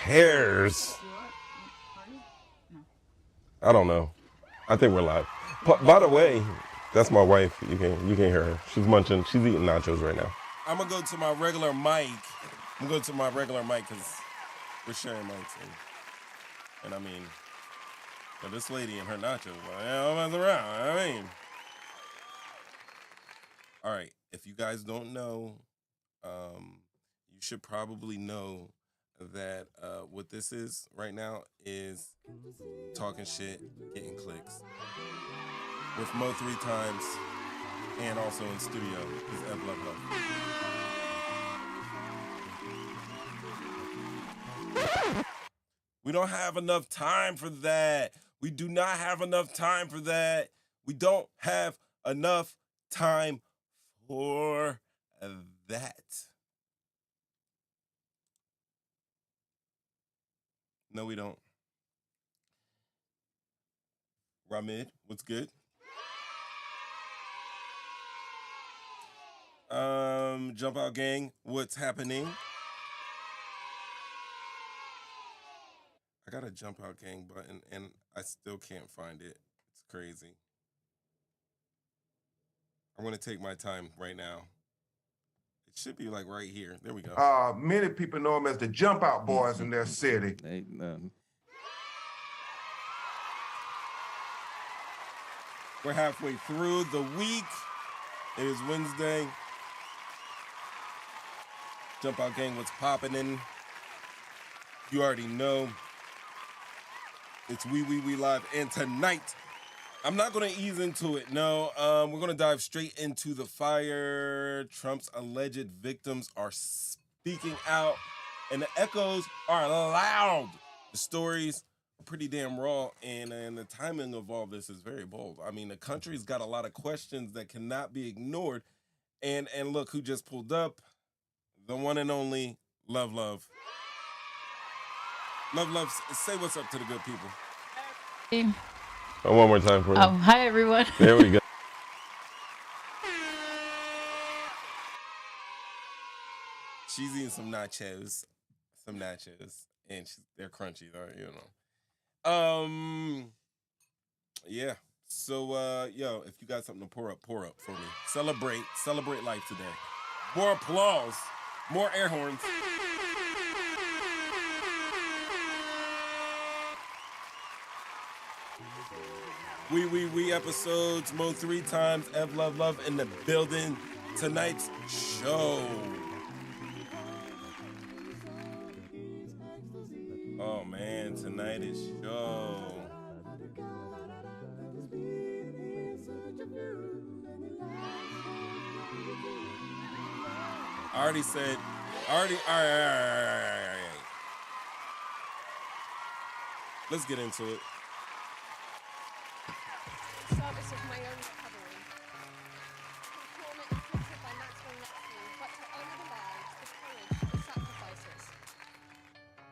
cares? I don't know. I think we're live. By the way, that's my wife. You can't hear her. She's munching. She's eating nachos right now. I'm gonna go to my regular mic. I'm going to my regular mic because we're sharing mics. And I mean, but this lady and her nachos, I'm around. I mean, all right. If you guys don't know, you should probably know that what this is right now is talking shit, getting clicks. With Mo 3 times and also in studio is Ev Love Love. We don't have enough time for that. We do not have enough time for that. We don't have enough time for that. No, we don't. Ramid, what's good? JumpOut Gang, what's happening? I got a JumpOut Gang button and I still can't find it. It's crazy. I'm gonna take my time right now. It should be like right here. There we go. Many people know them as the JumpOut Boys in their city. Ain't nothing. We're halfway through the week. It is Wednesday. JumpOut Gang, what's popping in? You already know. It's We Live. And tonight, I'm not going to ease into it. No, we're going to dive straight into the fire. Trump's alleged victims are speaking out, and the echoes are loud. The stories are pretty damn raw, and the timing of all this is very bold. I mean, the country's got a lot of questions that cannot be ignored. And look who just pulled up. The one and only Love. Love, say what's up to the good people. Hey. Oh, one more time for you. Hi, everyone. There we go. She's eating some nachos, and they're crunchy, you know. Yeah. So, yo, if you got something to pour up for me. Celebrate life today. More applause, more air horns. We episodes, Mo 3 times, Ev Love in the building. Tonight's show. Oh man, tonight is show. All right. Let's get into it. Service of my own recovery. Performance inflicted by Maxwell Epstein, but to honor the lives, the courage, the sacrifices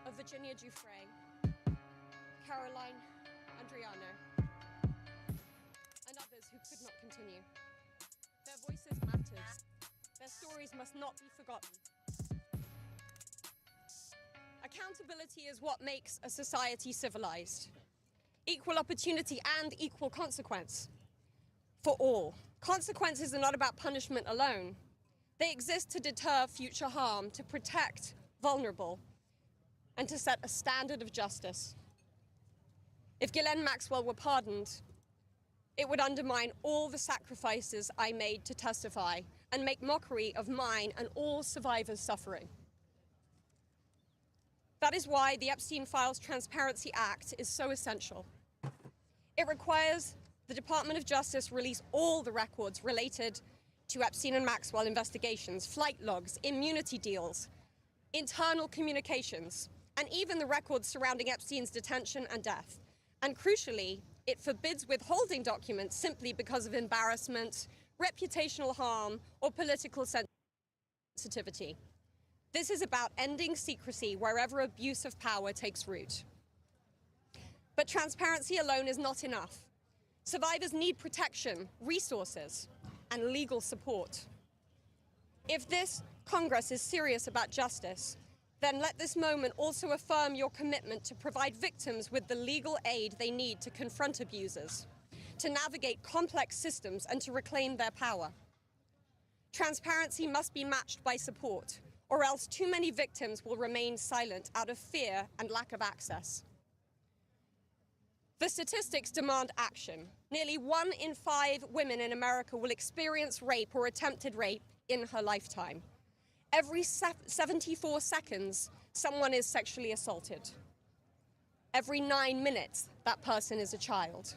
of Virginia Giuffre, Caroline Andriano, and others who could not continue. Their voices mattered. Their stories must not be forgotten. Accountability is what makes a society civilized. Equal opportunity and equal consequence for all. Consequences are not about punishment alone. They exist to deter future harm, to protect vulnerable, and to set a standard of justice. If Ghislaine Maxwell were pardoned, it would undermine all the sacrifices I made to testify and make mockery of mine and all survivors' suffering. That is why the Epstein Files Transparency Act is so essential. It requires the Department of Justice release all the records related to Epstein and Maxwell investigations, flight logs, immunity deals, internal communications, and even the records surrounding Epstein's detention and death. And crucially, it forbids withholding documents simply because of embarrassment, reputational harm, or political sensitivity. This is about ending secrecy wherever abuse of power takes root. But transparency alone is not enough. Survivors need protection, resources, and legal support. If this Congress is serious about justice, then let this moment also affirm your commitment to provide victims with the legal aid they need to confront abusers, to navigate complex systems, and to reclaim their power. Transparency must be matched by support, or else too many victims will remain silent out of fear and lack of access. The statistics demand action. Nearly 1 in 5 women in America will experience rape or attempted rape in her lifetime. Every 74 seconds, someone is sexually assaulted. Every 9 minutes, that person is a child.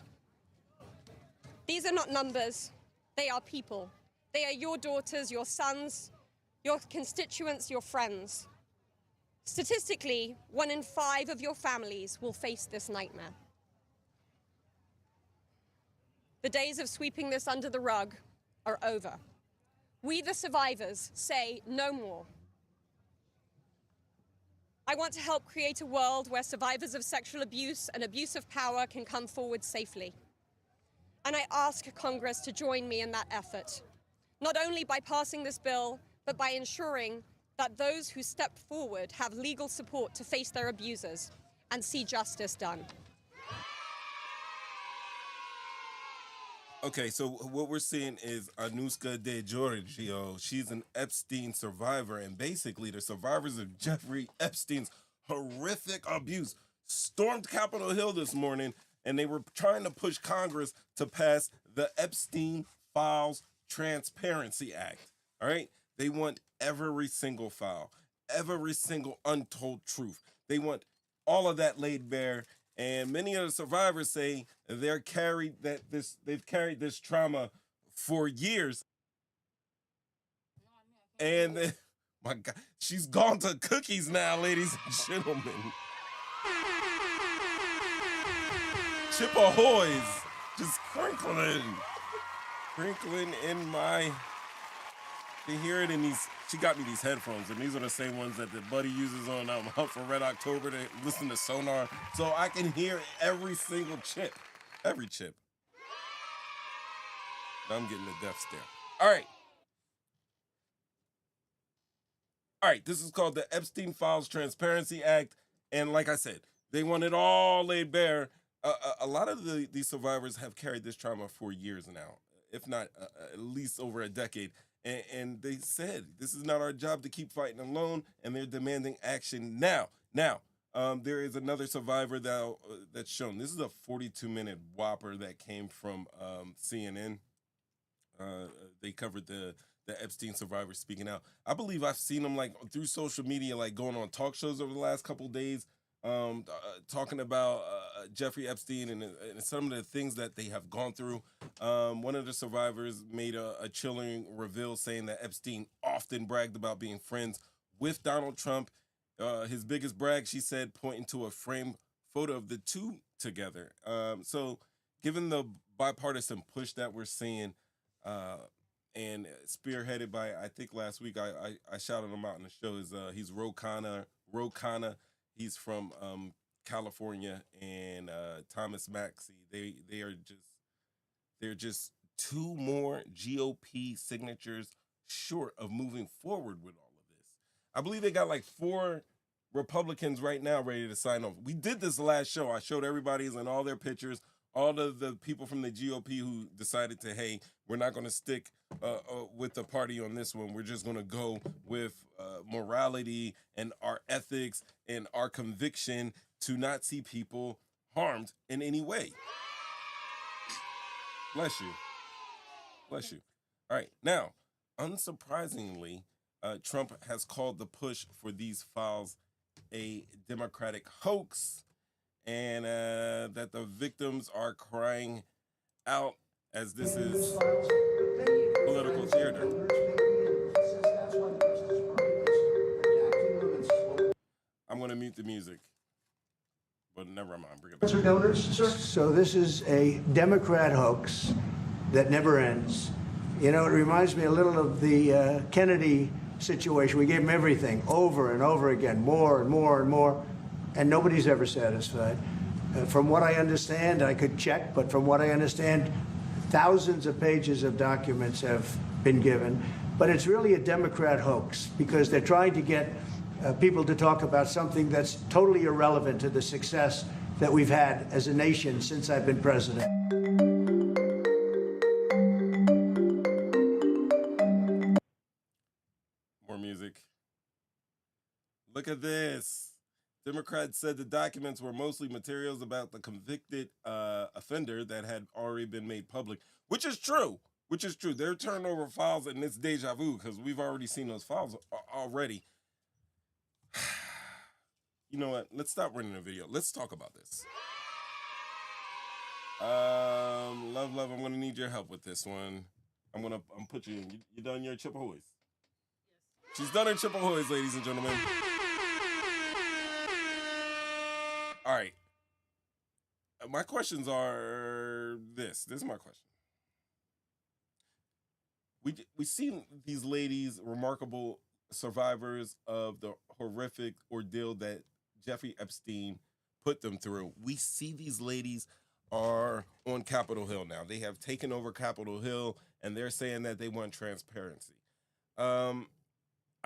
These are not numbers, they are people. They are your daughters, your sons, your constituents, your friends. Statistically, 1 in 5 of your families will face this nightmare. The days of sweeping this under the rug are over. We, the survivors, say no more. I want to help create a world where survivors of sexual abuse and abuse of power can come forward safely. And I ask Congress to join me in that effort, not only by passing this bill, but by ensuring that those who step forward have legal support to face their abusers and see justice done. Okay, so what we're seeing is Anuska De Giorgio. She's an Epstein survivor, and basically the survivors of Jeffrey Epstein's horrific abuse stormed Capitol Hill this morning, and they were trying to push Congress to pass the Epstein Files Transparency Act. All right? They want every single file, every single untold truth. They want all of that laid bare. And many of the survivors say they've carried this trauma for years. And my God, she's gone to cookies now, ladies and gentlemen. Chip Ahoy's just crinkling in my. You hear it in these. She got me these headphones, and these are the same ones that the buddy uses on Hunt for Red October to listen to Sonar, so I can hear every single chip, every chip. Now I'm getting the death stare. All right, this is called the Epstein Files Transparency Act, and like I said, they want it all laid bare. A lot of these survivors have carried this trauma for years now, if not at least over a decade. And they said, this is not our job to keep fighting alone, and they're demanding action now. Now, there is another survivor that's shown. This is a 42-minute whopper that came from CNN. They covered the Epstein survivor speaking out. I believe I've seen them like through social media, like going on talk shows over the last couple of days, talking about Jeffrey Epstein and some of the things that they have gone through. One of the survivors made a chilling reveal saying that Epstein often bragged about being friends with Donald Trump. His biggest brag, she said, pointing to a framed photo of the two together. So given the bipartisan push that we're seeing, and spearheaded by, I think last week I shouted him out in the show, he's Ro Khanna. He's from California, and Thomas Maxey. They're just 2 more GOP signatures short of moving forward with all of this. I believe they got like 4 Republicans right now ready to sign off. We did this last show. I showed everybody's and all their pictures, all of the people from the GOP who decided to, hey, we're not going to stick with the party on this one. We're just going to go with morality and our ethics and our conviction to not see people harmed in any way. Bless you. Bless you. All right. Now, unsurprisingly, Trump has called the push for these files a Democratic hoax, and that the victims are crying out as this is political theater. I'm going to mute the music, but never mind. Bring it back. So this is a Democrat hoax that never ends. You know, it reminds me a little of the Kennedy situation. We gave him everything over and over again, more and more and more, and nobody's ever satisfied. From what I understand, I could check, but from what I understand, thousands of pages of documents have been given. But it's really a Democrat hoax because they're trying to get people to talk about something that's totally irrelevant to the success that we've had as a nation since I've been president. More music. Look at this. Democrats said the documents were mostly materials about the convicted offender that had already been made public, which is true. Which is true. They're turning over files, and it's deja vu because we've already seen those files already. You know what? Let's stop running the video. Let's talk about this. Love, I'm gonna need your help with this one. I'm put you in. You done your Chippehoys? Yes. She's done her Chippehoys, ladies and gentlemen. All right. My questions are this. This is my question. We see these ladies, remarkable survivors of the horrific ordeal that Jeffrey Epstein put them through. We see these ladies are on Capitol Hill now. They have taken over Capitol Hill, and they're saying that they want transparency. I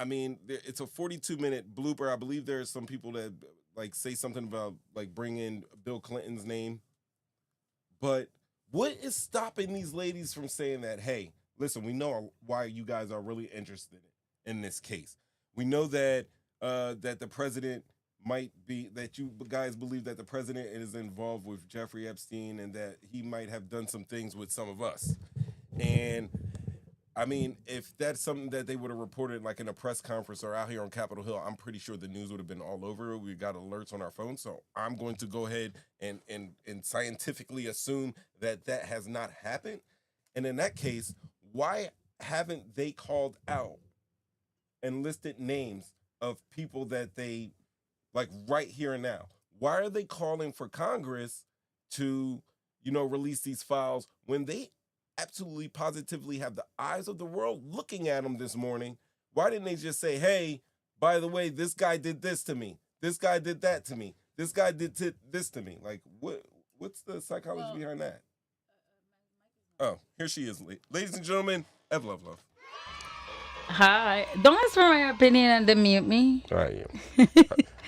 mean, it's a 42-minute blooper. I believe there are some people that like say something about like bring in Bill Clinton's name. But what is stopping these ladies from saying that, hey, listen, we know why you guys are really interested in this case. We know that that the president might be, that you guys believe that the president is involved with Jeffrey Epstein and that he might have done some things with some of us. And I mean, if that's something that they would have reported like in a press conference or out here on Capitol Hill, I'm pretty sure the news would have been all over it. We got alerts on our phone. So I'm going to go ahead and scientifically assume that that has not happened. And in that case, why haven't they called out and listed names of people that they like right here and now? Why are they calling for Congress to, release these files when they absolutely positively have the eyes of the world looking at them this morning? Why didn't they just say, hey, by the way, this guy did this to me. This guy did that to me. This guy did this to me. Like, what's the psychology behind that? Oh, here she is. Ladies and gentlemen, Ev Love. Hi. Don't ask for my opinion and then mute me. I am.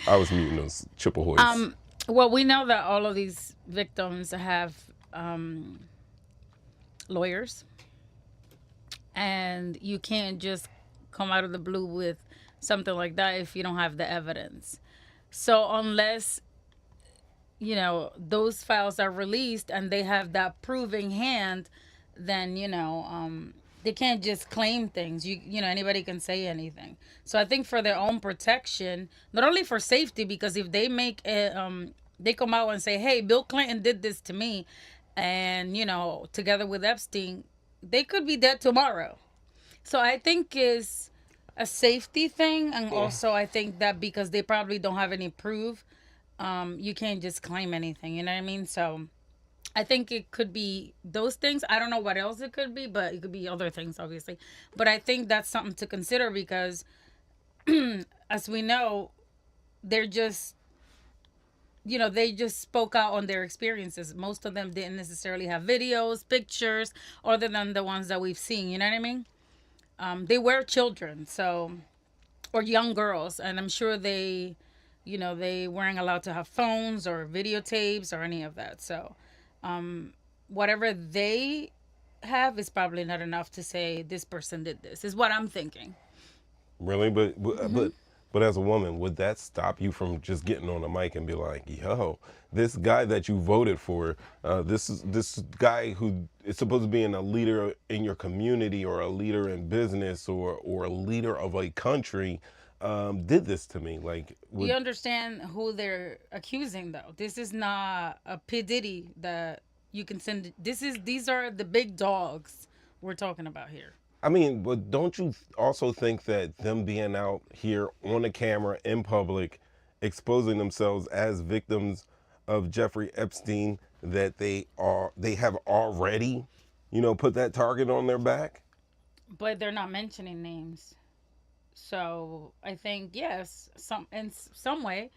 I was muting those Chippehoys. Well, we know that all of these victims have lawyers. And you can't just come out of the blue with something like that if you don't have the evidence. So unless, those files are released and they have that proving hand, then, they can't just claim things. Anybody can say anything. So I think for their own protection, not only for safety, because if they make they come out and say, hey, Bill Clinton did this to me, and, together with Epstein, they could be dead tomorrow. So I think it's a safety thing. And also I think that because they probably don't have any proof, you can't just claim anything. You know what I mean? So I think it could be those things. I don't know what else it could be, but it could be other things, obviously. But I think that's something to consider because, as we know, they're just, they just spoke out on their experiences. Most of them didn't necessarily have videos, pictures, other than the ones that we've seen. You know what I mean? They were children, or young girls, and I'm sure they weren't allowed to have phones or videotapes or any of that. So whatever they have is probably not enough to say this person did this, is what I'm thinking. Really? But as a woman, would that stop you from just getting on the mic and be like, yo, this guy that you voted for, this guy who is supposed to be a leader in your community or a leader in business or a leader of a country, did this to me? Like, you understand who they're accusing, though. This is not a P. Diddy that you can send. These are the big dogs we're talking about here. I mean, but don't you also think that them being out here on the camera in public, exposing themselves as victims of Jeffrey Epstein, that they have already, put that target on their back? But they're not mentioning names. So I think, yes, in some way.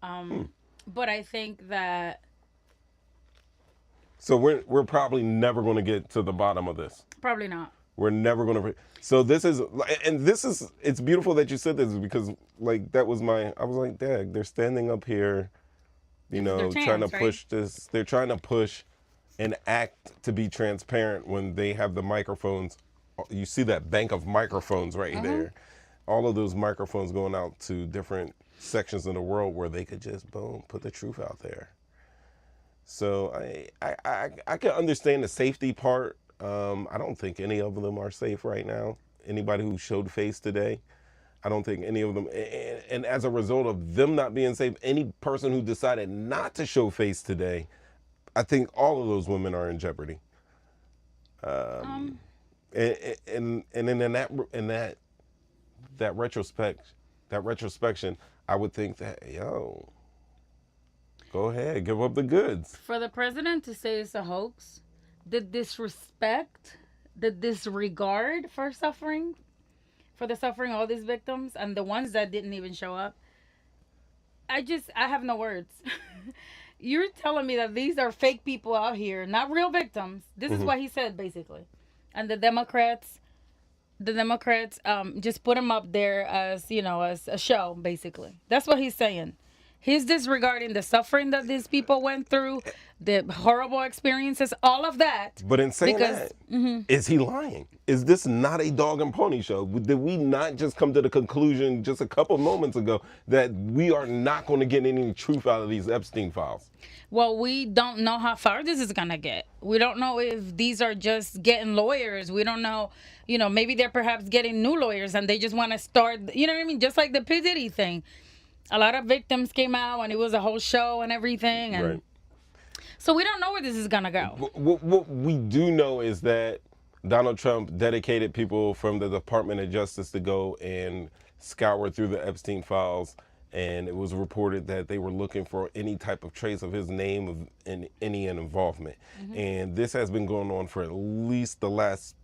But I think that. So we're probably never going to get to the bottom of this. Probably not. We're never going to. So this is, and this is, it's beautiful that you said this because like that was I was like, Dad, they're standing up here, you This is their know, trying to chance, right? push this. They're trying to push and act to be transparent when they have the microphones. You see that bank of microphones right there. All of those microphones going out to different sections of the world where they could just boom put the truth out there. So I can understand the safety part. I don't think any of them are safe right now. Anybody who showed face today, I don't think any of them. And as a result of them not being safe, any person who decided not to show face today, I think all of those women are in jeopardy. And in that retrospection, I would think that go ahead, give up the goods. For the president to say it's a hoax, the disrespect, the disregard for the suffering of all these victims and the ones that didn't even show up, I have no words. You're telling me that these are fake people out here, not real victims. This is what he said, basically. And the Democrats just put him up there as, as a show, basically. That's what he's saying. He's disregarding the suffering that these people went through, the horrible experiences, all of that. But in saying that, is he lying? Is this not a dog and pony show? Did we not just come to the conclusion just a couple moments ago that we are not going to get any truth out of these Epstein files? Well, we don't know how far this is going to get. We don't know if these are just getting lawyers. We don't know, maybe they're perhaps getting new lawyers and they just want to start, you know what I mean? Just like the P. Diddy thing. A lot of victims came out and it was a whole show and everything. And right. So we don't know where this is going to go. What we do know is that Donald Trump dedicated people from the Department of Justice to go and scour through the Epstein files. And it was reported that they were looking for any type of trace of his name and any involvement. And this has been going on for at least the last,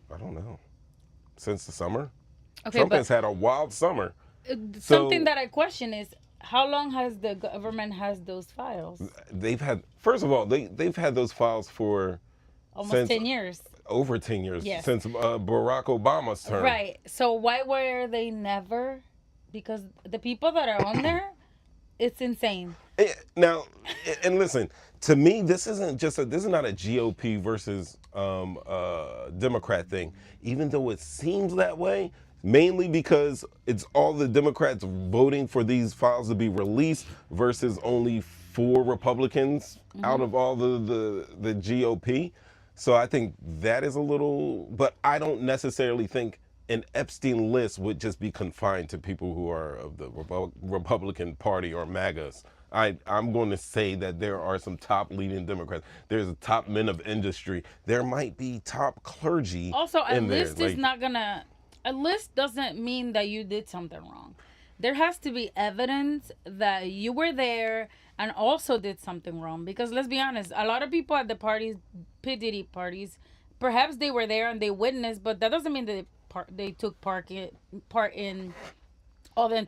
I don't know, since the summer. Okay, Trump has had a wild summer. Something that I question is, how long has the government has those files? They've had, first of all, they've had those files for almost 10 years. Over 10 years, yes. Since Barack Obama's term. Right. So why were they never? Because the people that are on there, it's insane. Now, and listen, to me, this is not a GOP versus Democrat thing, even though it seems that way. Mainly because it's all the Democrats voting for these files to be released versus only 4 Republicans out of all the GOP. So I think that is a little, but I don't necessarily think an Epstein list would just be confined to people who are of the Republican Party or MAGAs. I'm going to say that there are some top leading Democrats. There's top men of industry. There might be top clergy. Also, a in there. list is not gonna. A list doesn't mean that you did something wrong. There has to be evidence that you were there and also did something wrong. Because let's be honest, a lot of people at the parties, P. Diddy parties, perhaps they were there and they witnessed, but that doesn't mean that they took part in all the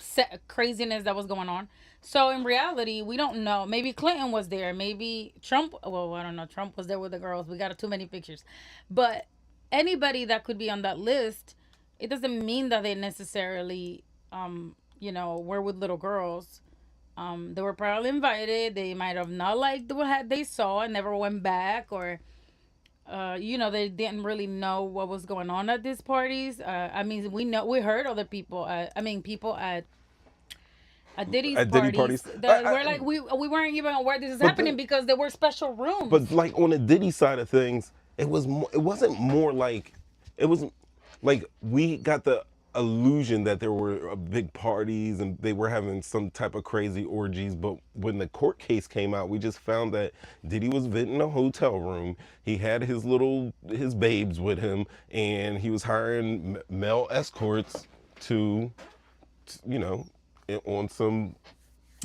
craziness that was going on. So in reality, we don't know. Maybe Clinton was there. Maybe Trump. Well, I don't know. Trump was there with the girls. We got too many pictures. But anybody that could be on that list, it doesn't mean that they necessarily, were with little girls. They were probably invited. They might have not liked what they saw and never went back, or, they didn't really know what was going on at these parties. We heard other people. People at Diddy's parties. We weren't even aware this is happening because there were special rooms. But like on the Diddy side of things, it wasn't more like it was. Like, we got the illusion that there were big parties and they were having some type of crazy orgies. But when the court case came out, we just found that Diddy was venting a hotel room. He had his babes with him, and he was hiring male escorts to on some,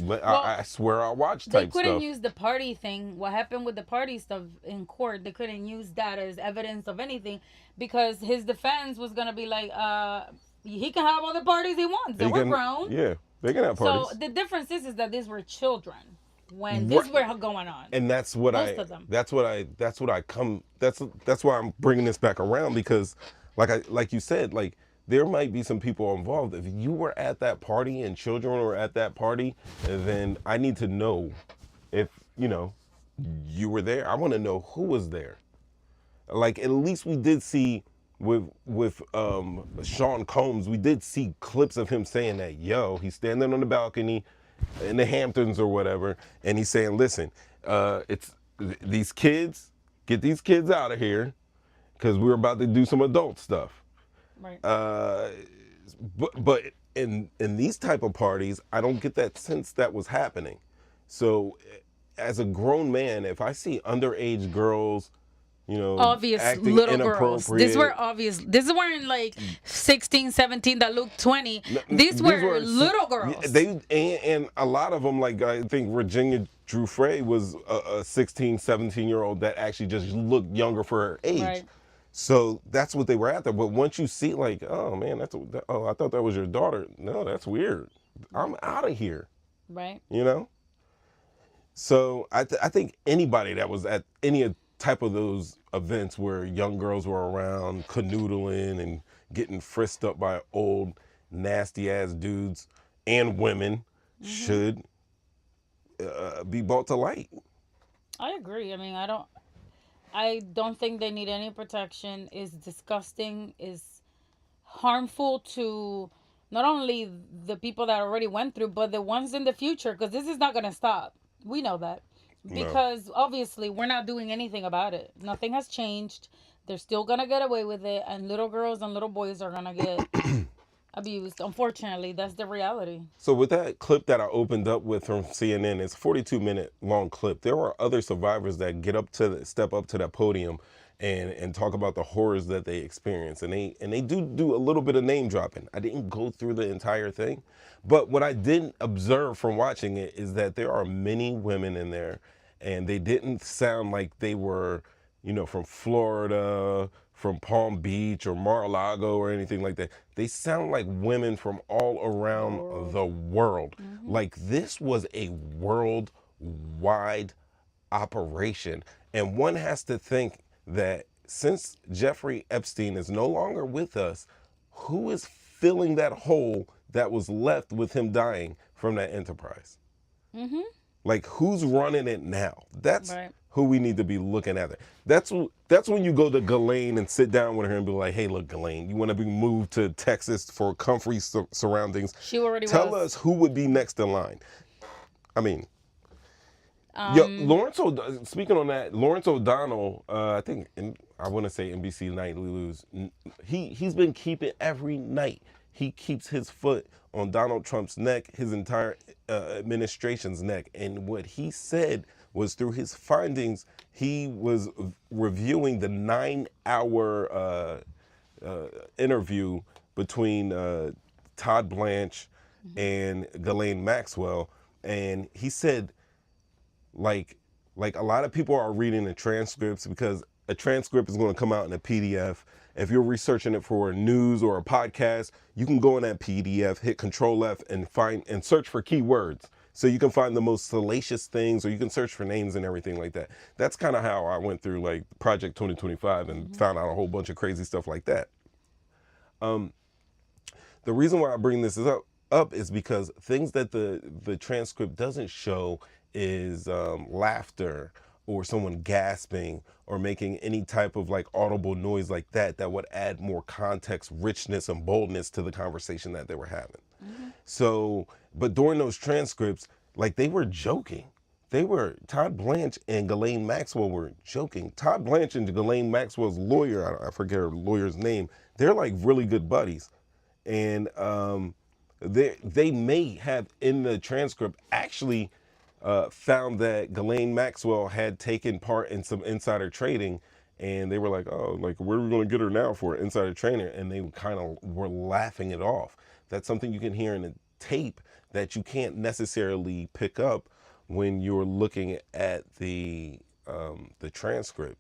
I swear I'll watch type stuff. They couldn't use the party thing. What happened with the party stuff in court, they couldn't use that as evidence of anything because his defense was going to be like, he can have all the parties he wants. They were grown. Yeah, they can have parties. So the difference is that these were children. when this were going on. And that's what Most of them. that's what I come that's why I'm bringing this back around, because like you said, like there might be some people involved. If you were at that party and children were at that party, then I need to know if, you know, you were there. I want to know who was there. Like, at least we did see with Sean Combs, we did see clips of him saying that, yo, he's standing on the balcony in the Hamptons or whatever, and he's saying, listen, these kids, get these kids out of here, because we're about to do some adult stuff. Right. But in these type of parties, I don't get that sense that was happening. So as a grown man, if I see underage girls, you know, Obvious acting little girls. inappropriate, These were obvious. These weren't like 16, 17 that looked 20. These were little girls. And a lot of them, like I think Virginia Drew Frey was a 16, 17-year-old that actually just looked younger for her age. Right. So that's what they were after. But once you see, like, oh man, I thought that was your daughter. No, that's weird. I'm out of here. Right. You know. So I think anybody that was at any type of those events where young girls were around canoodling and getting frisked up by old nasty ass dudes and women should be brought to light. I agree. I mean, I don't think they need any protection. It's disgusting. It's harmful to not only the people that already went through, but the ones in the future, because this is not going to stop. We know that. Because obviously we're not doing anything about it. Nothing has changed. They're still going to get away with it. And little girls and little boys are going to get abused. Unfortunately, that's the reality. So with that clip that I opened up with from CNN, it's a 42-minute long clip. There are other survivors that step up to that podium and talk about the horrors that they experience. And they do a little bit of name dropping. I didn't go through the entire thing. But what I didn't observe from watching it is that there are many women in there, and they didn't sound like they were, you know, from Florida, from Palm Beach or Mar-a-Lago or anything like that. They sound like women from all around the world. Like this was a worldwide operation. And one has to think that since Jeffrey Epstein is no longer with us, who is filling that hole that was left with him dying from that enterprise? Like, who's running it now? That's who we need to be looking at. That's when you go to Ghislaine and sit down with her and be like, hey, look, Ghislaine, you want to be moved to Texas for comfy surroundings? She already Tell us who would be next in line. I mean, speaking on that, Lawrence O'Donnell, I think, I want to say NBC Nightly News, he's been keeping every night. He keeps his foot on Donald Trump's neck, his entire administration's neck. And what he said was through his findings, he was reviewing the 9-hour interview between Todd Blanche and Ghislaine Maxwell. And he said, like a lot of people are reading the transcripts because a transcript is going to come out in a PDF. If you're researching it for a news or a podcast, you can go in that PDF, hit Control F and search for keywords. So you can find the most salacious things, or you can search for names and everything like that. That's kind of how I went through like Project 2025 and found out a whole bunch of crazy stuff like that. The reason why I bring this up is because things that the transcript doesn't show is laughter or someone gasping or making any type of like audible noise like that would add more context, richness, and boldness to the conversation that they were having. So, but during those transcripts, like they were joking. Todd Blanche and Ghislaine Maxwell were joking. Todd Blanche and Ghislaine Maxwell's lawyer, I forget her lawyer's name, they're like really good buddies. And they may have in the transcript actually found that Ghislaine Maxwell had taken part in some insider trading, and they were like, oh, like, where are we going to get her now for insider trading? And they kind of were laughing it off. That's something you can hear in a tape that you can't necessarily pick up when you're looking at the transcript.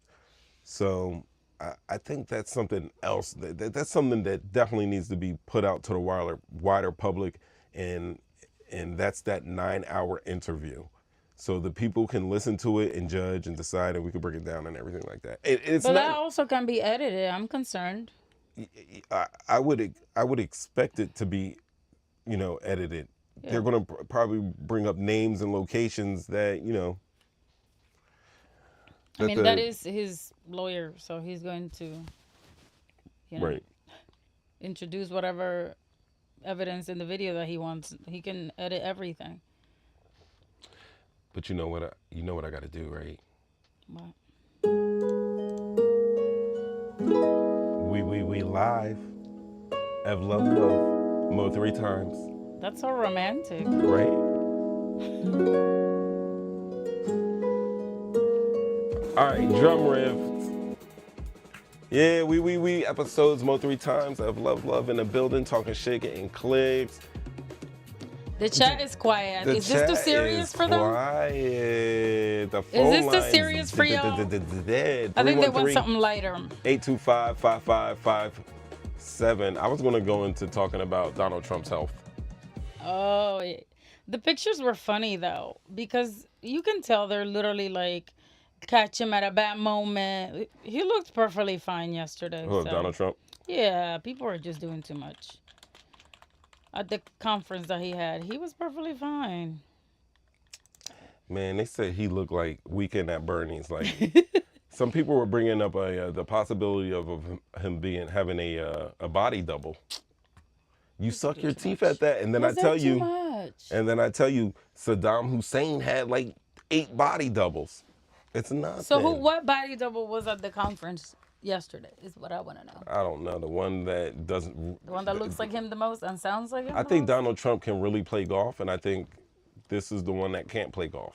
So I think that's something else. That's something that definitely needs to be put out to the wider public, and that's that 9-hour interview. so the people can listen to it and judge and decide, and we can break it down and everything like that. It's But that not. also can be edited. I'm concerned. I would expect it to be, edited. Yeah. They're going to probably bring up names and locations that I mean, that is his lawyer, so he's going to, right. introduce whatever evidence in the video that he wants. He can edit everything. But you know what I got to do, right? What? We live. Have love, Mo 3 times. That's so romantic. Right? All right, drum riff. Yeah, we episodes Mo 3 times. Have love in the building, talking shit, getting clicks. The chat is quiet. Is this too serious for them? Quiet. The phone Is this too lines serious for y'all? dead. I think they want something lighter. 825-5557. I was going to go into talking about Donald Trump's health. Oh, yeah. The pictures were funny though, because you can tell they're literally like catch him at a bad moment. He looked perfectly fine yesterday. Oh, so. Donald Trump? Yeah, people are just doing too much. At the conference that he had, he was perfectly fine. Man, they said he looked like Weekend at Bernie's. Like some people were bringing up the possibility of him having a body double. You suck your teeth at that, and then I tell you, Saddam Hussein had like 8 body doubles. It's nothing. So what body double was at the conference yesterday is what I want to know. I don't know. The one that doesn't. The one that looks like him the most and sounds like him I the think most? Donald Trump can really play golf, and I think this is the one that can't play golf.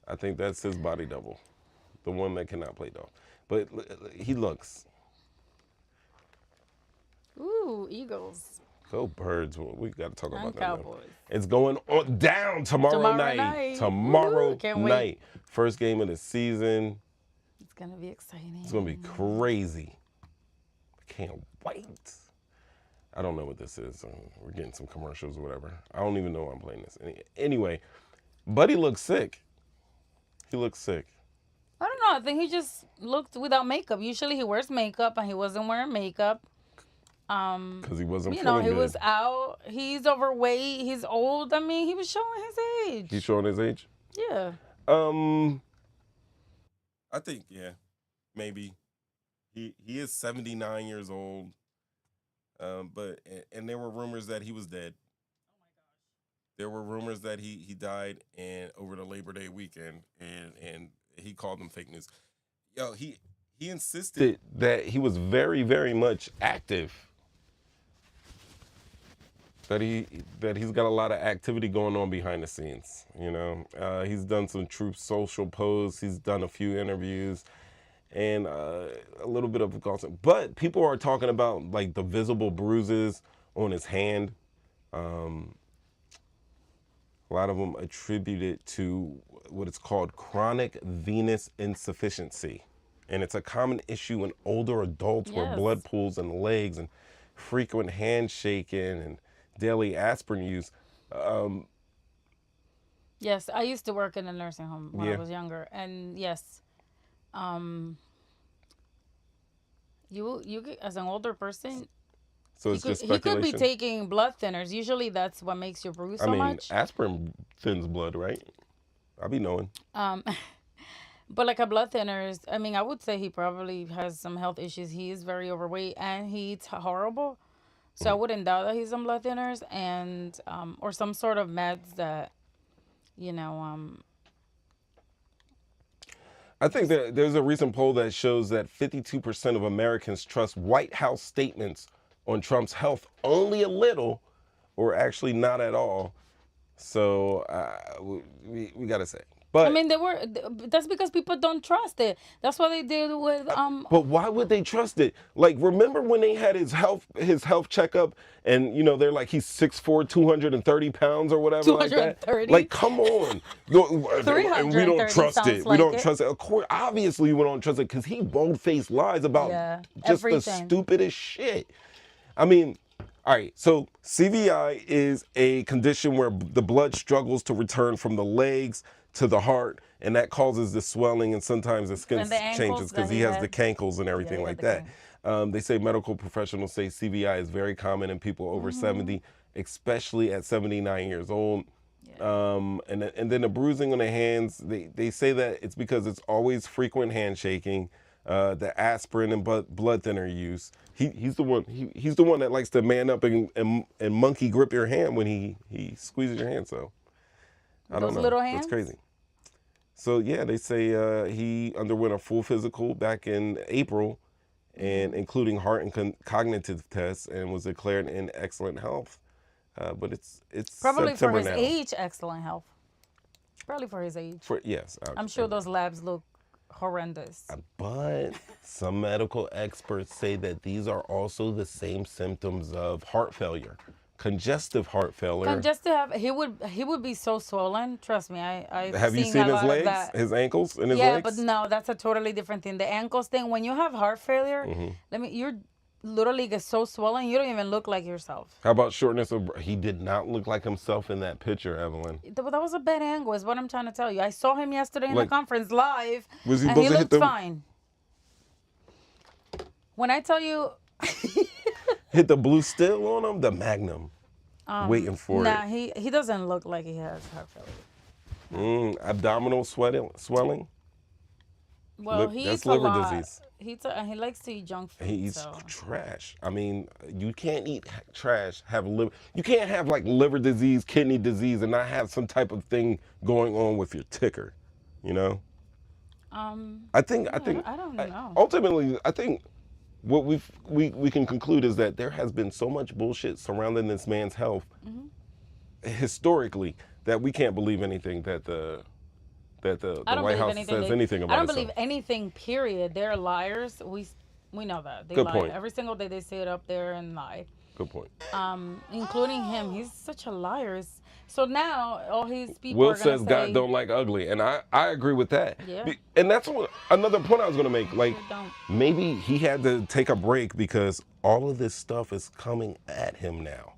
I think that's his body double. The one that cannot play golf. But he looks. Ooh, Eagles. Go Birds. We got to talk about that. Cowboys. It's going on down tomorrow night. Tomorrow can't night. wait. First game of the season. It's going to be exciting. It's going to be crazy. I can't wait. I don't know what this is. We're getting some commercials or whatever. I don't even know why I'm playing this. Anyway, Buddy looks sick. He looks sick. I don't know. I think he just looked without makeup. Usually he wears makeup and he wasn't wearing makeup. Because he wasn't he feeling good. was out. He's overweight. He's old. I mean, he was showing his age. He's showing his age? Yeah. I think, yeah, maybe. He is 79 years old. But there were rumors that he was dead. Oh my gosh. There were rumors that he died over the Labor Day weekend, and he called them fake news. Yo, he insisted that he was very, very much active. That he's got a lot of activity going on behind the scenes. He's done some Truth Social posts. He's done a few interviews, and a little bit of gossip. But people are talking about like the visible bruises on his hand. A lot of them attribute it to what it's called chronic venous insufficiency, and it's a common issue in older adults where blood pools in the legs and frequent handshaking and daily aspirin use. Yes, I used to work in a nursing home when I was younger, and yes, you as an older person, so it's just he speculation. could be taking blood thinners. Usually, that's what makes you bruise so much. Aspirin thins blood, right? I be knowing. But like a blood thinners, I mean, I would say he probably has some health issues. He is very overweight and he eats horrible. So I wouldn't doubt that he's on blood thinners and or some sort of meds that, I think that there's a recent poll that shows that 52% of Americans trust White House statements on Trump's health only a little, or actually not at all. So we got to say. But I mean, that's because people don't trust it. That's what they did with But why would they trust it? Like, remember when they had his health checkup, and they're like he's 6'4", 230 pounds or whatever like that. Like, come on, and we don't trust it. We don't trust it. Of course, obviously, we don't trust it because he bold-faced lies about just everything. the stupidest shit. I mean, All right, so CVI is a condition where the blood struggles to return from the legs to the heart, and that causes the swelling, and sometimes the skin And the ankles changes because that he he has the had. cankles and Yeah, everything he had like the that. cankles. They say medical professionals say CVI is very common in people over 70, especially at 79 years old. And then the bruising on the hands, they say that it's because it's always frequent handshaking, the aspirin and blood thinner use. He's the one that likes to man up and monkey grip your hand when he squeezes your hand. So I don't Those know. little That's hands? crazy. So yeah, they say he underwent a full physical back in April, and including heart and cognitive tests, and was declared in excellent health. But it's Probably September for his now. age, excellent health. Probably for his age. Yes, I'm sure those labs look horrendous. But some medical experts say that these are also the same symptoms of heart failure, congestive heart failure. And just to have, he would be so swollen. Trust me, I've Have you seen a his lot of legs, that. his ankles, and his Yeah, legs? but no, that's a totally different thing. The ankles thing, when you have heart failure, you're literally get so swollen, you don't even look like yourself. How about shortness of? He did not look like himself in that picture, Evelyn. That was a bad angle, is what I'm trying to tell you. I saw him yesterday in the Like, conference live, was he and supposed he to hit looked the fine. When I tell you, hit the blue still on him, the Magnum, waiting for nah, it. he doesn't look like he has heart failure. Abdominal swelling. Well, That's he eats a liver lot. disease. And he likes to eat junk food. He eats so. trash. I mean, you can't eat trash, have liver. You can't have like liver disease, kidney disease, and not have some type of thing going on with your ticker. You know. I think. I don't know. Ultimately, I think what we can conclude is that there has been so much bullshit surrounding this man's health historically that we can't believe anything that the White House says anything about. I don't believe anything. Period. They're liars. We know that they Good lie point. every single day. They sit up there and lie. Good point. Including him. He's such a liar. So now all his people Will are gonna says say, God don't like ugly, and I agree with that. Yeah. And that's another point I was gonna make. Like, don't. maybe he had to take a break because all of this stuff is coming at him now.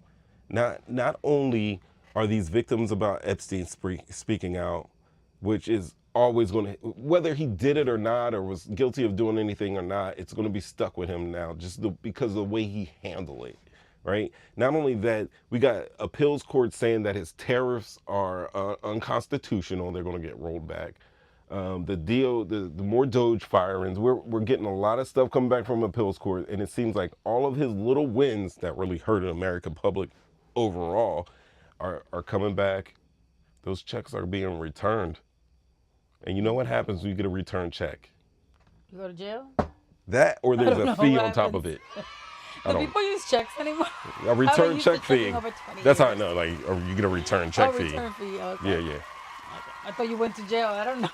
Not only are these victims about Epstein speaking out, which is always going to, whether he did it or not, or was guilty of doing anything or not, it's going to be stuck with him now because of the way he handled it, right? Not only that, we got appeals court saying that his tariffs are unconstitutional, they're going to get rolled back. The more Doge firings, we're getting a lot of stuff coming back from appeals court, and it seems like all of his little wins that really hurt the American public overall are coming back. Those checks are being returned. And you know what happens when you get a return check? You go to jail? That, or there's don't a know fee what on top of happens. it. Do people use checks anymore? A return used to check fee. checking over 20 That's how I years. know. Like, or you get a return check fee. Return fee. Okay. Yeah, yeah. I thought you went to jail. I don't know.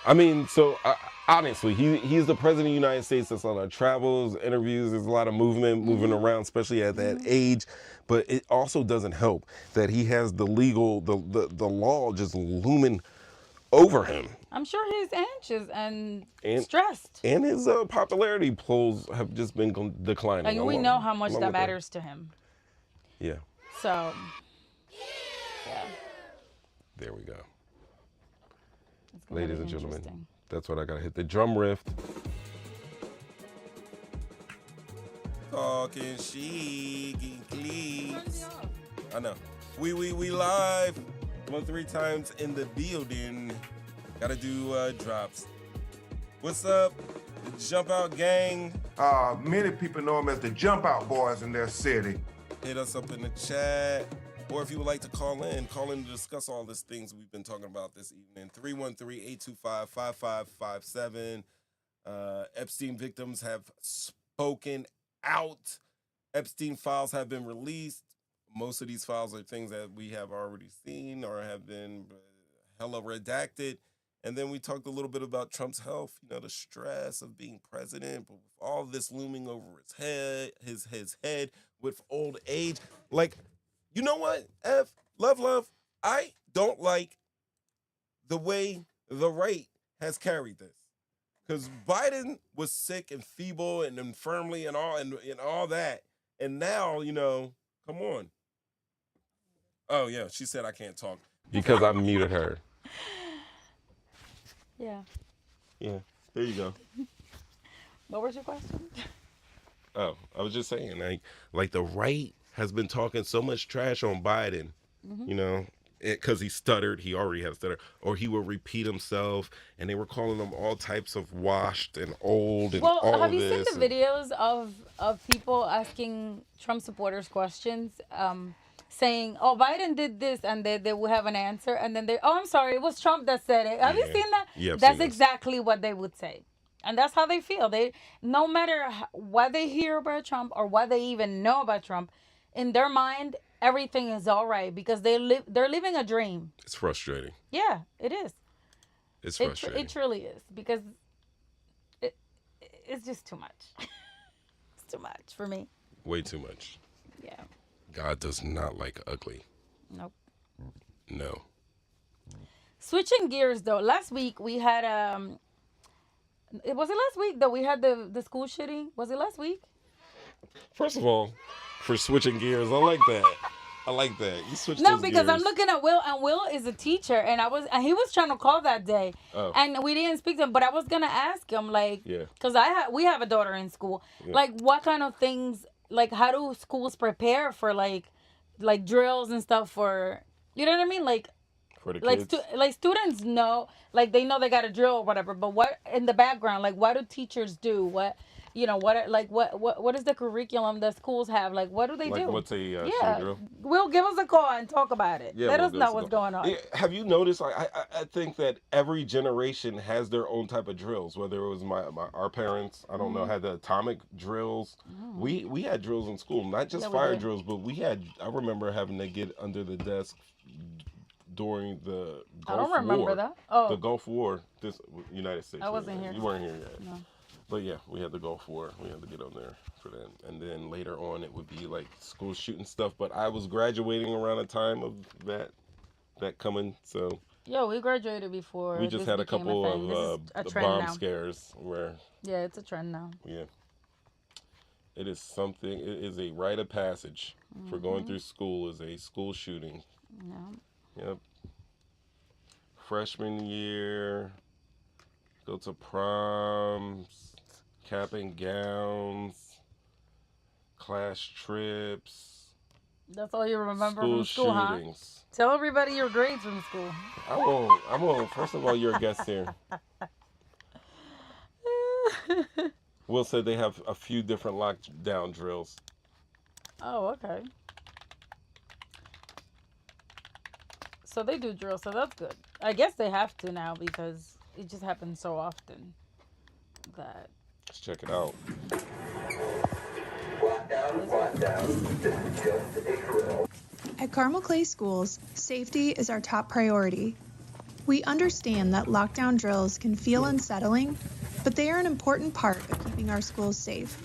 I mean, so honestly, he's the president of the United States. There's a lot of travels, interviews. There's a lot of moving around, especially at that age. But it also doesn't help that he has the law just looming over him. I'm sure he's anxious and And- stressed. And his popularity polls have just been declining. And we know how much along that with that. matters to him. Yeah, So, yeah. there we go. It's gonna Ladies be and gentlemen, interesting. that's what I got to hit the drum riff. Talking chic and cleats. I know. We live 3 times in the building. Gotta do drops. What's up? The JumpOut Gang. Many people know him as the JumpOut Boys in their city. Hit us up in the chat. Or if you would like to call in to discuss all these things we've been talking about this evening. 313-825-5557. Epstein victims have spoken out. Epstein files have been released. Most of these files are things that we have already seen or have been hella redacted. And then we talked a little bit about Trump's health, the stress of being president, but with all this looming over his head with old age. Like, you know what, F? Love, I don't like the way the right has carried this. Because Biden was sick and feeble and infirmly and all that. And now, come on. Oh, yeah, she said I can't talk because I muted her. Yeah. Yeah, there you go. What was your question? Oh, I was just saying, like the right has been talking so much trash on Biden, because he stuttered. He already had stuttered, or he would repeat himself, and they were calling him all types of washed and old and all of this. Have you seen the videos of people asking Trump supporters questions, saying, "Oh, Biden did this," and they will have an answer, and then "Oh, I'm sorry, it was Trump that said it." Have you seen that? Yeah, that's exactly what they would say. And that's how they feel. They, no matter what they hear about Trump or what they even know about Trump, in their mind, everything is all right because they're living a dream. It's frustrating. Yeah, it is. It's frustrating. It truly is because it's just too much. It's too much for me. Way too much. Yeah. God does not like ugly. Nope. No. Switching gears though, last week we had was it last week that we had the school shooting? Was it last week? First of all, for switching gears, I like that. You switched No, those because gears. I'm looking at Will, and Will is a teacher, and he was trying to call that day, and we didn't speak to him. But I was gonna ask him, like, because we have a daughter in school, like, what kind of things, like, how do schools prepare for like drills and stuff for, you know what I mean, like. For the kids. Like students know, like they know they got a drill or whatever, but what in the background, like what do teachers do? What is the curriculum that schools have? Like what do they do? What's a drill? Will give us a call and talk about it. Let us know what's going on. Have you noticed? I think that every generation has their own type of drills. Whether it was our parents, I don't know, had the atomic drills. We had drills in school, not just fire drills, but I remember having to get under the desk during the Gulf War. I don't remember that. Oh. The Gulf War, United States. I wasn't here. You weren't here yet. No. But yeah, we had the Gulf War. We had to get on there for that. And then later on, it would be like school shooting stuff. But I was graduating around the time of that coming. So yeah, we graduated before. We just had a couple of bomb scares where. Yeah, it's a trend now. Yeah. It is something. It is a rite of passage for going through school. Is a school shooting. Yeah. Yep. Freshman year, go to proms, cap and gowns, class trips. That's all you remember from school, shootings. Huh? Tell everybody your grades from school. I won't. First of all, you're a guest here. Will said they have a few different lockdown drills. Oh, okay. So they do drills, so that's good. I guess they have to now because it just happens so often that. Let's check it out. At Carmel Clay Schools, safety is our top priority. We understand that lockdown drills can feel unsettling, but they are an important part of keeping our schools safe.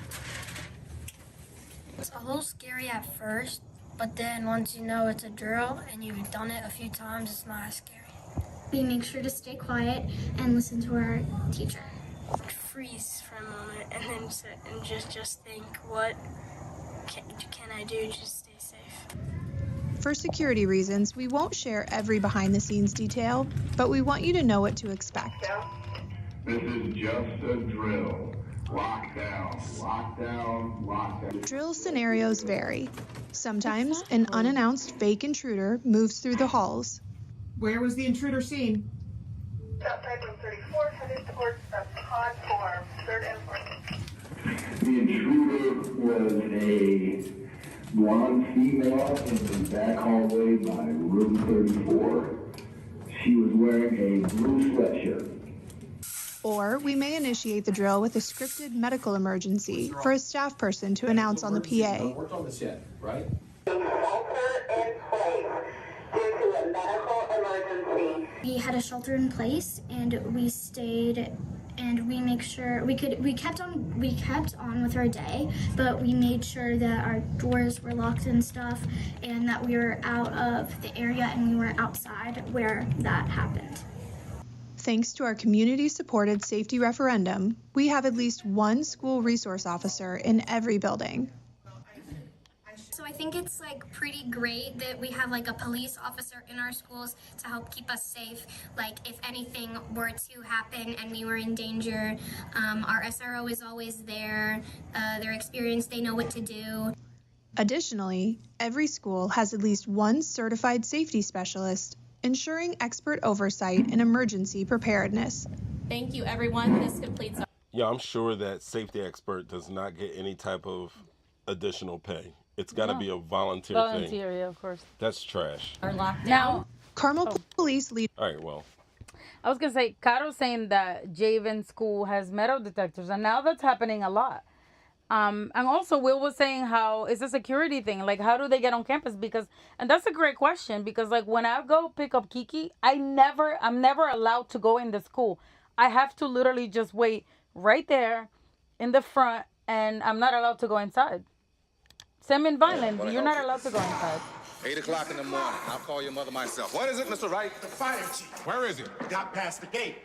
It's a little scary at first, but then once you know it's a drill and you've done it a few times, it's not as scary. We make sure to stay quiet and listen to our teacher. Freeze for a moment and then sit and just think, what can I do to stay safe? For security reasons, we won't share every behind-the-scenes detail, but we want you to know what to expect. This is just a drill. Lockdown, lockdown, lockdown. Drill scenarios vary. Sometimes an unannounced fake intruder moves through the halls. Where was the intruder seen? Outside room 34, headed towards the pod for 3rd and 4th. The intruder was a blonde female in the back hallway by room 34. She was wearing a blue sweatshirt. Or we may initiate the drill with a scripted medical emergency for a staff person to announce on the PA. Worked on this yet, right? Shelter in place due to a medical emergency. We had a shelter in place, and we stayed, and we make sure we kept on with our day, but we made sure that our doors were locked and stuff, and that we were out of the area and we were outside where that happened. Thanks to our community-supported safety referendum, we have at least one school resource officer in every building. So I think it's like pretty great that we have like a police officer in our schools to help keep us safe. Like if anything were to happen and we were in danger, our SRO is always there. They're experienced, they know what to do. Additionally, every school has at least one certified safety specialist, ensuring expert oversight in emergency preparedness. Thank you, everyone. This completes our... Yeah, I'm sure that safety expert does not get any type of additional pay. It's got to be a volunteer thing. Volunteer, yeah, of course. That's trash. Our lockdown. Now, Carmel police lead. All right, well. I was going to say, Caro's saying that Javen School has metal detectors, and now that's happening a lot. And also Will was saying how it's a security thing. Like, how do they get on campus? Because, and that's a great question, because like when I go pick up Kiki, I'm never allowed to go in the school. I have to literally just wait right there in the front, and I'm not allowed to go inside. Same in Vineland, you're not allowed to go inside. 8 o'clock in the morning. I'll call your mother myself. What is it, Mr. Wright? The fire chief. Where is it? Got past the gate.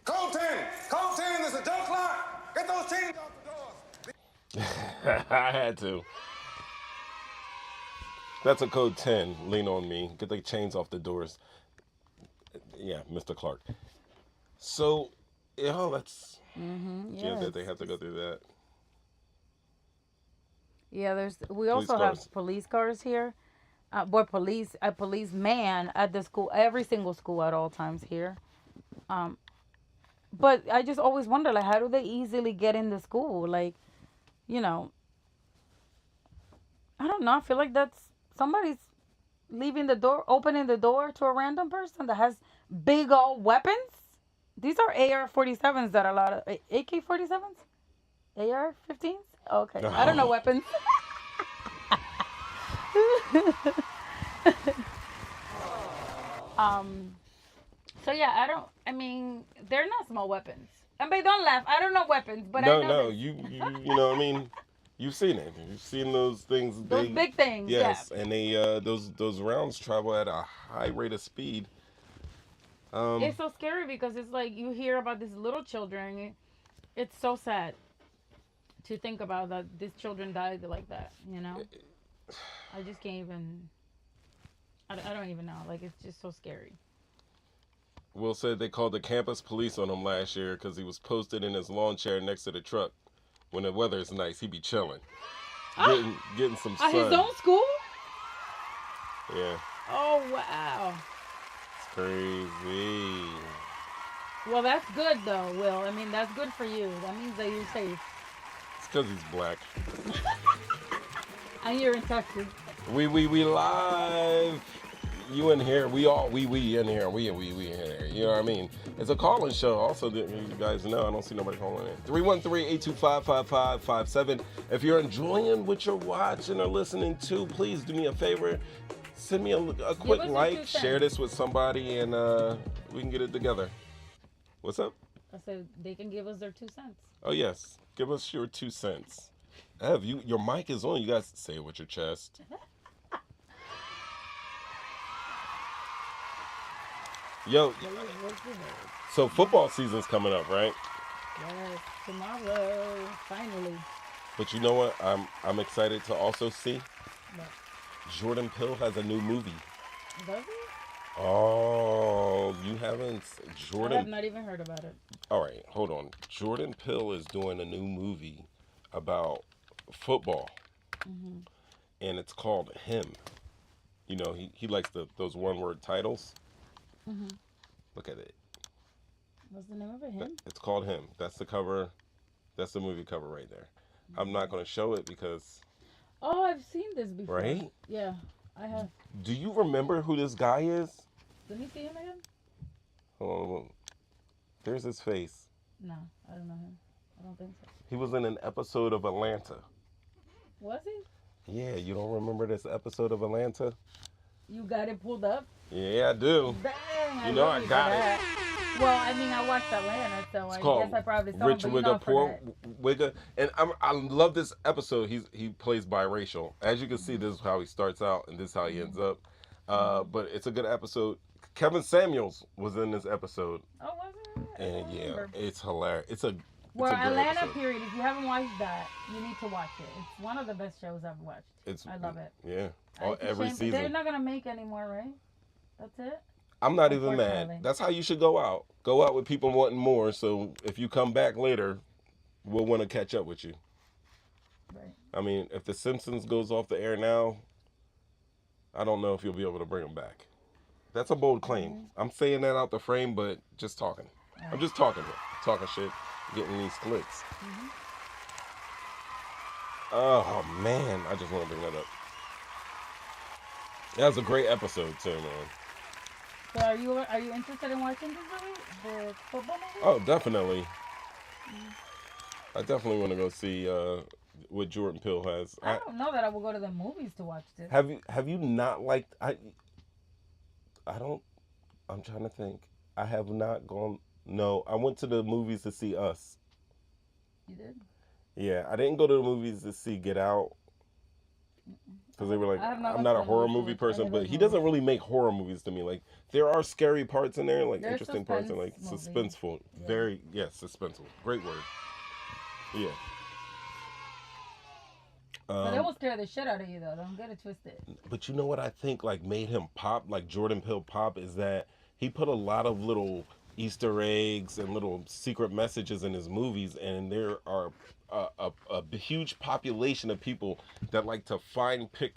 Code 10! Code 10, there's a jump clock! Get those chains off the doors! I had to. That's a code 10. Lean on me. Get the chains off the doors. Yeah, Mr. Clark. So, yeah, that's... Yeah, that they have to go through that. Yeah, we also have police cars here. A policeman at the school, every single school at all times here. But I just always wonder, like, how do they easily get in the school? Like, you know, I don't know. I feel like that's somebody's leaving the door, opening the door to a random person that has big old weapons. These are AR-47s that are a lot of AK-47s, AR-15s. Okay, I don't know weapons. So yeah, I mean, they're not small weapons. I mean, don't laugh. I don't know weapons, but I know. No, you know what I mean? You've seen it. You've seen those things. Those big things. Yes, yeah. And they those rounds travel at a high rate of speed. It's so scary because it's like you hear about these little children. It's so sad to think about that these children died like that. You know, I just can't even. I don't even know. Like, it's just so scary. Will said they called the campus police on him last year because he was posted in his lawn chair next to the truck. When the weather is nice, he be chilling, getting some sun. At his own school? Yeah. Oh, wow. It's crazy. Well, that's good, though, Will. I mean, that's good for you. That means that you're safe. It's because he's black. And you're in Texas. We live. You in here, we in here, we in here. You know what I mean? It's a call-in show. Also, you guys know, I don't see nobody calling in. 313-825-5557. If you're enjoying what you're watching or listening to, please do me a favor. Send me a quick like, share this with somebody, and we can get it together. What's up? I said they can give us their 2 cents. Oh, yes. Give us your 2 cents. Ev, your mic is on. You guys say it with your chest. Yo, so football season's coming up, right? Yes, tomorrow, finally. But you know what? I'm excited to also see. What? Jordan Peele has a new movie. Does he? Oh, you haven't? Jordan? I have not even heard about it. All right, hold on. Jordan Peele is doing a new movie about football, and it's called Him. You know, he likes those one-word titles. Look at it. What's the name of it? Him? It's called Him. That's the cover. That's the movie cover right there. I'm not going to show it because... Oh, I've seen this before. Right? Yeah, I have. Do you remember who this guy is? Let me see him again. Hold on. There's his face. No, I don't know him. I don't think so. He was in an episode of Atlanta. Was he? Yeah, you don't remember this episode of Atlanta? You got it pulled up? Yeah, I do. Dang, you know I got it. Well, I mean, I watched Atlanta, so I guess I probably saw Rich him, Wigga, Poor Wigga. And I love this episode. He plays biracial. As you can see, this is how he starts out, and this is how he ends up. But it's a good episode. Kevin Samuels was in this episode. Oh, was it? And yeah, it's hilarious. It's a Well, a great Atlanta episode. period. If you haven't watched that, you need to watch it. It's one of the best shows I've watched. I love it. Yeah, It's a every shame- season. They're not gonna make anymore, right? That's it. I'm not even Unfortunately. mad. That's how you should go out. Go out with people wanting more. So if you come back later, we'll want to catch up with you. Right. I mean, if The Simpsons goes off the air now, I don't know if you'll be able to bring them back. That's a bold claim. I'm saying that out the frame, but just talking. I'm just talking shit, getting these clicks. Oh man, I just want to bring that up. That was a great episode too, man. So are you interested in watching this movie, the football movie? Oh, definitely. I definitely want to go see what Jordan Peele has. I don't know that I will go to the movies to watch this. Have you not liked? I'm trying to think. I have not gone. No, I went to the movies to see Us. You did? Yeah, I didn't go to the movies to see Get Out because they were like, I'm not a horror movie person, but he doesn't really make horror movies to me. Like there are scary parts in there, like They're interesting parts, and like suspense suspenseful. Very suspenseful. Great word. Yeah. But it will scare the shit out of you though. Don't get it twisted. But you know what I think like made him pop, like Jordan Peele pop, is that he put a lot of little Easter eggs and little secret messages in his movies, and there are a huge population of people that like to pick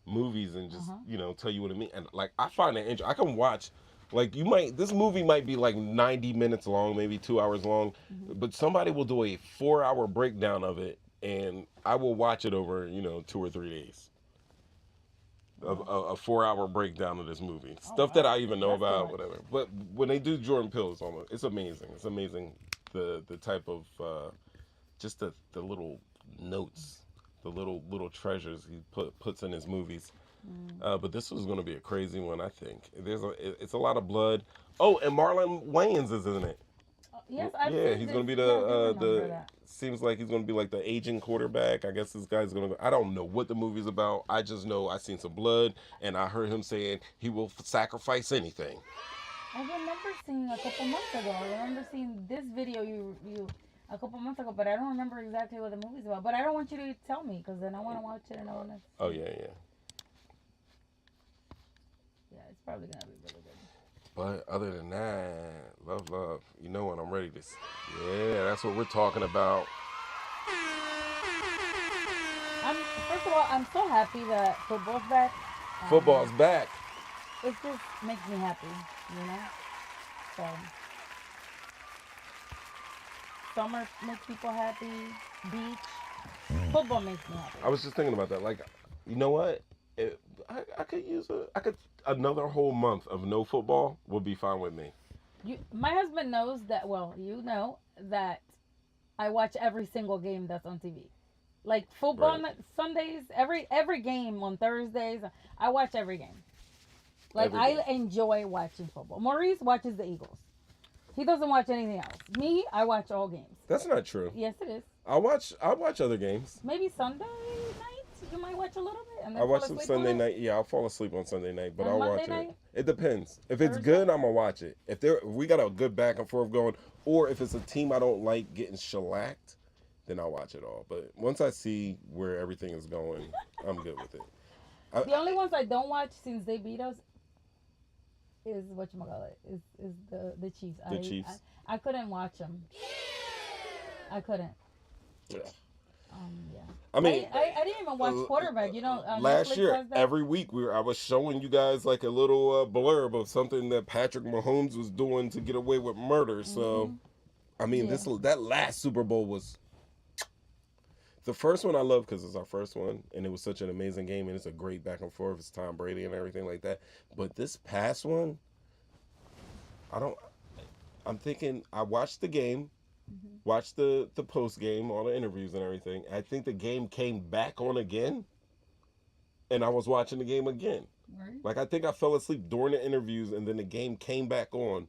movies and just tell you what it means. And like I find it interesting. I can watch. Like this movie might be like 90 minutes long, maybe 2 hours long, but somebody will do a 4-hour breakdown of it, and I will watch it over 2 or 3 days. A 4-hour breakdown of this movie, stuff that I even know about, whatever. But when they do Jordan Peele, it's amazing. It's amazing the type of just the little notes, the little treasures he puts in his movies. But this was going to be a crazy one, I think. It's a lot of blood. Oh, and Marlon Wayans is in it. Yes, he's going to be seems like he's going to be like the aging quarterback. I guess this guy's going to. I don't know what the movie's about. I just know I seen some blood, and I heard him saying he will sacrifice anything. I remember seeing a couple months ago. I remember seeing this video you a couple months ago, but I don't remember exactly what the movie's about. But I don't want you to tell me because then I want to watch it and I want to. Oh yeah. Yeah, it's probably gonna be really good. But other than that, love. You know what I'm ready to see. Yeah, that's what we're talking about. First of all, I'm so happy that football's back. Football's back. It just makes me happy, So summer makes people happy. Beach. Football makes me happy. I was just thinking about that. Like, you know what? I could use another whole month of no football would be fine with me. My husband knows that. Well, you know that I watch every single game that's on TV. Like football Sundays, every game on Thursdays, I watch every game. Like I enjoy watching football. Maurice watches the Eagles. He doesn't watch anything else. Me, I watch all games. That's not true. Yes, it is. I watch other games. Maybe Sunday nights you might watch a little bit. And then I watch some Sunday night. Yeah, I'll fall asleep on Sunday night, but I'll watch it. It depends. If it's good, I'm gonna watch it. If we got a good back and forth going, or if it's a team I don't like getting shellacked, then I'll watch it all. But once I see where everything is going, I'm good with it. The only ones I don't watch since they beat us is is the Chiefs. The Chiefs. I couldn't watch them. I couldn't. Yeah. Yeah. I mean, I didn't even watch quarterback. Last Netflix year, has that. every week I was showing you guys like a little blurb of something that Patrick Mahomes was doing to get away with murder. So, I mean, that last Super Bowl was the first one I love because it's our first one, and it was such an amazing game, and it's a great back and forth. It's Tom Brady and everything like that. But this past one, I'm thinking I watched the game. Watched the post game, all the interviews and everything. I think the game came back on again, and I was watching the game again. Right. Like I think I fell asleep during the interviews, and then the game came back on,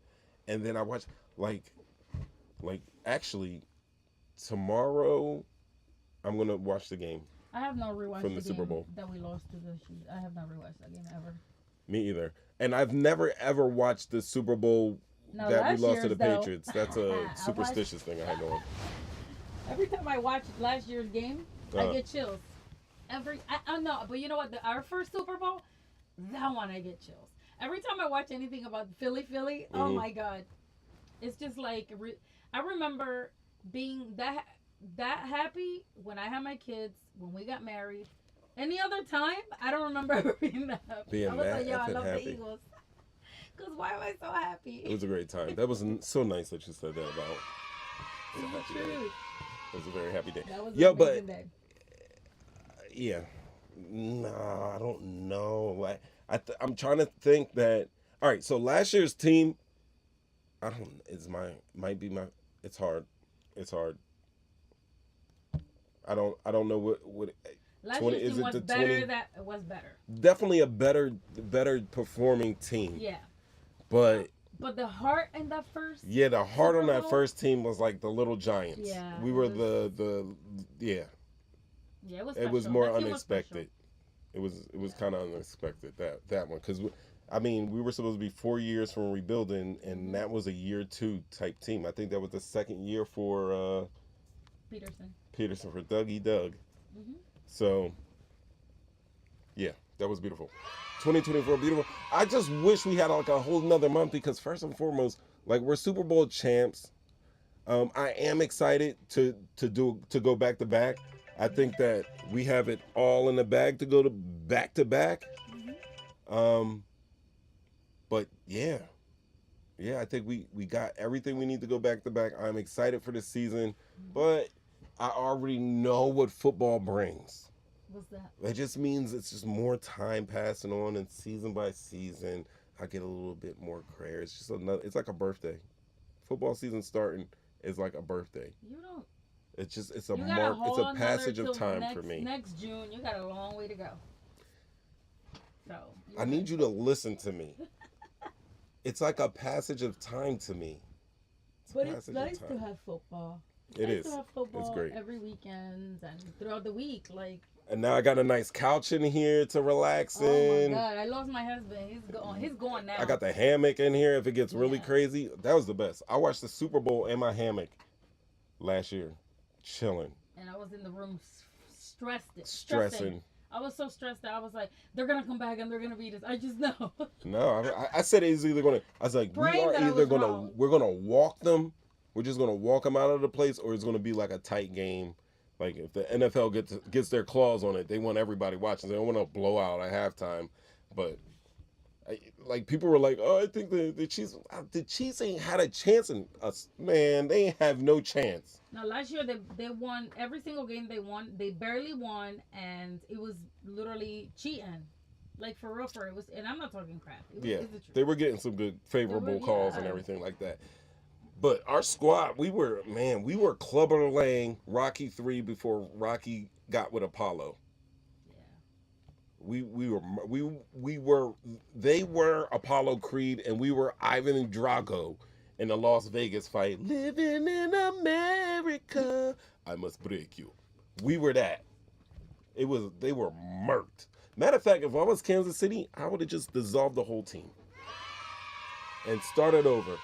and then I watched like actually tomorrow I'm gonna watch the game. I have not rewatched from the Super Bowl that we lost to the Chiefs. I have not rewatched that game ever. Me either, and I've never ever watched the Super Bowl. No, that we lost to the though, Patriots. That's a superstitious thing I had going. Every time I watch last year's game, I get chills. I know, but you know what? Our first Super Bowl, that one I get chills. Every time I watch anything about Philly, oh my God, it's just like I remember being that happy when I had my kids, when we got married. Any other time, I don't remember ever being that happy. I was like, yo, I love the Eagles. Because why am I so happy? It was a great time. That was so nice that you said that about. True. It was a very happy day. That was an amazing day. Yeah, no, I don't know. Like I'm trying to think that. All right, so last year's team, I don't. It's hard. It's hard. I don't know what. Last year's team was better. That was better. Definitely a better performing team. Yeah. But the heart in that first. Yeah, the heart on that first team was like the Little Giants. Yeah. We were the yeah. Yeah, it was. It was more unexpected. It was kind of unexpected that one because we were supposed to be 4 years from rebuilding, and that was a year 2 type team. I think that was the second year for Peterson for Dougie Doug. Mm-hmm. So yeah, that was beautiful. 2024 beautiful. I just wish we had like a whole nother month because first and foremost, like we're Super Bowl champs. I am excited to go back to back. I think that we have it all in the bag to go to back. But yeah, I think we got everything we need to go back to back. I'm excited for this season, but I already know what football brings. What's that? It just means it's just more time passing on, and season by season, I get a little bit more prayer. It's just it's like a birthday. Football season starting is like a birthday. You don't. It's a mark. It's a passage of time for me. Next June, you got a long way to go. So I need you to listen to me. It's like a passage of time to me. But it's nice to have football. It is. To have football it's great. Every weekend and throughout the week, like. And now I got a nice couch in here to relax in. Oh my God! I lost my husband. He's gone now. I got the hammock in here. If it gets really crazy, that was the best. I watched the Super Bowl in my hammock last year. Chilling. And I was in the room stressing. I was so stressed that I was like, they're gonna come back and they're gonna beat us. I just know. No, I said it's either gonna. I was like, we're gonna walk them. We're just gonna walk them out of the place, or it's gonna be like a tight game. Like if the NFL gets their claws on it, they want everybody watching. They don't want to blow out at halftime. But like people were like, oh, I think the Chiefs ain't had a chance in us. Man, they have no chance. Now last year they won every single game they won. They barely won, and it was literally cheating. Like for real, it was. And I'm not talking crap. They were getting some good favorable calls and everything like that. But our squad, we were clubber laying Rocky 3 before Rocky got with Apollo. They were Apollo Creed and we were Ivan and Drago in the Las Vegas fight. Living in America, I must break you. We were that. They were murked. Matter of fact, if I was Kansas City, I would have just dissolved the whole team and started over.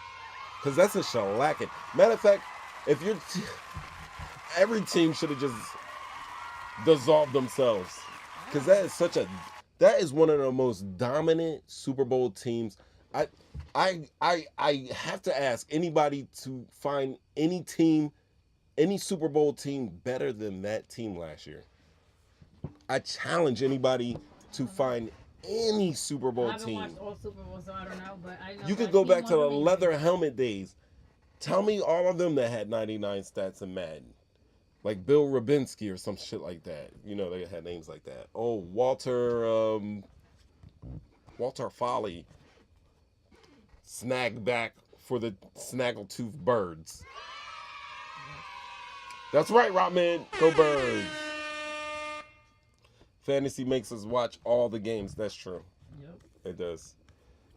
Because that's a shellacking. Matter of fact, if every team should have just dissolved themselves. Because that is one of the most dominant Super Bowl teams. I have to ask anybody to find any Super Bowl team better than that team last year. I challenge anybody to find any Super Bowl team. I haven't watched all Super Bowls, so I don't know, but I know. You could go back to the leather helmet days. Tell me all of them that had 99 stats in Madden. Like Bill Rubinsky or some shit like that. You know, they had names like that. Oh, Walter Foley. Snag back for the Snaggletooth Birds. That's right, Rockman. Go Birds. Fantasy makes us watch all the games. That's true. Yep. It does.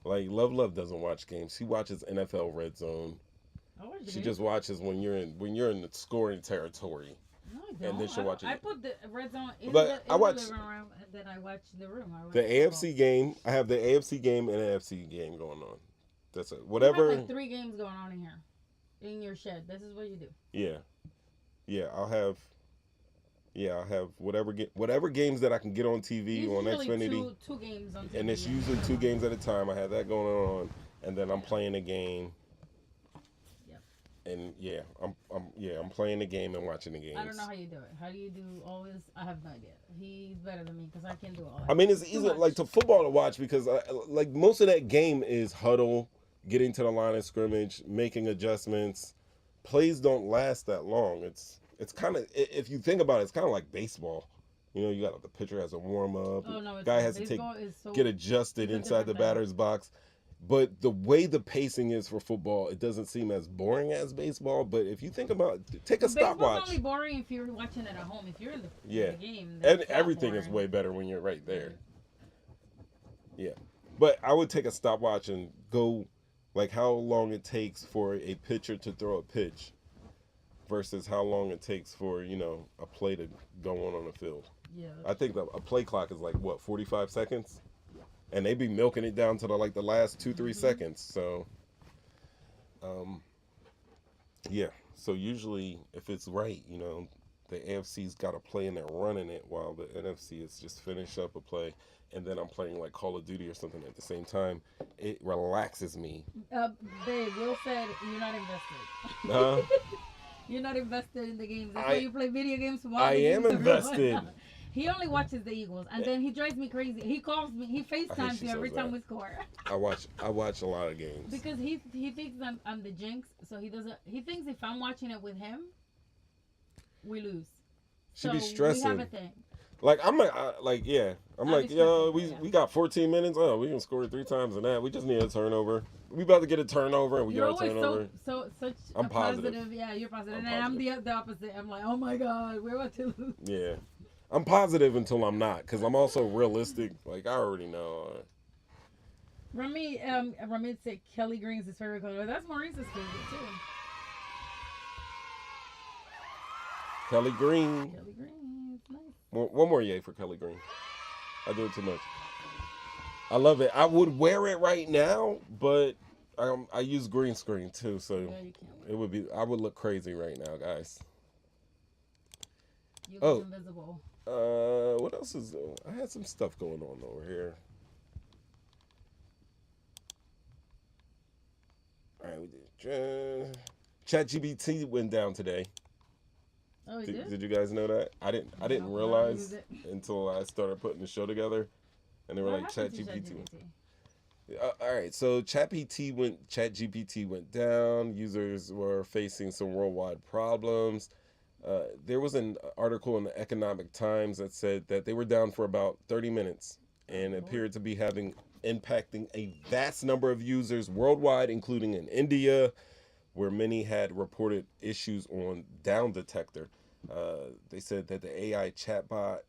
Like Love doesn't watch games. She watches NFL Red Zone. She just watches when you're in the scoring territory. No, I don't. And then she'll watch it. I put the Red Zone in the living room, and then I watch the room. The AFC game. I have the AFC game and an NFC game going on. That's it. Whatever. You have like 3 games going on in here, in your shed. This is what you do. Yeah. Yeah, I'll have whatever games that I can get on TV on Xfinity. Two games on TV. And it's usually 2 games at a time. I have that going on, and then I'm playing a game. Yep. And I'm playing the game and watching the games. I don't know how you do it. How do you do all this? I have no idea. He's better than me because I can't do all that. I mean, it's easy like to football to watch because like most of that game is huddle, getting to the line of scrimmage, making adjustments. Plays don't last that long. It's kind of, if you think about it, it's kind of like baseball. You know, you got the pitcher has a warm up. Oh, no, guy has to get adjusted inside the batter's box. But the way the pacing is for football, it doesn't seem as boring as baseball. But if you think about, take a stopwatch. Baseball's only boring if you're watching it at home. If you're in the game, and everything is way better when you're right there. Yeah, but I would take a stopwatch and go, like how long it takes for a pitcher to throw a pitch, versus how long it takes for a play to go on the field. Yeah, I think a play clock is like what 45 seconds. And they be milking it down to the last 2-3 seconds. So, yeah. So usually, if it's right, the AFC's got a play and they're running it, while the NFC is just finish up a play, and then I'm playing like Call of Duty or something at the same time. It relaxes me. Babe, Will said you're not invested. You're not invested in the games. That's why you play video games. I am invested. He only watches the Eagles, and then he drives me crazy. He calls me. He FaceTimes me every time we score. I watch a lot of games because he thinks I'm the jinx. So he doesn't. He thinks if I'm watching it with him, we lose. She be stressing. We have a thing. Like I'm like, yo, we got 14 minutes. Oh, we can score 3 times in that. We just need a turnover. We about to get a turnover, and we get a turnover. I'm positive. Yeah, you're positive, and I'm the opposite. I'm like, oh my god, we're about to lose. Yeah. I'm positive until I'm not, because I'm also realistic. Like, I already know. Ramit said Kelly Green's his favorite color. That's Maurice's favorite, too. Kelly Green. Kelly Green. It's nice. One more yay for Kelly Green. I do it too much. I love it. I would wear it right now, but I use green screen, too, so I would look crazy right now, guys. You look invisible. What else is there? I had some stuff going on over here. All right, we did. ChatGPT went down today. Oh, it did? Did you guys know that? I didn't realize until I started putting the show together, and they were like ChatGPT. All right, so ChatGPT went down. Users were facing some worldwide problems. There was an article in the Economic Times that said that they were down for about 30 minutes and appeared to be impacting a vast number of users worldwide, including in India, where many had reported issues on Down Detector. They said that the AI chatbot,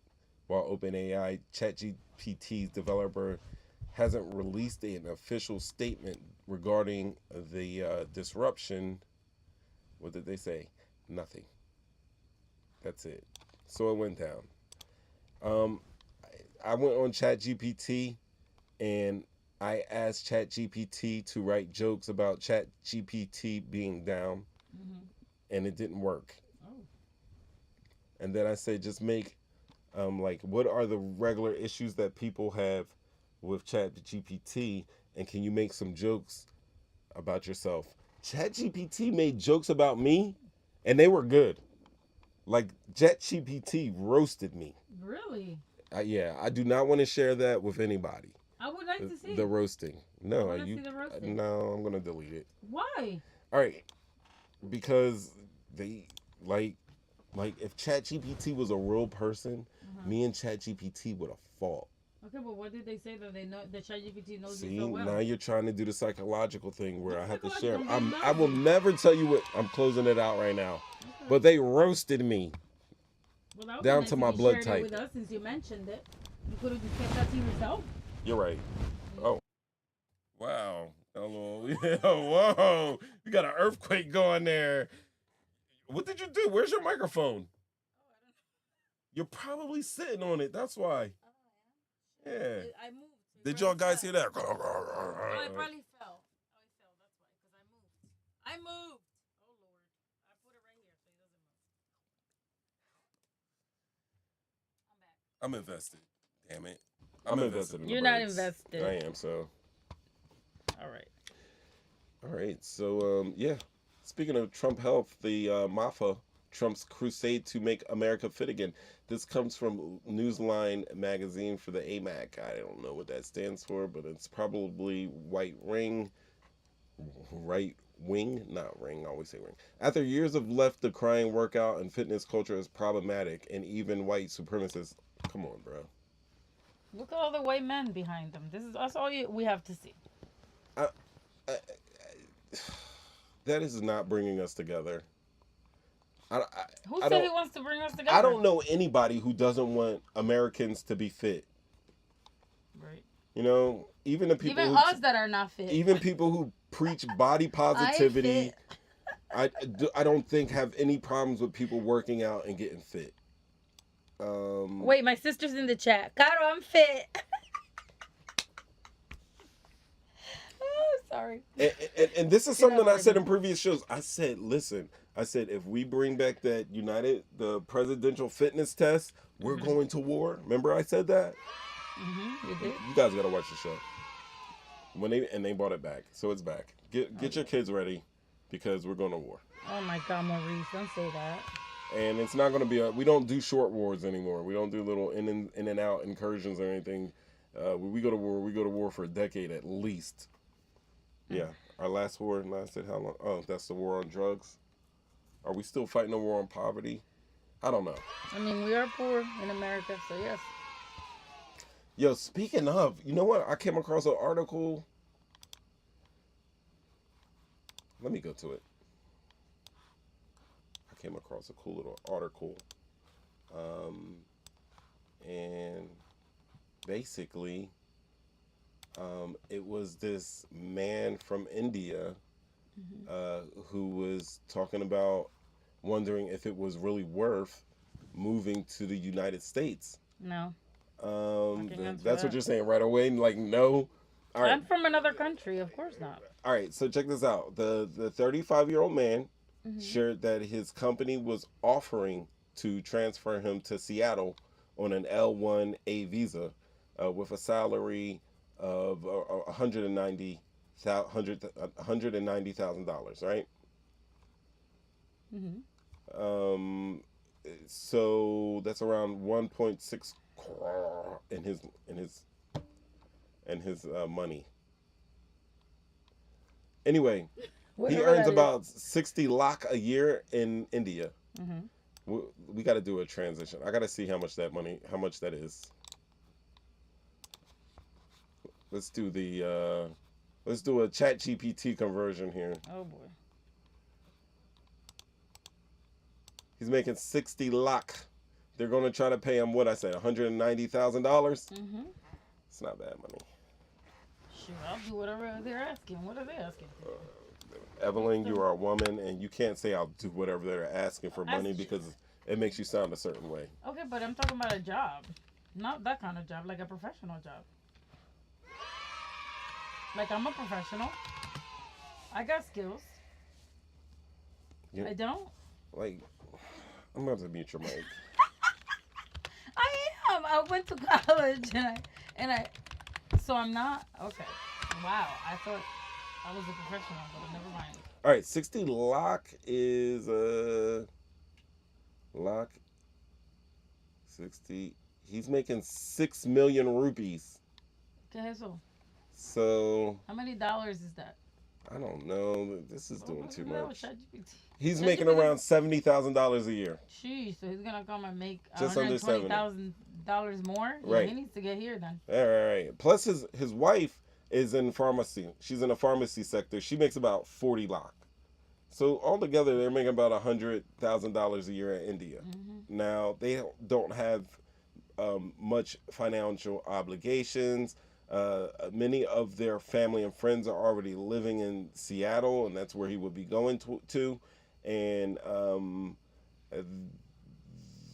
while OpenAI ChatGPT's developer hasn't released an official statement regarding the disruption. What did they say? Nothing. That's it. So it went down. I went on ChatGPT and I asked ChatGPT to write jokes about ChatGPT being down, and it didn't work. Oh. And then I said, just make, what are the regular issues that people have with ChatGPT, and can you make some jokes about yourself? ChatGPT made jokes about me, and they were good. Like, ChatGPT roasted me. Really? Yeah, I do not want to share that with anybody. I would like to see the roasting. No, see the roasting. No, I'm gonna delete it. Why? All right, because they like if ChatGPT was a real person, me and ChatGPT would have fought. Okay, but what did they say that they know that ChatGPT knows See, you so well? Now you're trying to do the psychological thing where I have to share. I will never tell you what. I'm closing it out right now. Okay. But they roasted me down to my blood type. With us, since you mentioned it, you could have just kept that to yourself. You're right. Oh. Wow. Hello. Whoa. You got an earthquake going there. What did you do? Where's your microphone? You're probably sitting on it. That's why. Yeah. I moved. Did y'all guys hear that? Oh, I probably fell. That's why, because I moved. Oh, Lord. I put it right here so it doesn't move. I'm invested. Damn it. I'm invested in the You're not birds. invested. I am, so. All right. All right. So, yeah. Speaking of Trump health, the MAFA, Trump's crusade to make America fit again. This comes from Newsline magazine for the AMAC. I don't know what that stands for, but it's probably right wing, not ring, I always say ring. After years of left decrying workout and fitness culture as problematic and even white supremacists, come on, bro. Look at all the white men behind them. That's all we have to see. That is not bringing us together. Who said he wants to bring us together? I don't know anybody who doesn't want Americans to be fit. Right. You know, even the people even us that are not fit. Even people who preach body positivity, I don't think have any problems with people working out and getting fit. Wait, my sister's in the chat. Caro, I'm fit. Oh, sorry. And this is something I said in previous shows. I said, listen, if we bring back the presidential fitness test, we're going to war. Remember I said that? Mm-hmm, you did. You guys got to watch the show. They brought it back. So it's back. Get your kids ready because we're going to war. Oh my God, Maurice, don't say that. And it's not going to be we don't do short wars anymore. We don't do little in and out incursions or anything. When we go to war for a decade at least. Yeah. Our last war lasted how long? Oh, that's the war on drugs. Are we still fighting a war on poverty? I don't know. I mean, we are poor in America, so yes. Yo, speaking of, you know what? I came across an article. Let me go to it. I came across a cool little article. And basically, it was this man from India who was talking about wondering if it was really worth moving to the United States. No. That's what you're saying right away. Like, no. All right. I'm from another country. Of course not. All right. So check this out. The 35-year-old man shared that his company was offering to transfer him to Seattle on an L1A visa with a salary of $190,000, right? Mm-hmm. So that's around 1.6 in his money. Anyway, he earns about 60 lakh a year in India. Mm-hmm. We got to do a transition. I got to see how much that is. Let's do a ChatGPT conversion here. Oh boy. He's making 60 lakh. They're going to try to pay him what I said, $190,000. Mm-hmm. It's not bad money. Sure, I'll do whatever they're asking. What are they asking for? Evelyn, you are a woman, and you can't say I'll do whatever they're asking for money because it makes you sound a certain way. Okay, but I'm talking about a job. Not that kind of job, like a professional job. Like, I'm a professional. I got skills. I don't? Like, I'm going to have to mute your mic. I am. I went to college, and I so I'm not? Okay. Wow. I thought I was a professional, but never mind. All right, 60 lakh is lakh 60. He's making 6 million rupees. ¿Qué es eso? So how many dollars is that? I don't know. This is doing too much. ChatGPT. He's making around $70,000 a year. Jeez, so he's gonna come and make just under $120,000 more. Right. Yeah, he needs to get here then. All right. Plus his wife is in pharmacy. She's in the pharmacy sector. She makes about 40 lakh. So altogether, they're making about $100,000 a year in India. Mm-hmm. Now they don't have much financial obligations. Many of their family and friends are already living in Seattle, and that's where he would be going to. And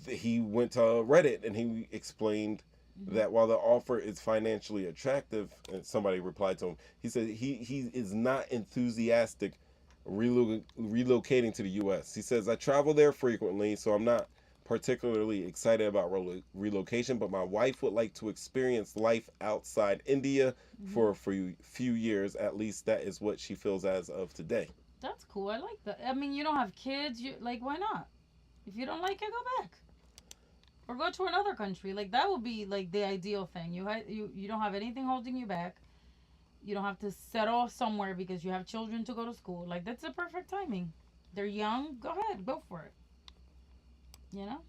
he went to Reddit and he explained that while the offer is financially attractive, and somebody replied to him, he said he is not enthusiastic relocating to the U.S. He says, I travel there frequently, so I'm not particularly excited about relocation, but my wife would like to experience life outside India for a few years. At least that is what she feels as of today. That's cool. I like that. I mean, you don't have kids. You like, why not? If you don't like it, go back or go to another country. Like that would be like the ideal thing. You don't have anything holding you back. You don't have to settle somewhere because you have children to go to school. Like that's the perfect timing. They're young. Go ahead, go for it. You know.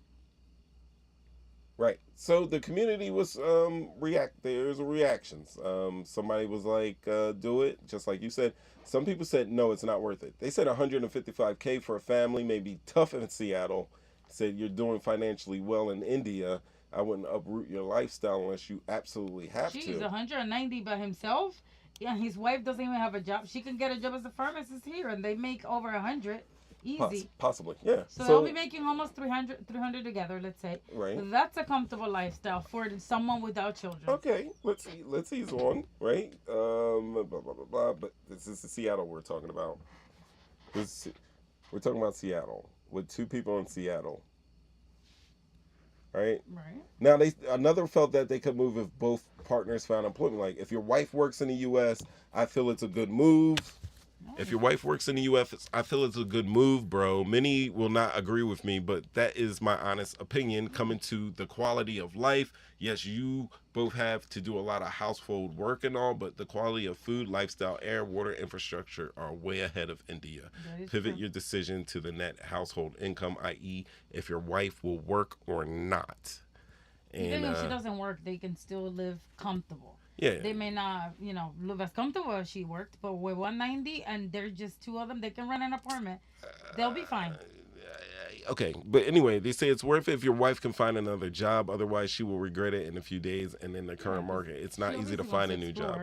Right. So the community was there's reactions. Somebody was like, do it, just like you said. Some people said no, it's not worth it. They said 155K for a family may be tough in Seattle. Said you're doing financially well in India. I wouldn't uproot your lifestyle unless you absolutely have to. She's 190 by himself. Yeah, his wife doesn't even have a job. She can get a job as a pharmacist here, and they make over 100. Easy. Possibly, yeah. So they'll be making almost 300 together, let's say. Right. That's a comfortable lifestyle for someone without children. Okay, let's ease on, right? Blah, blah, blah, blah. But this is Seattle we're talking about. We're talking about Seattle with two people in Seattle. Right? Right. Now another felt that they could move if both partners found employment. Like if your wife works in the US, I feel it's a good move. If your wife works in the US, I feel it's a good move, bro. Many will not agree with me, but that is my honest opinion. Coming to the quality of life, yes, you both have to do a lot of household work and all, but the quality of food, lifestyle, air, water, infrastructure are way ahead of India. Pivot your decision to the net household income, i.e., if your wife will work or not. And, even if she doesn't work, they can still live comfortable. Yeah. They may not, live as comfortable as she worked, but with 190 and there's just two of them, they can rent an apartment. They'll be fine. Okay, but anyway, they say it's worth it if your wife can find another job. Otherwise, she will regret it in a few days. And in the current market, it's not easy to find a new job.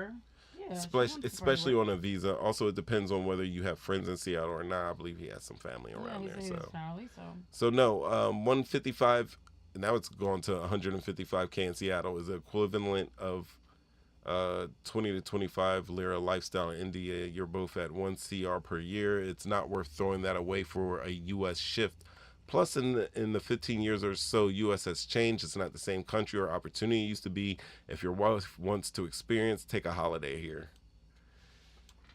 Yeah, especially on a visa. Also, it depends on whether you have friends in Seattle or not. I believe he has some family around there. So no, 155. Now it's gone to 155K in Seattle is the equivalent of 20 to 25 lira lifestyle in India. You're both at 1 CR per year. It's not worth throwing that away for a U.S. shift. Plus, in the 15 years or so, U.S. has changed. It's not the same country or opportunity it used to be. If your wife wants to experience, take a holiday here.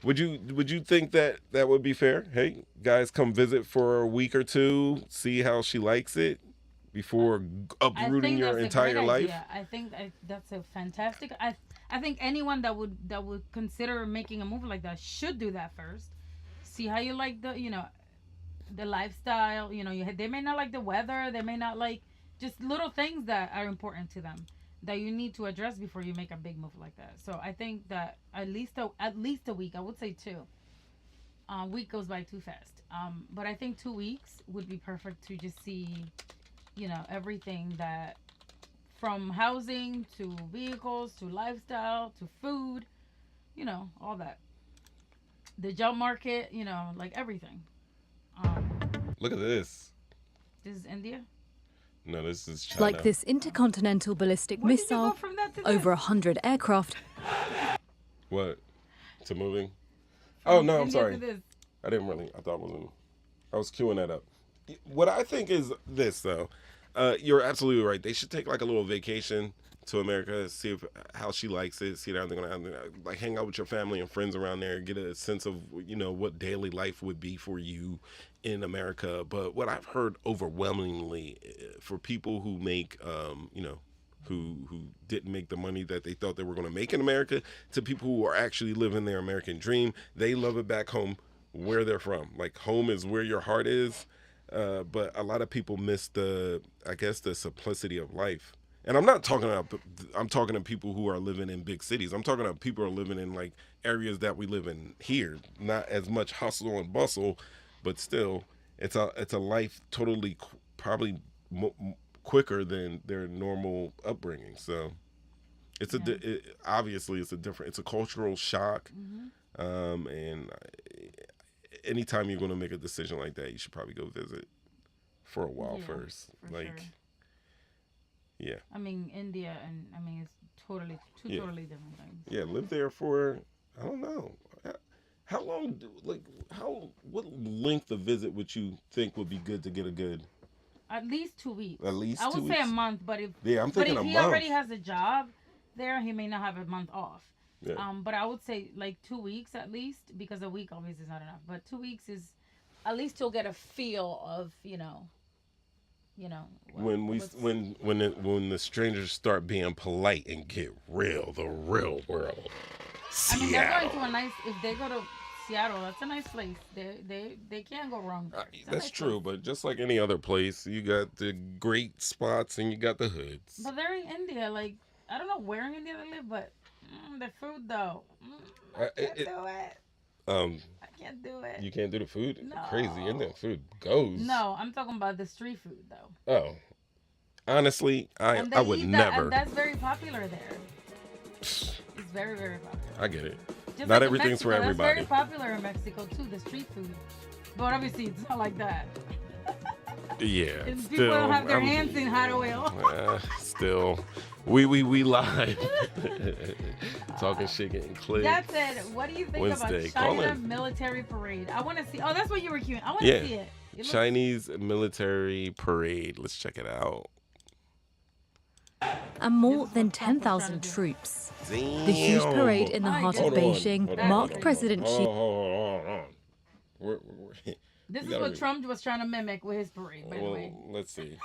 Would you think that would be fair? Hey, guys, come visit for a week or two, see how she likes it before uprooting your entire life. I think that's a fantastic. I think anyone that would consider making a move like that should do that first. See how you like the lifestyle. They may not like the weather. They may not like just little things that are important to them that you need to address before you make a big move like that. So I think that at least a week. I would say 2. Week goes by too fast. But I think 2 weeks would be perfect to just see, everything that. From housing to vehicles to lifestyle to food, all that. The job market, like everything. Look at this. This is India? No, this is China. Like this intercontinental ballistic missile, over 100 aircraft. What? To moving? Oh, no, I'm sorry. I thought it was I was queuing that up. What I think is this, though. You're absolutely right. They should take like a little vacation to America, see how she likes it, see how they're gonna like hang out with your family and friends around there, get a sense of what daily life would be for you in America. But what I've heard overwhelmingly for people who make who didn't make the money that they thought they were going to make in America, to people who are actually living their American dream, they love it back home where they're from. Like home is where your heart is. But a lot of people miss the simplicity of life. And I'm talking to people who are living in big cities. I'm talking to people who are living in like areas that we live in here. Not as much hustle and bustle, but still, it's a life totally probably quicker than their normal upbringing. So obviously it's a cultural shock. Mm-hmm. And anytime you're going to make a decision like that, you should probably go visit for a while first. Sure. Yeah. I mean, India it's totally different things. Yeah, live there for, I don't know. How long, what length of visit would you think would be good to get a good At least 2 weeks. At least I 2 would say a weeks? month, but if I'm thinking if a he month. already has a job there, he may not have a month off. Yeah. But I would say like 2 weeks at least, because a week obviously is not enough. But 2 weeks is at least you'll get a feel of when the strangers start being polite and get real, the real world. I mean, they're going Seattle. to a nice. If they go to Seattle, that's a nice place. They can't go wrong there. It's a That's nice true, place. but just like any other place, you got the great spots and you got the hoods. But they're in India. Like, I don't know where in India they live, but the food though. I can't do it. I can't do it. You can't do the food? No. Crazy, Indian food goes. No, I'm talking about the street food though. Oh. Honestly, I would eat that, never. and that's very popular there. It's very, very popular. I get it. Just Not like in everything's Mexico, for everybody. That's very popular in Mexico too, the street food. But obviously, it's not like that. Yeah. And Still, people don't have their hands in hot oil. Still, we live. Talking shit, getting clicked. That's it. What do you think Wednesday. about Call China in. military parade? I want to see. Oh, that's what you were queuing. I want to see it. It looks- Chinese military parade. Let's check it out. And more than 10,000 troops. Damn. The huge parade in the heart of Hold on, Beijing hold on, marked hold on. President Xi. Hold on. This We is gotta what read. Trump was trying to mimic with his parade, by the way. Let's see.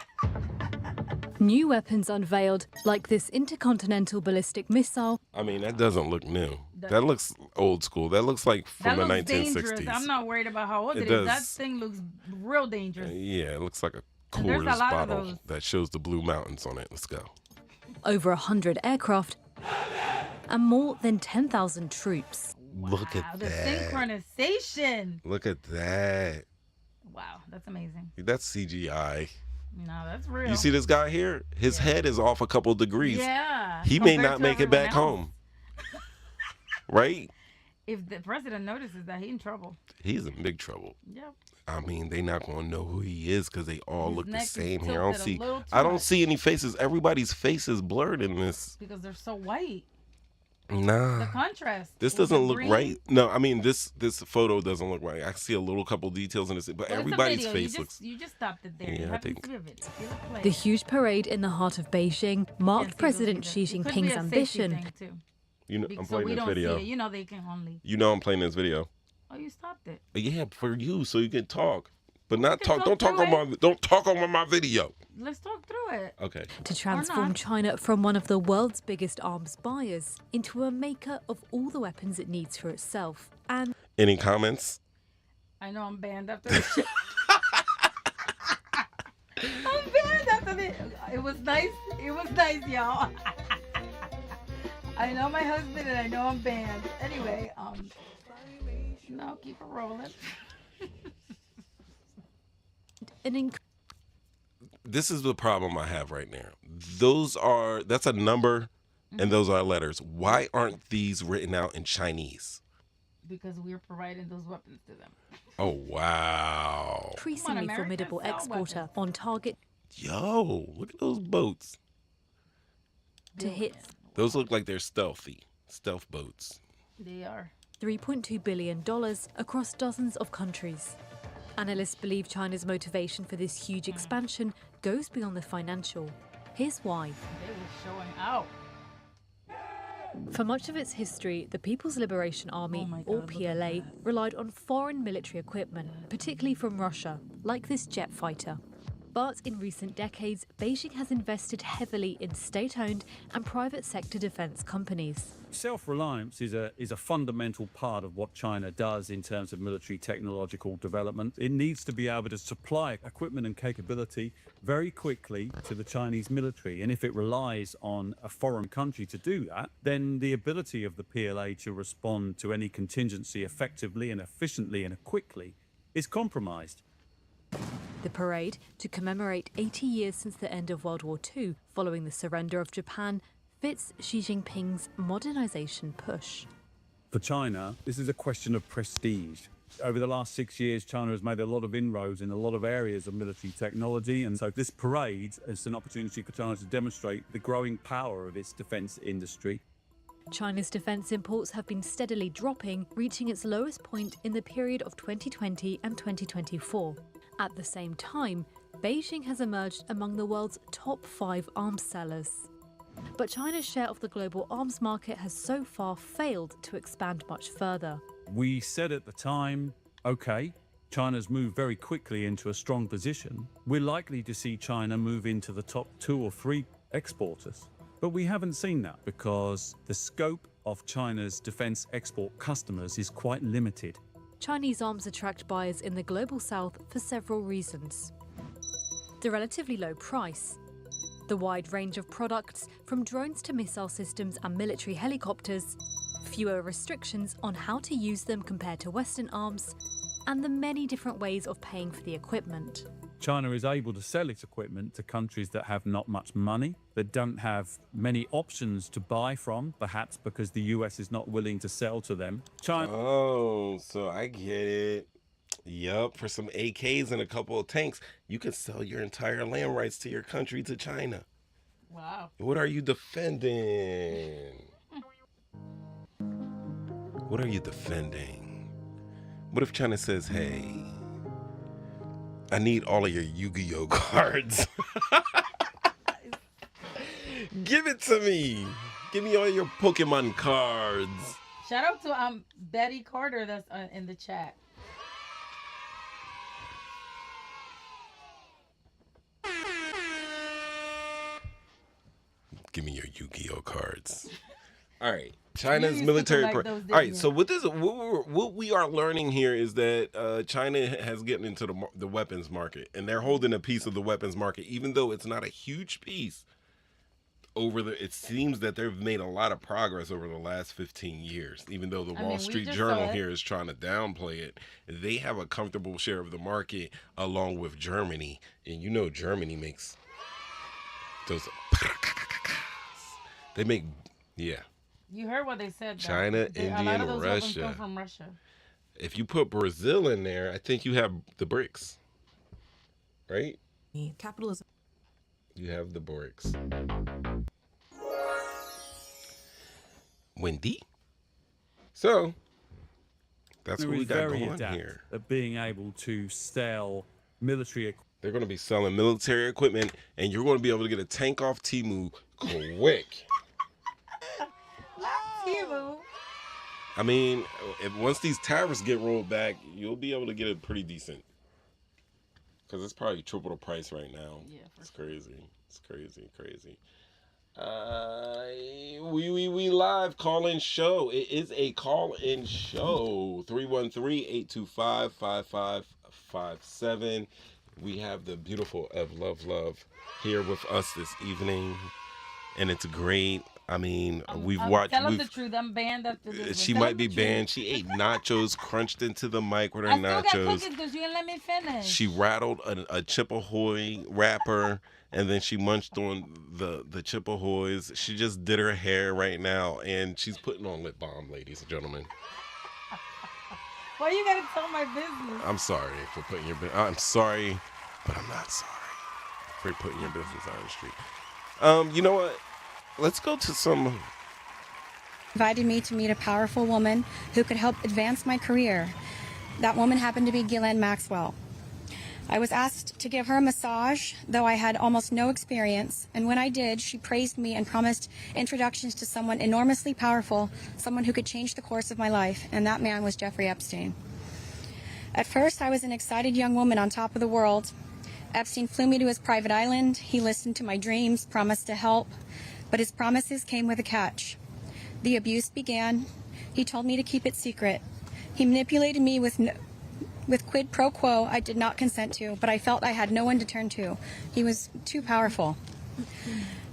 New weapons unveiled, like this intercontinental ballistic missile. I mean, that doesn't look new. That looks old school. That looks like from That the looks 1960s. dangerous. I'm not worried about how old It it is. That does. thing looks real dangerous. Yeah, it looks like a And there's a Coors lot of bottle those. that shows the Blue Mountains on it. Let's go. Over 100 aircraft, and more than 10,000 troops. Look Wow, at the that. synchronization. Look at that. Wow, that's amazing. That's CGI. No, that's real. You see this guy here? His head is off a couple degrees. Yeah. He may compared not to make it back everyone else. home. Right? If the president notices that, he's in trouble. He's in big trouble. Yep. I mean, they not gonna know who he is because they all His look the neck is same here. I don't tilted a see. little too I don't much. see any faces. Everybody's face is blurred in this. Because they're so white. Nah. The contrast. This with the doesn't look green. right. No, I mean this photo doesn't look right. I see a little couple details in this, but Well, it's a everybody's video. face you looks. just, You just stopped it there. Yeah, It I happens think- to be a video. Give it play. The huge parade in the heart of Beijing marked President Xi It could be Jinping's a safety ambition. thing, too. You know, I'm So playing we this don't video. see it. You know they can only. You know I'm playing this video. Oh, you stopped it. Yeah, for you, so you can talk, but not can talk. talk Don't talk through on my. Don't talk on my video. Let's talk through it. Okay. To transform not. China from one of the world's biggest arms buyers into a maker of all the weapons it needs for itself. And Any comments? I know I'm banned after this shit. I'm banned after this. It was nice. It was nice, y'all. I know my husband and I know I'm banned. Anyway, no, keep it rolling. This is the problem I have right now. That's a number, and those are letters. Why aren't these written out in Chinese? Because we're providing those weapons to them. Oh wow. increasingly America, formidable sell exporter weapons. on target Yo, look at those boats. to hit Those look like they're stealth boats. They are. $3.2 billion across dozens of countries. Analysts believe China's motivation for this huge expansion goes beyond the financial. Here's why. They were showing out. For much of its history, the People's Liberation Army, my or God, look at PLA, relied on foreign military equipment, particularly from Russia, like this jet fighter. But in recent decades, Beijing has invested heavily in state-owned and private sector defense companies. Self-reliance is a fundamental part of what China does in terms of military technological development. It needs to be able to supply equipment and capability very quickly to the Chinese military. And if it relies on a foreign country to do that, then the ability of the PLA to respond to any contingency effectively and efficiently and quickly is compromised. The parade, to commemorate 80 years since the end of World War II, following the surrender of Japan, fits Xi Jinping's modernization push. For China, this is a question of prestige. Over the last 6 years, China has made a lot of inroads in a lot of areas of military technology, and so this parade is an opportunity for China to demonstrate the growing power of its defense industry. China's defense imports have been steadily dropping, reaching its lowest point in the period of 2020 and 2024. At the same time, Beijing has emerged among the world's top 5 arms sellers. But China's share of the global arms market has so far failed to expand much further. We said at the time, okay, China's moved very quickly into a strong position. We're likely to see China move into the top 2 or 3 exporters. But we haven't seen that because the scope of China's defense export customers is quite limited. Chinese arms attract buyers in the global south for several reasons. The relatively low price, the wide range of products from drones to missile systems and military helicopters, fewer restrictions on how to use them compared to Western arms, and the many different ways of paying for the equipment. China is able to sell its equipment to countries that have not much money, that don't have many options to buy from, perhaps because the US is not willing to sell to them. China. Oh, so I get it. Yup, for some AKs and a couple of tanks, you can sell your entire land rights to your country to China. Wow. What are you defending? What are you defending? What if China says, hey, I need all of your Yu-Gi-Oh cards. Give it to me. Give me all your Pokemon cards. Shout out to Betty Carter that's in the chat. Give me your Yu-Gi-Oh cards. All right. China's military. All right. So what we are learning here is that China has gotten into the weapons market, and they're holding a piece of the weapons market, even though it's not a huge piece. It seems that they've made a lot of progress over the last 15 years, even though the Wall Street Journal here is trying to downplay it. They have a comfortable share of the market along with Germany, and you know Germany makes those. They make, yeah. You heard what they said. China, India, and Russia. Come from Russia. If you put Brazil in there, I think you have the BRICS, right? Capitalism. You have the BRICS. Wendy. So that's what we got going here. Of being able to sell military equipment. They're going to be selling military equipment, and you're going to be able to get a tank off Temu quick. I mean, once these tariffs get rolled back, you'll be able to get it pretty decent. Because it's probably triple the price right now. Yeah, it's crazy. It's crazy. We live call-in show. It is a call-in show. 313-825-5557. We have the beautiful Ev Love here with us this evening, and it's great. I mean, we've watched. Tell us the truth. I'm banned after this. She might be banned. She ate nachos crunched into the mic with her nachos. I still got cookies because you didn't let me finish. She rattled a Chip Ahoy wrapper, and then she munched on the Chip Ahoys. She just did her hair right now, and she's putting on lip balm, ladies and gentlemen. Why you gotta tell my business? I'm sorry for putting your business. I'm sorry, but I'm not sorry for putting your business on the street. You know what? Let's go to some. Invited me to meet a powerful woman who could help advance my career. That woman happened to be Ghislaine Maxwell. I was asked to give her a massage, though I had almost no experience, and when I did, she praised me and promised introductions to someone enormously powerful, someone who could change the course of my life, and that man was Jeffrey Epstein. At first, I was an excited young woman on top of the world. Epstein flew me to his private island. He listened to my dreams, promised to help, but his promises came with a catch. The abuse began. He told me to keep it secret. He manipulated me with quid pro quo I did not consent to, but I felt I had no one to turn to. He was too powerful.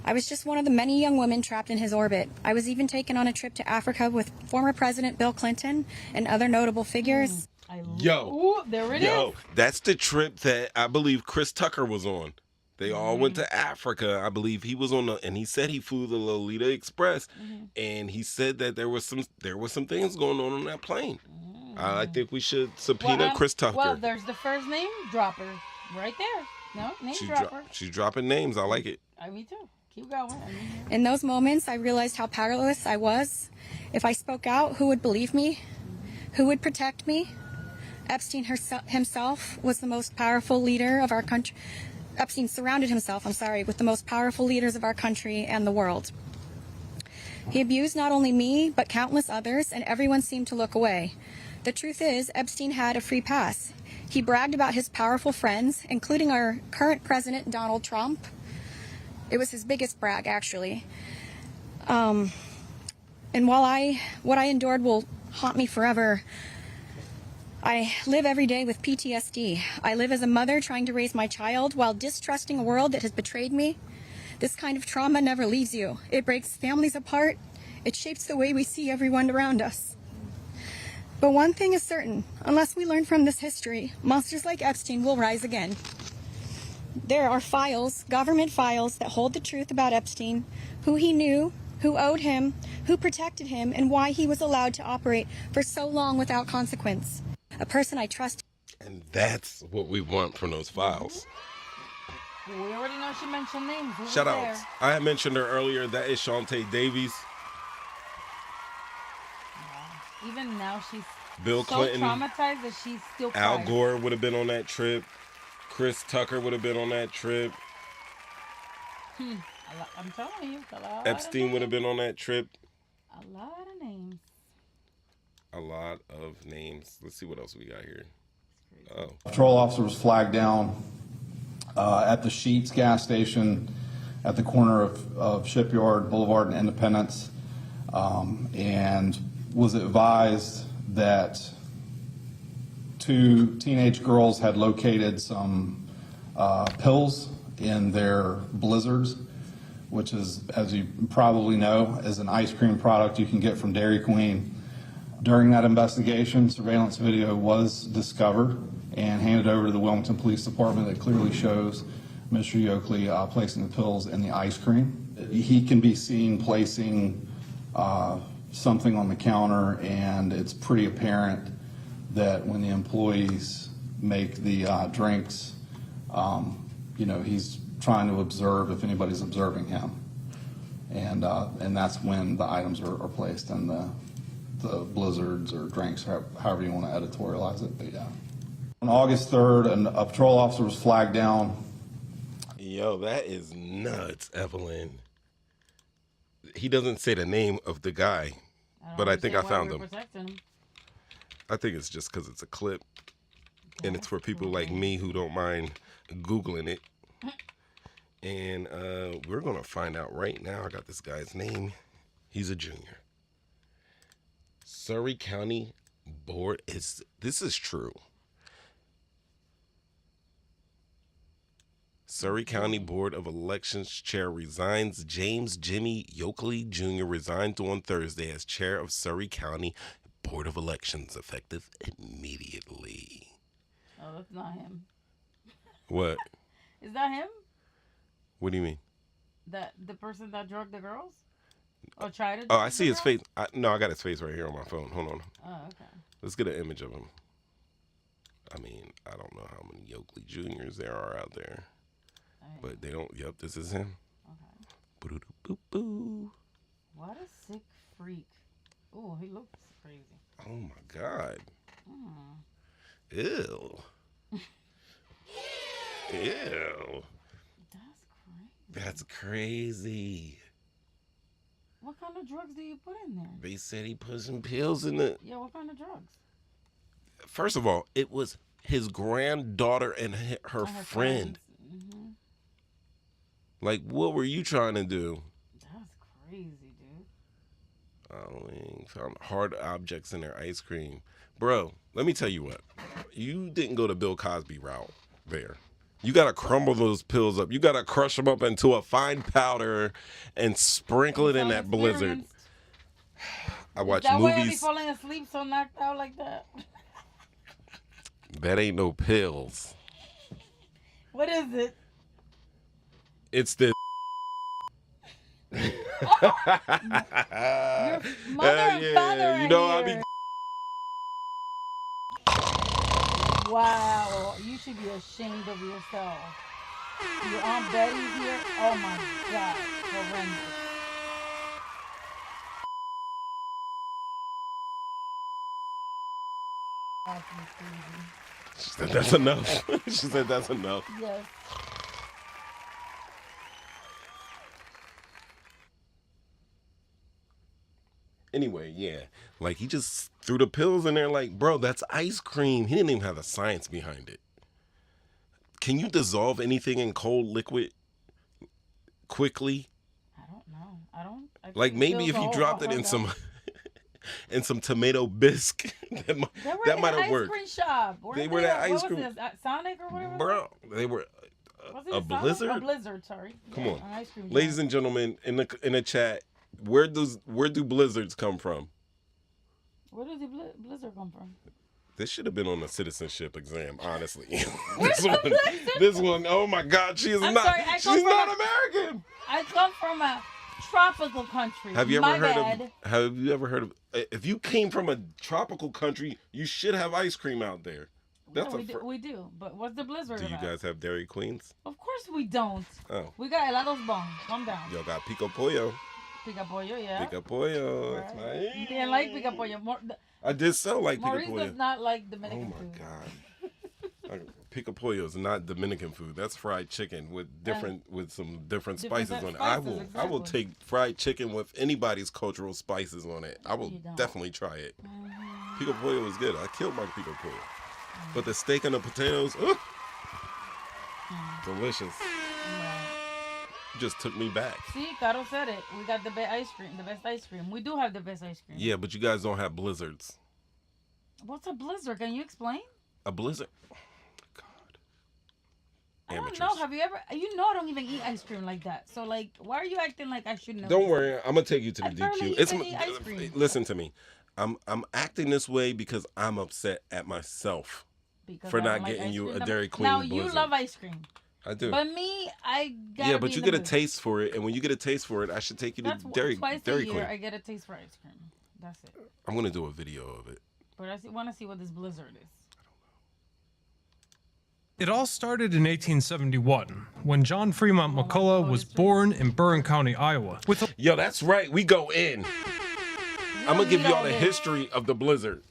I was just one of the many young women trapped in his orbit. I was even taken on a trip to Africa with former President Bill Clinton and other notable figures. There it is. That's the trip that I believe Chris Tucker was on. They all went to Africa. I believe he was on and he said he flew the Lolita Express, and he said that there was some things going on that plane. I think we should subpoena Chris Tucker. Well, there's the first name dropper right there. No, name dropper. She's dropping names. I like it. Me too. Keep going. In those moments, I realized how powerless I was. If I spoke out, who would believe me? Who would protect me? Epstein himself was the most powerful leader of our country. Epstein surrounded himself, with the most powerful leaders of our country and the world. He abused not only me, but countless others, and everyone seemed to look away. The truth is, Epstein had a free pass. He bragged about his powerful friends, including our current president, Donald Trump. It was his biggest brag, actually. And while what I endured will haunt me forever, I live every day with PTSD. I live as a mother trying to raise my child while distrusting a world that has betrayed me. This kind of trauma never leaves you. It breaks families apart. It shapes the way we see everyone around us. But one thing is certain, unless we learn from this history, monsters like Epstein will rise again. There are files, government files, that hold the truth about Epstein, who he knew, who owed him, who protected him, and why he was allowed to operate for so long without consequence. A person I trust. And that's what we want from those files. We already know she mentioned names. Shout out. I had mentioned her earlier. That is Shantae Davies. Even now, she's Bill Clinton, so traumatized that she's still Al crying. Gore would have been on that trip. Chris Tucker would have been on that trip. I'm telling you. Epstein would have been on that trip. A lot of names. A lot of names. Let's see what else we got here. Oh. Patrol officer was flagged down at the Sheetz gas station at the corner of Shipyard Boulevard and Independence, and was advised that 2 teenage girls had located some pills in their blizzards, which is, as you probably know, is an ice cream product you can get from Dairy Queen. During that investigation, surveillance video was discovered and handed over to the Wilmington Police Department that clearly shows Mr. Yoakley placing the pills in the ice cream. He can be seen placing something on the counter, and it's pretty apparent that when the employees make the drinks, he's trying to observe if anybody's observing him, and that's when the items are placed in the blizzards or drinks, however you want to editorialize it. But yeah, on August 3rd, a patrol officer was flagged down. Yo, that is nuts, Evelyn. He doesn't say the name of the guy, but I think I found him. I think it's just because it's a clip, and it's for people like me who don't mind Googling it. And we're going to find out right now. I got this guy's name. He's a junior. Surrey County Board this is true. Surrey County Board of Elections chair resigns. James Jimmy Yoakley Jr. resigned on Thursday as chair of Surrey County Board of Elections, effective immediately. Oh, that's not him. What? Is that him? What do you mean? That the person that drugged the girls? Or tried to? Oh, I see his face. I got his face right here on my phone. Hold on. Oh, okay. Let's get an image of him. I mean, I don't know how many Yoakley Juniors there are out there. But they don't. Yep, this is him. Okay. Boo-doo-boo-boo. What a sick freak. Oh, he looks crazy. Oh my God. Ew. Ew. That's crazy. What kind of drugs do you put in there? They said he put some pills in it. Yeah, what kind of drugs? First of all, it was his granddaughter and her friend. Mm-hmm. Like, what were you trying to do? That's crazy, dude. Found hard objects in their ice cream. Bro, let me tell you what. You didn't go the Bill Cosby route there. You got to crumble those pills up. You got to crush them up into a fine powder and sprinkle it in that blizzard. I watch movies. That way I be movies. falling asleep so knocked out like that. That ain't no pills. What is it? It's the Your mother and father are you know here. I be. Wow, you should be ashamed of yourself. Your Aunt Betty's here. Oh my God, horrendous. She said that's enough. She said that's enough. Yes. Anyway, yeah. Like, he just threw the pills in there like, bro, that's ice cream. He didn't even have the science behind it. Can you dissolve anything in cold liquid quickly? I don't know. I Like, maybe if you dropped it in some in some tomato bisque, that might have worked. Ice cream shop. They were that ice what cream. Was this? Sonic or whatever? Bro, they were a blizzard? A blizzard, sorry. Come Yeah, on. an ice cream Ladies shop. and gentlemen, in the chat, where do blizzards come from? Where does the blizzard come from? This should have been on the citizenship exam, honestly. this one, oh my God, she's not American. I come from a tropical country. Have you ever heard of if you came from a tropical country, you should have ice cream out there. That's we do. But what's the blizzard Do you about? guys have Dairy Queens? Of course we don't. Oh. We got helados bon. Calm down. Y'all got Pico Pollo. Pica pollo, yeah. Pica Pollo. Right. That's my... You didn't like pica pollo. I did so like Pica Maurice Pollo. does not like Dominican food. Oh my God. Pica Pollo is not Dominican food. That's fried chicken with some different spices on it. I will take fried chicken with anybody's cultural spices on it. I will definitely try it. Pico Pollo is good. I killed my Pico Pollo. But the steak and the potatoes, delicious. Just took me back. See, Caro said it. We got the best ice cream. The best ice cream. We do have the best ice cream. Yeah, but you guys don't have blizzards. What's a blizzard? Can you explain? A blizzard? I don't know. Have you ever? You know I don't even eat ice cream like that. So like, why are you acting like I should know? Don't worry, I'm gonna take you to the DQ. Eat ice cream. Listen to me. I'm acting this way because I'm upset at myself for not getting you a Dairy Queen Now blizzard. you love ice cream. I do. But me, I gotta yeah, but be you in get the a mood. taste for it, and when you get a taste for it, I should take you to Dairy Twice Queen. a year, I get a taste for ice cream. That's it. I'm gonna do a video of it. But I want to see what this blizzard is. It all started in 1871 when John Fremont McCullough was born in Burren County, Iowa. Yo, that's right. We go in. I'm gonna give you all the history of the blizzard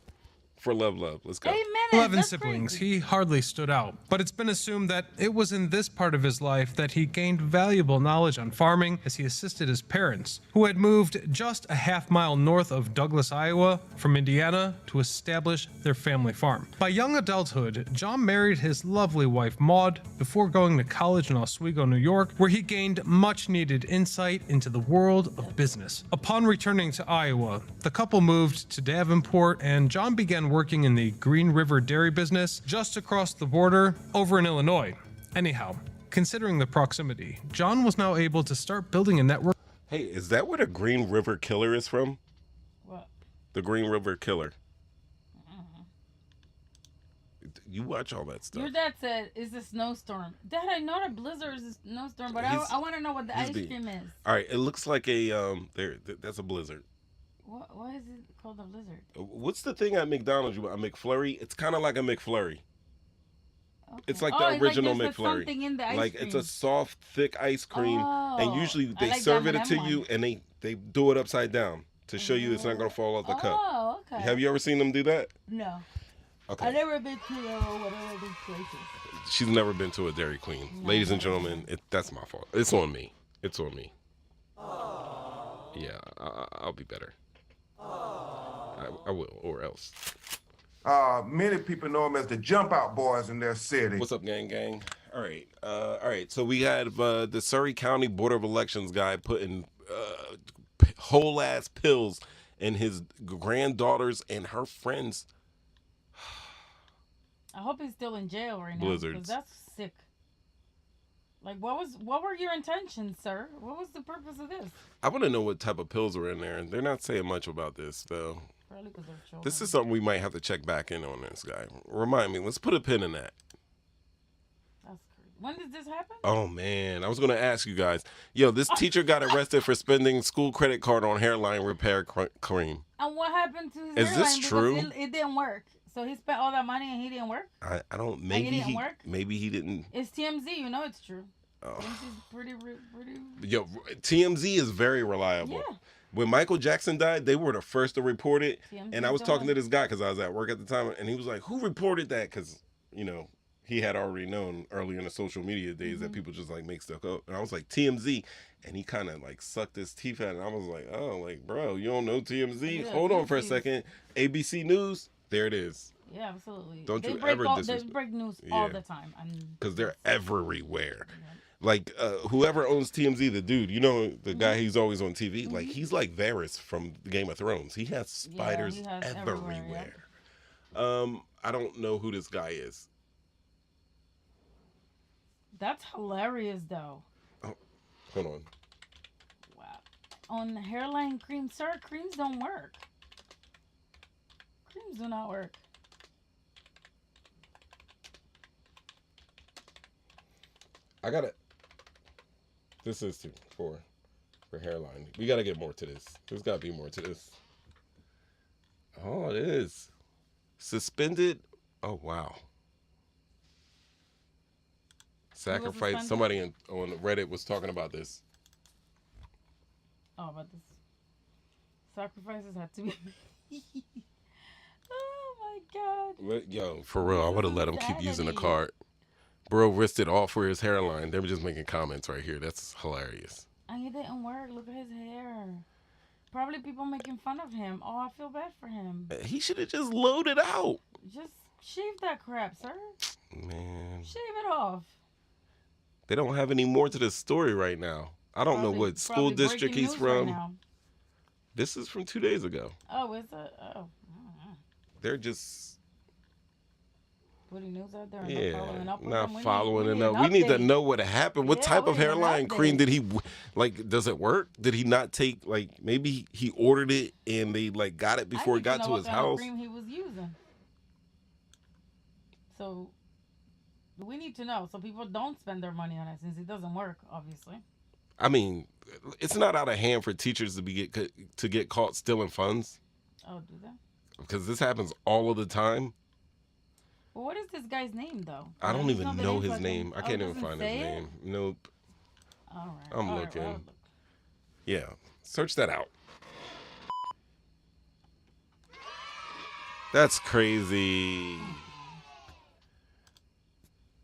for Love. Let's go. 11 siblings, he hardly stood out. But it's been assumed that it was in this part of his life that he gained valuable knowledge on farming as he assisted his parents, who had moved just a half-mile north of Douglas, Iowa, from Indiana to establish their family farm. By young adulthood, John married his lovely wife Maud before going to college in Oswego, New York, where he gained much-needed insight into the world of business. Upon returning to Iowa, the couple moved to Davenport, and John began working in the Green River dairy business just across the border over in Illinois. Anyhow, considering the proximity, John was now able to start building a network. Hey, is that where the Green River Killer is from? What? The Green River Killer. You watch all that stuff. Your dad said, "Is a snowstorm." Dad, I know that blizzard is a snowstorm, but I want to know what the ice cream is. All right, it looks like a that's a blizzard. Why is it called a blizzard? What's the thing at McDonald's? A McFlurry? It's kind of like a McFlurry. Okay. It's like the original like McFlurry. Something in the ice like cream. It's a soft, thick ice cream, and usually they like serve that it to M&M you, one. and they do it upside down to show you it's not gonna fall off the cup. Oh, okay. Have you ever seen them do that? No. Okay. I've never been to whatever these places. She's never been to a Dairy Queen. No, Ladies and gentlemen, that's my fault. It's on me. It's on me. Yeah, I'll be better. I will, or else. Many people know them as the JumpOut Boys in their city. What's up, gang? All right. So we had the Surrey County Board of Elections guy putting whole ass pills in his granddaughters and her friends. I hope he's still in jail right now. Blizzards. Because that's sick. Like, what were your intentions, sir? What was the purpose of this? I want to know what type of pills were in there. They're not saying much about this, though. Probably because they're children. This is something we might have to check back in on this guy. Remind me. Let's put a pin in that. That's crazy. When did this happen? Oh, man. I was going to ask you guys. Yo, this teacher got arrested for spending school credit card on hairline repair cream. And what happened to his Is hairline? this true? Because it didn't work. So he spent all that money and he didn't work? I don't. Like it didn't work? Maybe he didn't. It's TMZ. You know it's true. Oh. TMZ is pretty. Yo, TMZ is very reliable. Yeah. When Michael Jackson died, they were the first to report it. TMZ And I was talking to this guy because I was at work at the time, and he was like, who reported that? Because, you know, he had already known early in the social media days that people just like make stuff up. And I was like, TMZ. And he kind of like sucked his teeth out. And I was like, oh, like, bro, you don't know TMZ? Yeah, Hold on for a second. ABC News, there it is. Yeah, absolutely. Don't they you break ever They break news all the time. Because they're everywhere. Like, whoever owns TMZ, the dude, you know, the guy who's always on TV, like, he's like Varys from Game of Thrones. He has spiders he has everywhere. I don't know who this guy is. That's hilarious, though. Oh, hold on. Wow. On hairline cream, sir, creams don't work. Creams do not work. I got it. This is for hairline. We got to get more to this. There's got to be more to this. Oh, it is. Suspended. Oh, wow. Sacrifice. Somebody on Reddit was talking about this. Oh, about this. Sacrifices had to be made. Oh, my God. Yo, for real, I would have let him keep using the card. Bro risked it all for his hairline. They were just making comments right here. That's hilarious. And it didn't work. Look at his hair. Probably people making fun of him. Oh, I feel bad for him. He should have just loaded out. Just shave that crap, sir. Man. Shave it off. They don't have any more to the story right now. I don't know what school district he's from. Right, this is from 2 days ago. Oh, is it? Oh. They're just... putting news out there and not following it up. We need to know what happened. What type of hairline cream did he, like, does it work? Did he not take, like, maybe he ordered it and they, like, got it before it got to his house? What cream he was using. So, we need to know so people don't spend their money on it since it doesn't work, obviously. I mean, it's not out of hand for teachers to get caught stealing funds. Oh, do they? Because this happens all of the time. Well, what is this guy's name, though? I don't even know his name. I can't even find his name. Nope. All right. I'm looking. Yeah. Search that out. That's crazy.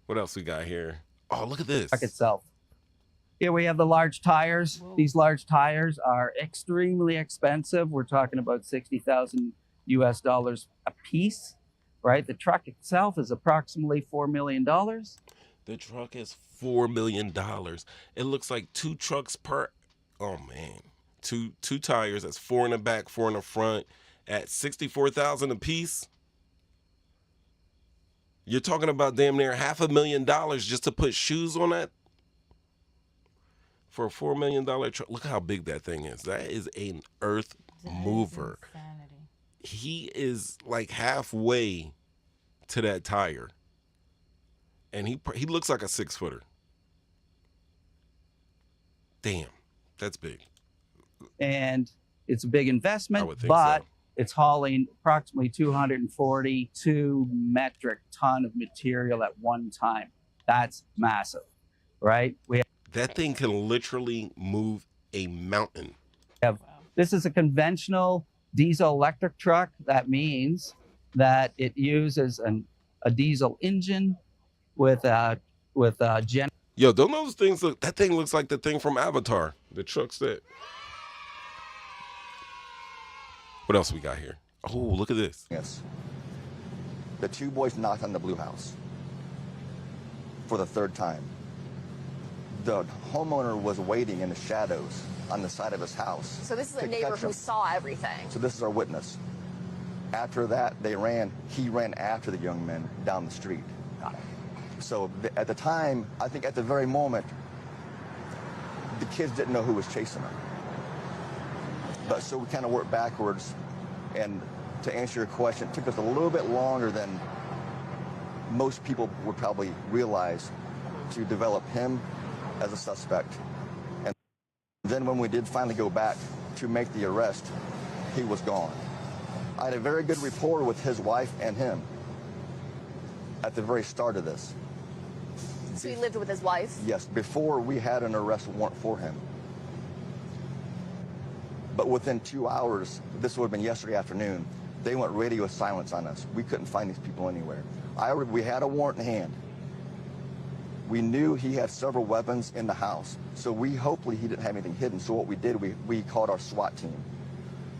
What else we got here? Oh, look at this. Truck itself. Here we have the large tires. Whoa. These large tires are extremely expensive. We're talking about $60,000 US a piece. Right, the truck itself is approximately $4 million. The truck is $4 million. It looks like 2 trucks per. Oh man, two tires. That's 4 in the back, 4 in the front. At $64,000 a piece. You're talking about damn near $500,000 just to put shoes on that. For a $4 million truck, look how big that thing is. That is an earth mover. He is like halfway to that tire. And he looks like a 6-footer. Damn, that's big. And it's a big investment, but it's hauling approximately 242 metric ton of material at one time. That's massive, right? That thing can literally move a mountain. This is a conventional diesel electric truck. That means that it uses a diesel engine with a Yo, don't those things look? That thing looks like the thing from Avatar. The truck's that. What else we got here? Oh, look at this. Yes. The 2 boys knocked on the blue house for the 3rd time. The homeowner was waiting in the shadows on the side of his house. So this is a neighbor who saw everything. So this is our witness. After that, he ran after the young men down the street. Got it. So at the time, I think at the very moment, the kids didn't know who was chasing them. But so we kind of worked backwards, and to answer your question, it took us a little bit longer than most people would probably realize to develop him as a suspect. And then when we did finally go back to make the arrest, he was gone. I had a very good rapport with his wife and him at the very start of this. So he lived with his wife? Yes, before we had an arrest warrant for him. But within 2 hours, this would have been yesterday afternoon, they went radio silence on us. We couldn't find these people anywhere. We had a warrant in hand. We knew he had several weapons in the house, so hopefully he didn't have anything hidden. So what we did, we called our SWAT team.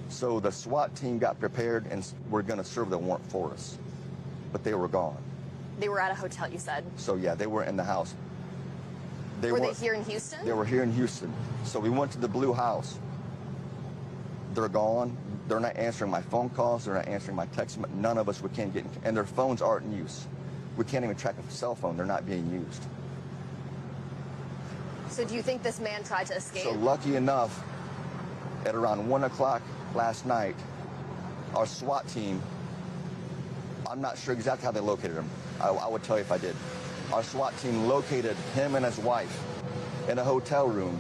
So the SWAT team got prepared and were going to serve the warrant for us, but they were gone. They were at a hotel, you said? So yeah, they were in the house. Were they here in Houston? They were here in Houston. So we went to the Blue House. They're gone. They're not answering my phone calls. They're not answering my texts. None of us can get, and their phones aren't in use. We can't even track a cell phone. They're not being used. So do you think this man tried to escape? So lucky enough, at around 1 o'clock last night, our SWAT team, I'm not sure exactly how they located him. I would tell you if I did. Our SWAT team located him and his wife in a hotel room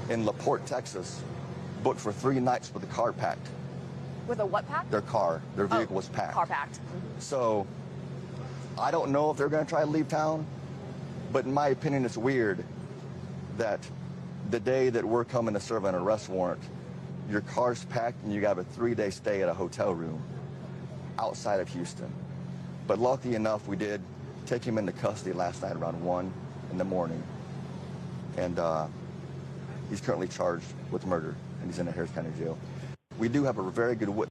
in LaPorte, Texas, booked for 3 nights with a car packed. With a what packed? Their vehicle was packed. Car packed. So I don't know if they're going to try to leave town, but in my opinion, it's weird that the day that we're coming to serve an arrest warrant, your car's packed and you got a 3-day stay at a hotel room outside of Houston. But lucky enough, we did take him into custody last night around 1 in the morning. And he's currently charged with murder, and he's in the Harris County Jail. We do have a very good witness.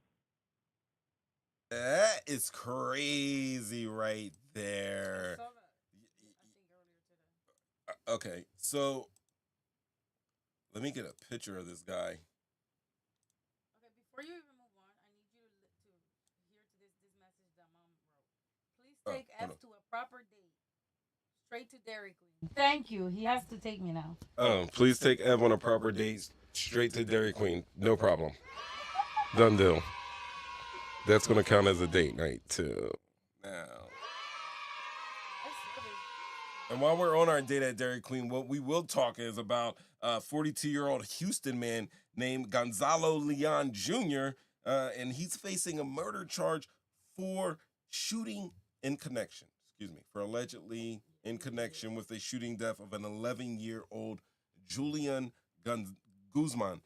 That is crazy right there. Okay, so let me get a picture of this guy. Okay, before you even move on, I need you to hear to this message that Mom wrote. Please take F to a proper date. Straight to Dairy Queen. Thank you. He has to take me now. Please take Ev on a proper date. Straight to Dairy Queen. No problem. Done deal. That's going to count as a date night, too. Now. And while we're on our date at Dairy Queen, what we will talk is about a 42-year-old Houston man named Gonzalo Leon Jr., and he's facing a murder charge for shooting in connection, for allegedly in connection with the shooting death of an 11-year-old Julian Guzman.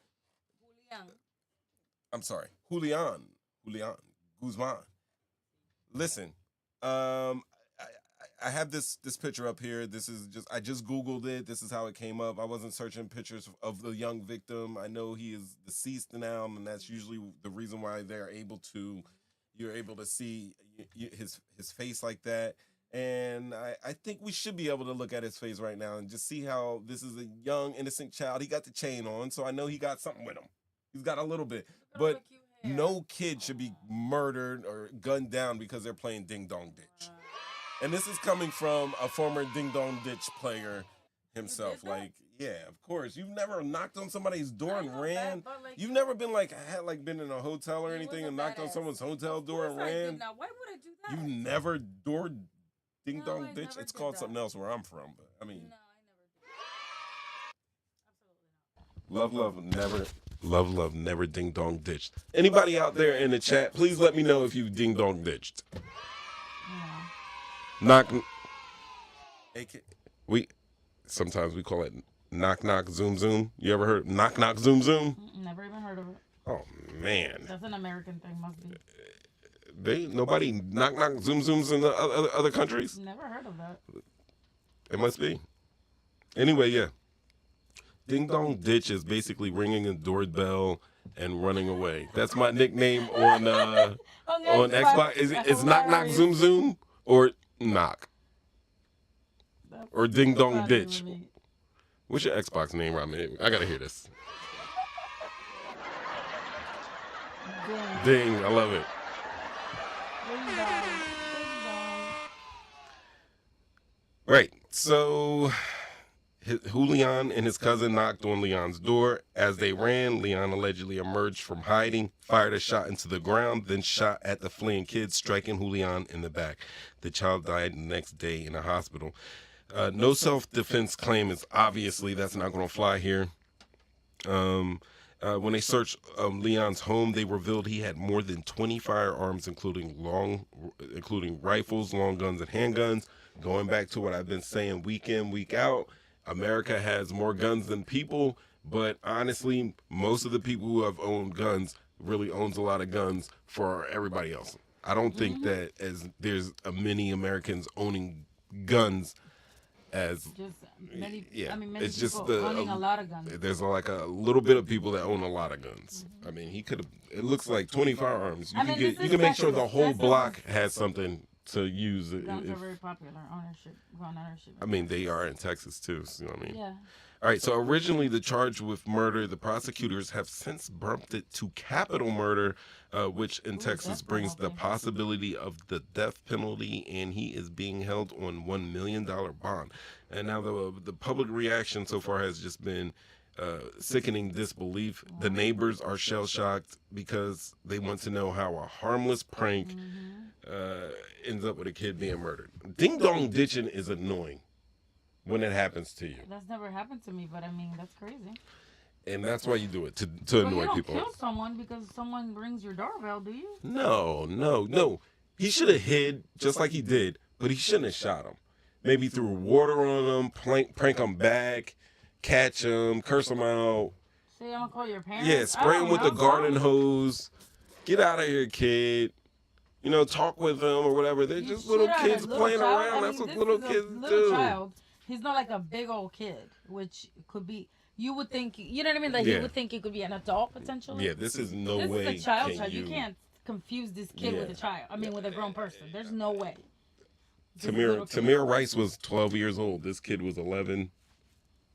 I'm sorry, Julian Guzman. Listen, I have this picture up here. I just Googled it. This is how it came up. I wasn't searching pictures of the young victim. I know he is deceased now, and that's usually the reason why you're able to see his face like that. And I think we should be able to look at his face right now and just see how this is a young, innocent child. He got the chain on, so I know he got something with him. He's got a little bit. But no kid should be murdered or gunned down because they're playing Ding Dong Ditch. And this is coming from a former Ding Dong Ditch player himself. Like, yeah, of course. You've never knocked on somebody's door and ran. You've never been been in a hotel or anything and knocked on someone's hotel door and ran. Now, why would I do that? You never Ding Dong Ditch? It's called something else where I'm from, but I mean. No, I never did. Absolutely not. Love, never ding dong ditched. Anybody out there in the chat, please let me know if you ding dong ditched. Knock. Sometimes we call it knock knock zoom zoom. You ever heard knock knock zoom zoom? Never even heard of it. Oh man. That's an American thing, must be. Nobody knock knock zoom zooms in the other countries? Never heard of that. It must be. Anyway, yeah. Ding Dong Ditch is basically ringing a doorbell and running away. That's my nickname on Xbox. It's knock knock zoom zoom or knock or Ding Dong Ditch. What's your Xbox name, Robin? I gotta hear this. Ding, I love it. Right, so Julian and his cousin knocked on Leon's door. As they ran, Leon allegedly emerged from hiding, fired a shot into the ground, then shot at the fleeing kids, striking Julian in the back. The child died the next day in a hospital. No self-defense claim is obviously, that's not going to fly here. When they searched Leon's home, they revealed he had more than 20 firearms, including rifles, long guns, and handguns. Going back to what I've been saying week in, week out, America has more guns than people, But honestly, most of the people who have owned guns really owns a lot of guns for everybody else. I don't think that as there's many Americans owning guns as Just many. yeah. I mean, many It's people just owning a lot of guns. There's like a little bit of people that own a lot of guns. I mean, he could have. It looks like 20 firearms. You I mean, can get. this You is can make sure the Texas. whole That's block has something to use. Guns are very popular. Gun ownership. I mean, they are in Texas too. So, you know what I mean? Yeah. All right. So originally, the charge with murder, the prosecutors have since bumped it to capital murder, which in Texas brings the possibility of the death penalty, and he is being held on $1 million bond. And now the public reaction so far has just been sickening disbelief. The neighbors are shell-shocked because they want to know how a harmless prank ends up with a kid being murdered. Ding-dong ditching is annoying when it happens to you. That's never happened to me, but I mean, that's crazy. And that's why you do it, to But annoy you don't people. kill someone because someone rings your doorbell, do you? No. He should have hid just like he did, but he shouldn't have shot him. Maybe threw water on him, prank him back, catch him, curse him out. Say, I'm gonna call your parents. Yeah, spray him with the garden hose. Get out of here, kid. You know, talk with them or whatever. They're just little kids playing around. That's what little kids do. Child. He's not like a big old kid, which could be. You would think, you know what I mean? Like he would think he could be an adult potentially. Yeah, this is no way. This is a child. You can't confuse this kid with a child. I mean, with a grown person. There's no way. Tamir Rice was 12 years old. This kid was 11.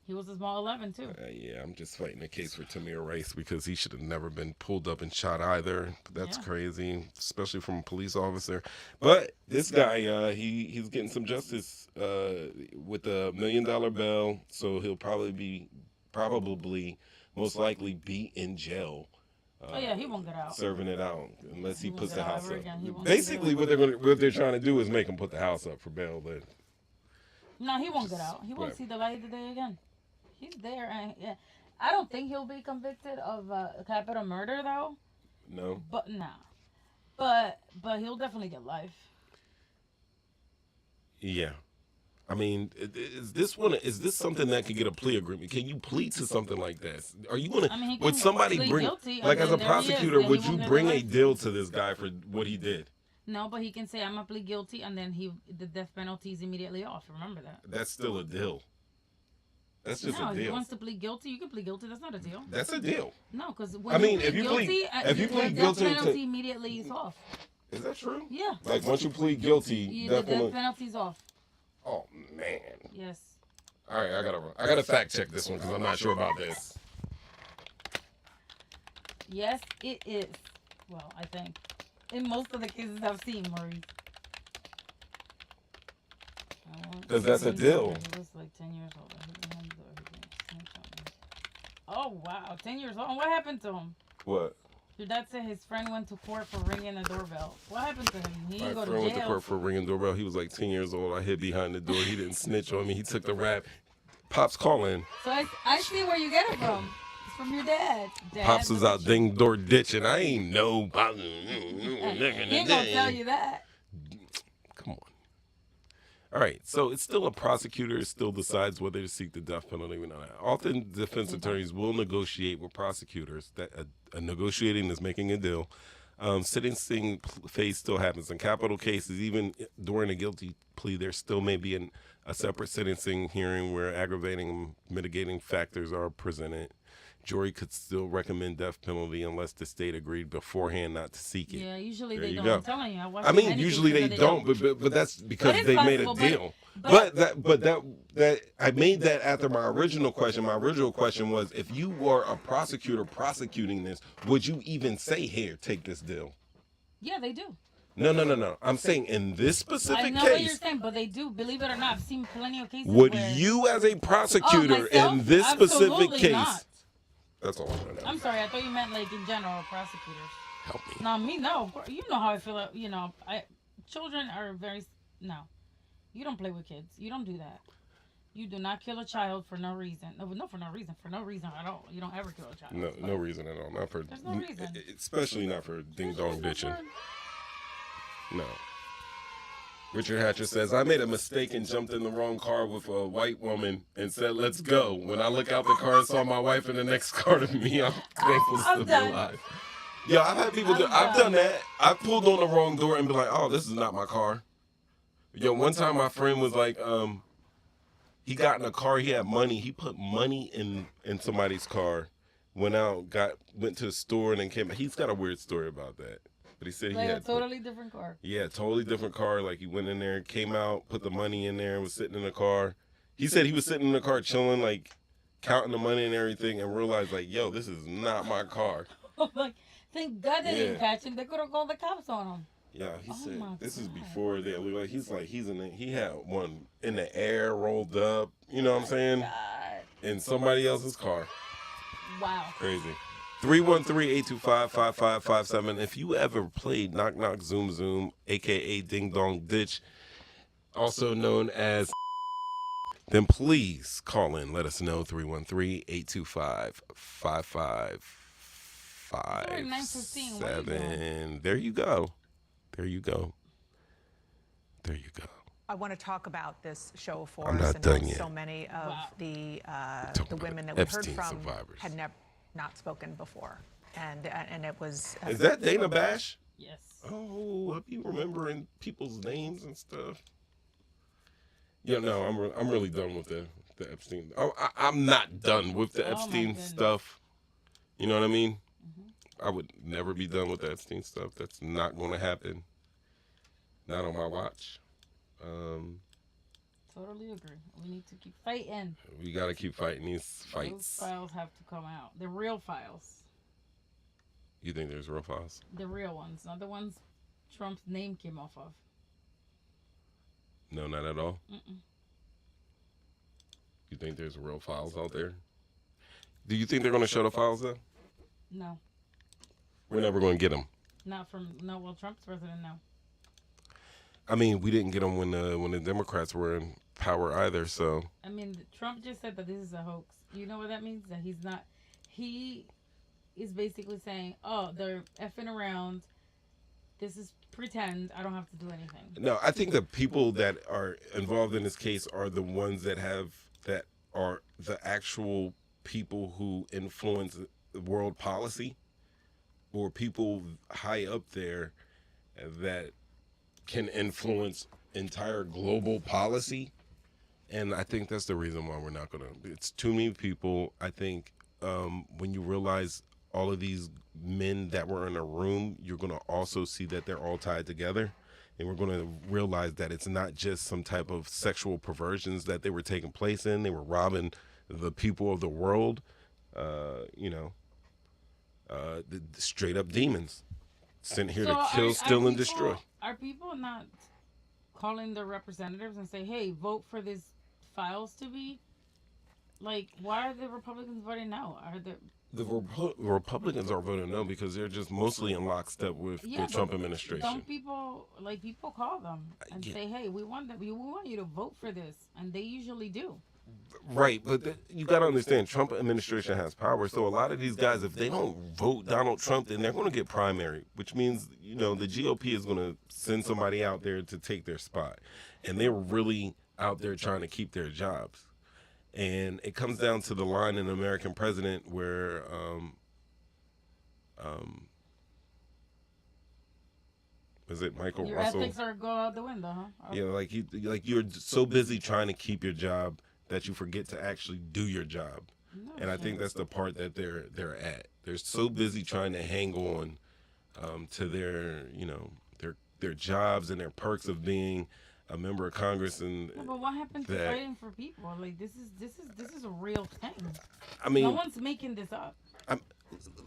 He was a small 11 too. Yeah, I'm just fighting a case for Tamir Rice because he should have never been pulled up and shot either. That's crazy, especially from a police officer. But this guy, he's getting some justice with a $1 million bail, so he'll probably most likely be in jail. He won't get out. Serving it out unless he puts the house up. Again. Basically, what they're trying to do is make him put the house up for bail. But no, he won't get out. He won't see the light of the day again. He's there, and I don't think he'll be convicted of capital murder though. No. But but he'll definitely get life. Yeah. I mean, is this something that could get a plea agreement? Can you plead to something like that? Are you gonna? Would somebody bring, guilty, like, as a prosecutor, would you bring a deal to this guy for what he did? No, but he can say, "I'm gonna plead guilty," and then the death penalty is immediately off. Remember that. That's still a deal. That's just a deal. No, he wants to plead guilty. You can plead guilty. That's not a deal. That's a deal. No, because if you plead guilty, the death penalty immediately is off. Is that true? Yeah. Like once you plead guilty, the death penalty's off. Oh man. Yes. All right, I gotta fact check this one because I'm not sure about this. Yes, it is. Well, I think in most of the cases I've seen, Maurice. Because that's a deal. He was like 10 years old. Oh wow, 10 years old. What happened to him? What? Your dad said his friend went to court for ringing the doorbell. What happened to him? He didn't go to jail. My friend went to court for ringing the doorbell. He was like 10 years old. I hid behind the door. He didn't snitch on me. He took the rap. Pops calling. So I see where you get it from. It's from your dad. Pops was out ding door ditching. I ain't know. He ain't gonna tell you that. Come on. All right, so it's still a prosecutor still decides whether to seek the death penalty or not. Often defense attorneys will negotiate with prosecutors. That a negotiating is making a deal. Sentencing phase still happens in capital cases. Even during a guilty plea, there still may be a separate sentencing hearing where aggravating and mitigating factors are presented. Jury could still recommend death penalty unless the state agreed beforehand not to seek it. Yeah, usually there they don't. Go. I'm telling you. I mean, usually they don't, but that's because they made a deal. But I made that after my original question. My original question was, if you were a prosecutor prosecuting this, would you even say, "Here, take this deal"? Yeah, they do. No. I'm saying in this specific case. I know what you're saying, but they do. Believe it or not, I've seen plenty of cases. Would you, as a prosecutor, in this specific case? Not. That's all I'm trying to know. I'm sorry. I thought you meant like in general, prosecutors. Help me. No, me, no. You know how I feel. You know, children are very. No, you don't play with kids. You don't do that. You do not kill a child for no reason. No, for no reason. For no reason at all. You don't ever kill a child. No reason at all. Not for. There's no reason. Especially not for ding dong ditching. No. Richard Hatcher says, I made a mistake and jumped in the wrong car with a white woman and said, let's go. When I look out the car and saw my wife in the next car to me, I'm thankful to be alive. Yo, I've had people do, I've done that. I've pulled on the wrong door and been like, oh, this is not my car. Yo, one time my friend was like, he got in a car, he had money. He put money in somebody's car, went to the store and then came back. He's got a weird story about that. But he said he had a totally different car. Yeah, totally different car. Like he went in there, came out, put the money in there, and was sitting in the car. He said he was sitting in the car chilling, like counting the money and everything, and realized like, yo, this is not my car. Like, thank God they didn't catch him. They could have called the cops on him. Yeah, he said this is before they like he had one in the air rolled up, you know what I'm saying? God. In somebody else's car. Wow. Crazy. 313-825-5557. If you ever played Knock Knock Zoom Zoom, aka Ding Dong Ditch, also known as, then please call in. Let us know. 313-825-5557. There you go. There you go. There you go. I want to talk about this show of force. I'm not and done how yet. So many of the women that we heard Epstein from survivors had not spoken before, and it was. Is that Dana Bash? Yes. Oh, I be remembering people's names and stuff. Yeah, no, I'm really done with the Epstein. I'm not done with the Epstein stuff. You know what I mean? I would never be done with the Epstein stuff. That's not going to happen. Not on my watch. Totally agree. We need to keep fighting. We got to keep fighting these fights. Those files have to come out. The real files. You think there's real files? The real ones, not the ones Trump's name came off of. No, not at all. Mm-mm. You think there's real files out there? Do you think they're going to show the files though? No. We're never going to get them. Well, Trump's president, no. I mean, we didn't get them when the Democrats were in power either, so. I mean, Trump just said that this is a hoax. You know what that means? That he is basically saying, oh, they're effing around. This is pretend. I don't have to do anything. No, I think the people that are involved in this case are the ones that are the actual people who influence world policy, or people high up there that can influence entire global policy. And I think that's the reason why we're not gonna. It's too many people. I think when you realize all of these men that were in a room, you're gonna also see that they're all tied together, and we're gonna realize that it's not just some type of sexual perversions that they were taking place in. They were robbing the people of the world. The straight up demons sent here to kill, steal, and destroy. Are people not calling their representatives and say, hey, vote for these files to be? Like, why are the Republicans voting no? The Republicans are voting no because they're just mostly in lockstep with the Trump administration. Don't people call them and say, hey, we want you to vote for this, and they usually do. Right, but you got to understand, Trump administration has power, so a lot of these guys, if they don't vote Donald Trump, then they're going to get primary, which means, the GOP is going to send somebody out there to take their spot, and they're really out there trying to keep their jobs. And it comes down to the line in American President where is it Michael Your Russell? Your ethics are go out the window, huh? Yeah, like you're so busy trying to keep your job that you forget to actually do your job. No, and I think that's the part that they're at. They're so busy trying to hang on to their jobs and their perks of being a member of Congress. And but what happened to fighting for people? Like this is a real thing. I mean, no one's making this up.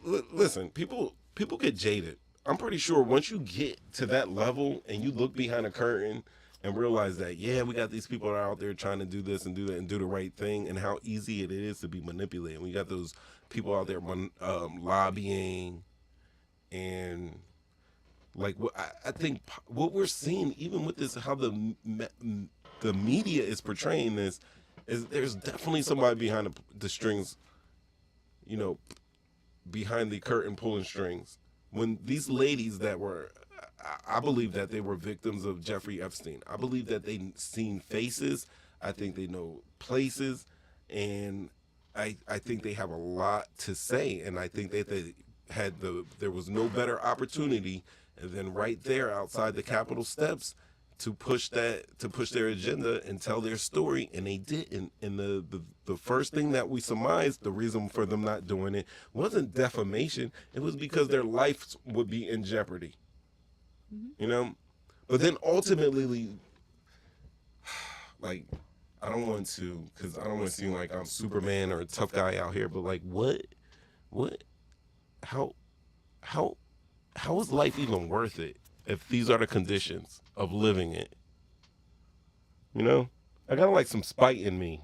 Listen, people get jaded. I'm pretty sure once you get to that level and you look behind a curtain and realize that, we got these people that are out there trying to do this and do that and do the right thing, and how easy it is to be manipulated. We got those people out there lobbying, and like I think what we're seeing, even with this, how the media is portraying this, is there's definitely somebody behind the strings, behind the curtain pulling strings. When these ladies that were I believe that they were victims of Jeffrey Epstein. I believe that they seen faces. I think they know places, and I think they have a lot to say. And I think that they had there was no better opportunity than right there outside the Capitol steps to push their agenda and tell their story, and they didn't. And the first thing that we surmised, the reason for them not doing it wasn't defamation. It was because their lives would be in jeopardy. You know? But then ultimately, like, I don't want to, because I don't want to seem like I'm Superman or a tough guy out here, but like, how is life even worth it if these are the conditions of living it? You know? I got like some spite in me.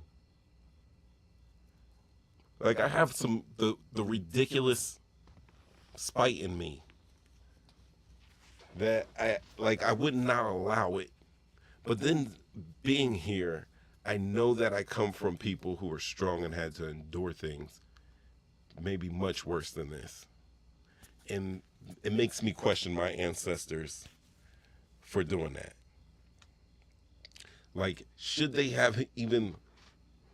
Like, I have the ridiculous spite in me that I would not allow it. But then being here, I know that I come from people who are strong and had to endure things maybe much worse than this. And it makes me question my ancestors for doing that. Like, should they have even,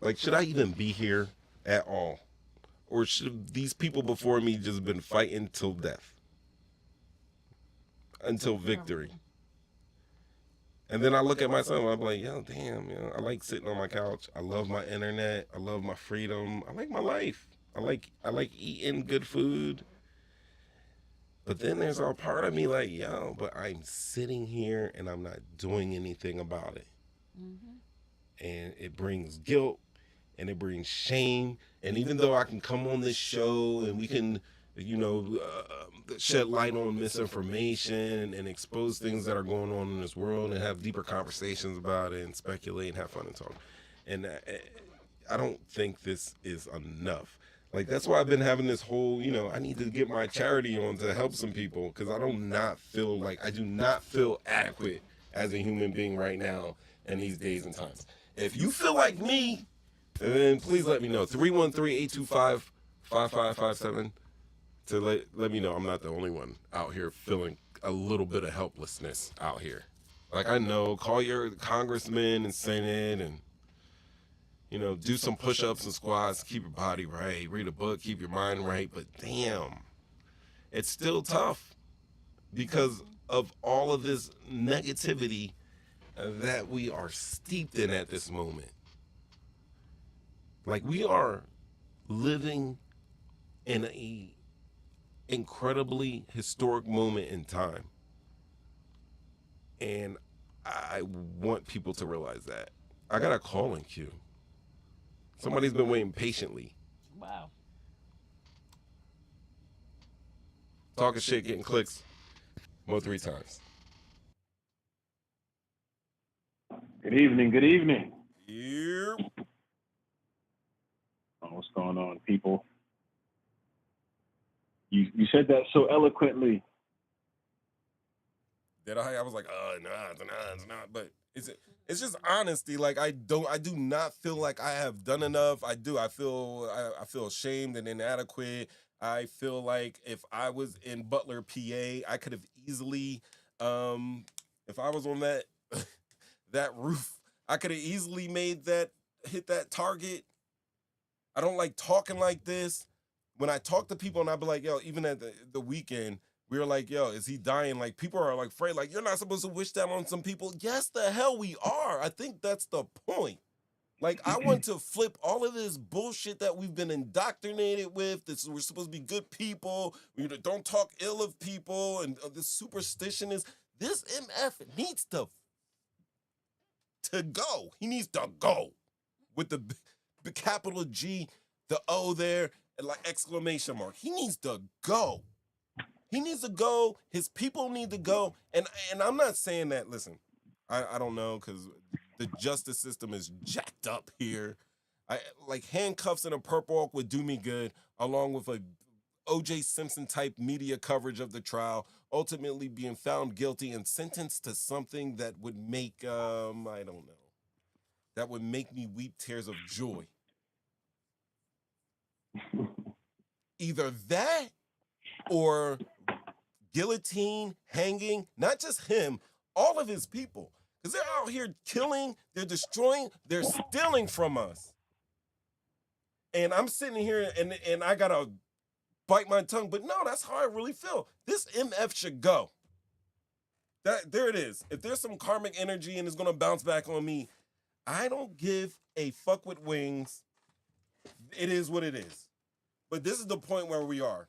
like, should I even be here at all? Or should these people before me just been fighting till death? Until victory. And then I look at myself, I'm like, yo, damn, I like sitting on my couch. I love my internet. I love my freedom. I like my life. I like eating good food. But then there's a part of me like, yo, but I'm sitting here and I'm not doing anything about it. And it brings guilt and it brings shame. And even though I can come on this show and we can, shed light on misinformation and expose things that are going on in this world and have deeper conversations about it and speculate and have fun and talk. And I don't think this is enough. Like, that's why I've been having this whole, I need to get my charity on to help some people, because I do not feel adequate as a human being right now in these days and times. If you feel like me, then please let me know. 313-825-5557 to let me know I'm not the only one out here feeling a little bit of helplessness out here. Like, I know, call your congressman and senate and, do some push-ups and squats, keep your body right, read a book, keep your mind right. But damn, it's still tough because of all of this negativity that we are steeped in at this moment. Like, we are living in a incredibly historic moment in time. And I want people to realize that. I got a call in queue. Somebody's been waiting patiently. Wow. Talking shit, getting clicks. More 3 times. Good evening. Good evening. Yep. What's going on, people? You said that so eloquently. Did I? I was like, it's not. But it's just honesty. Like, I do not feel like I have done enough. I feel ashamed and inadequate. I feel like if I was in Butler, PA, I could have easily, if I was on that that roof, I could have easily hit that target. I don't like talking like this. When I talk to people and I be like, yo, even at the weekend, we were like, yo, is he dying? Like, people are like afraid, like, you're not supposed to wish that on some people. Yes, the hell we are. I think that's the point. Like, I want to flip all of this bullshit that we've been indoctrinated with. We're supposed to be good people. We don't talk ill of people. And this superstition is, this MF needs to go. He needs to go with the capital G, the O there, and like exclamation mark. He needs to go. He needs to go. His people need to go. And I'm not saying that, listen, I don't know, because the justice system is jacked up here. Like, handcuffs and a perp walk would do me good, along with a O.J. Simpson type media coverage of the trial, ultimately being found guilty and sentenced to something that would make, I don't know, that would make me weep tears of joy. Either that or guillotine, hanging, not just him, all of his people. Because they're out here killing, they're destroying, they're stealing from us. And I'm sitting here and I gotta bite my tongue, but no, that's how I really feel. This MF should go. There it is. If there's some karmic energy and it's gonna bounce back on me, I don't give a fuck with wings. It is what it is. But this is the point where we are.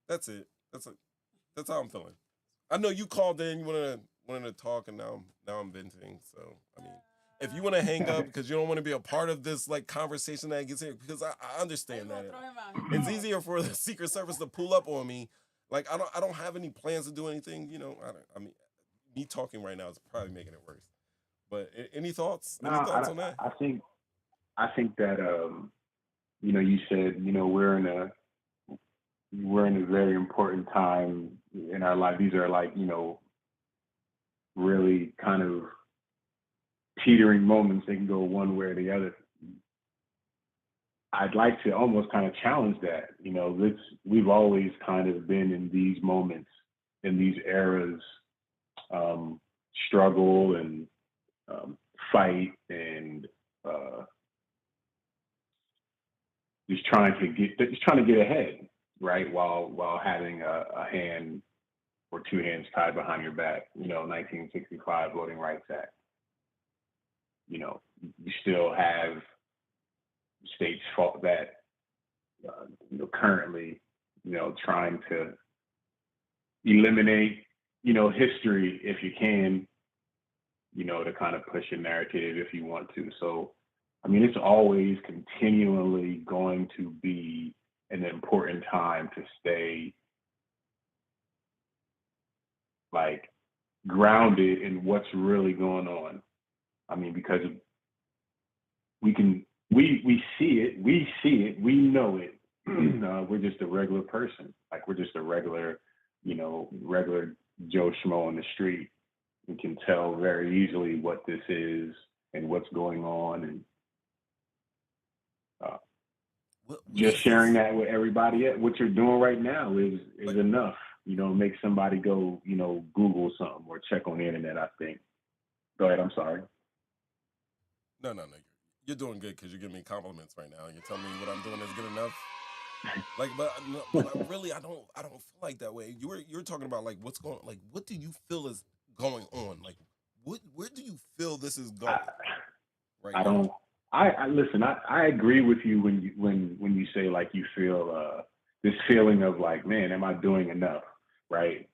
That's it. That's how I'm feeling. I know you called in, you wanted to talk, and now I'm venting. So I mean, if you want to hang up because you don't want to be a part of this like conversation that gets here, because I understand that it's easier for the Secret Service to pull up on me. Like I don't have any plans to do anything. You know, I mean, me talking right now is probably making it worse. But any thoughts? Any thoughts on that? I think that you know, you said, you know, we're in a very important time in our life. These are like, you know, really kind of teetering moments. They can go one way or the other. I'd like to almost kind of challenge that. You know, we've always kind of been in these moments, in these eras, struggle and fight and just trying to get ahead, right? While having a hand or two hands tied behind your back. You know, 1965 Voting Rights Act. You know, you still have states fought that, you know, currently, you know, trying to eliminate, you know, history if you can, you know, to kind of push a narrative if you want to. So, I mean, it's always continually going to be an important time to stay like grounded in what's really going on. I mean, because we see it, we know it. We're just a regular person. Like we're just a regular, you know, regular Joe Schmo on the street. We can tell very easily what this is and what's going on, and just sharing that with everybody. What you're doing right now is enough. You know, make somebody go, you know, Google something or check on the internet, I think. Go ahead, I'm sorry. No. You're doing good because you're giving me compliments right now. You're telling me what I'm doing is good enough. Like, but I don't feel like that way. You're talking about like what's going, like what do you feel is going on? Like where do you feel this is going? Listen. I agree with you when you say like you feel this feeling of like, man, am I doing enough? Right.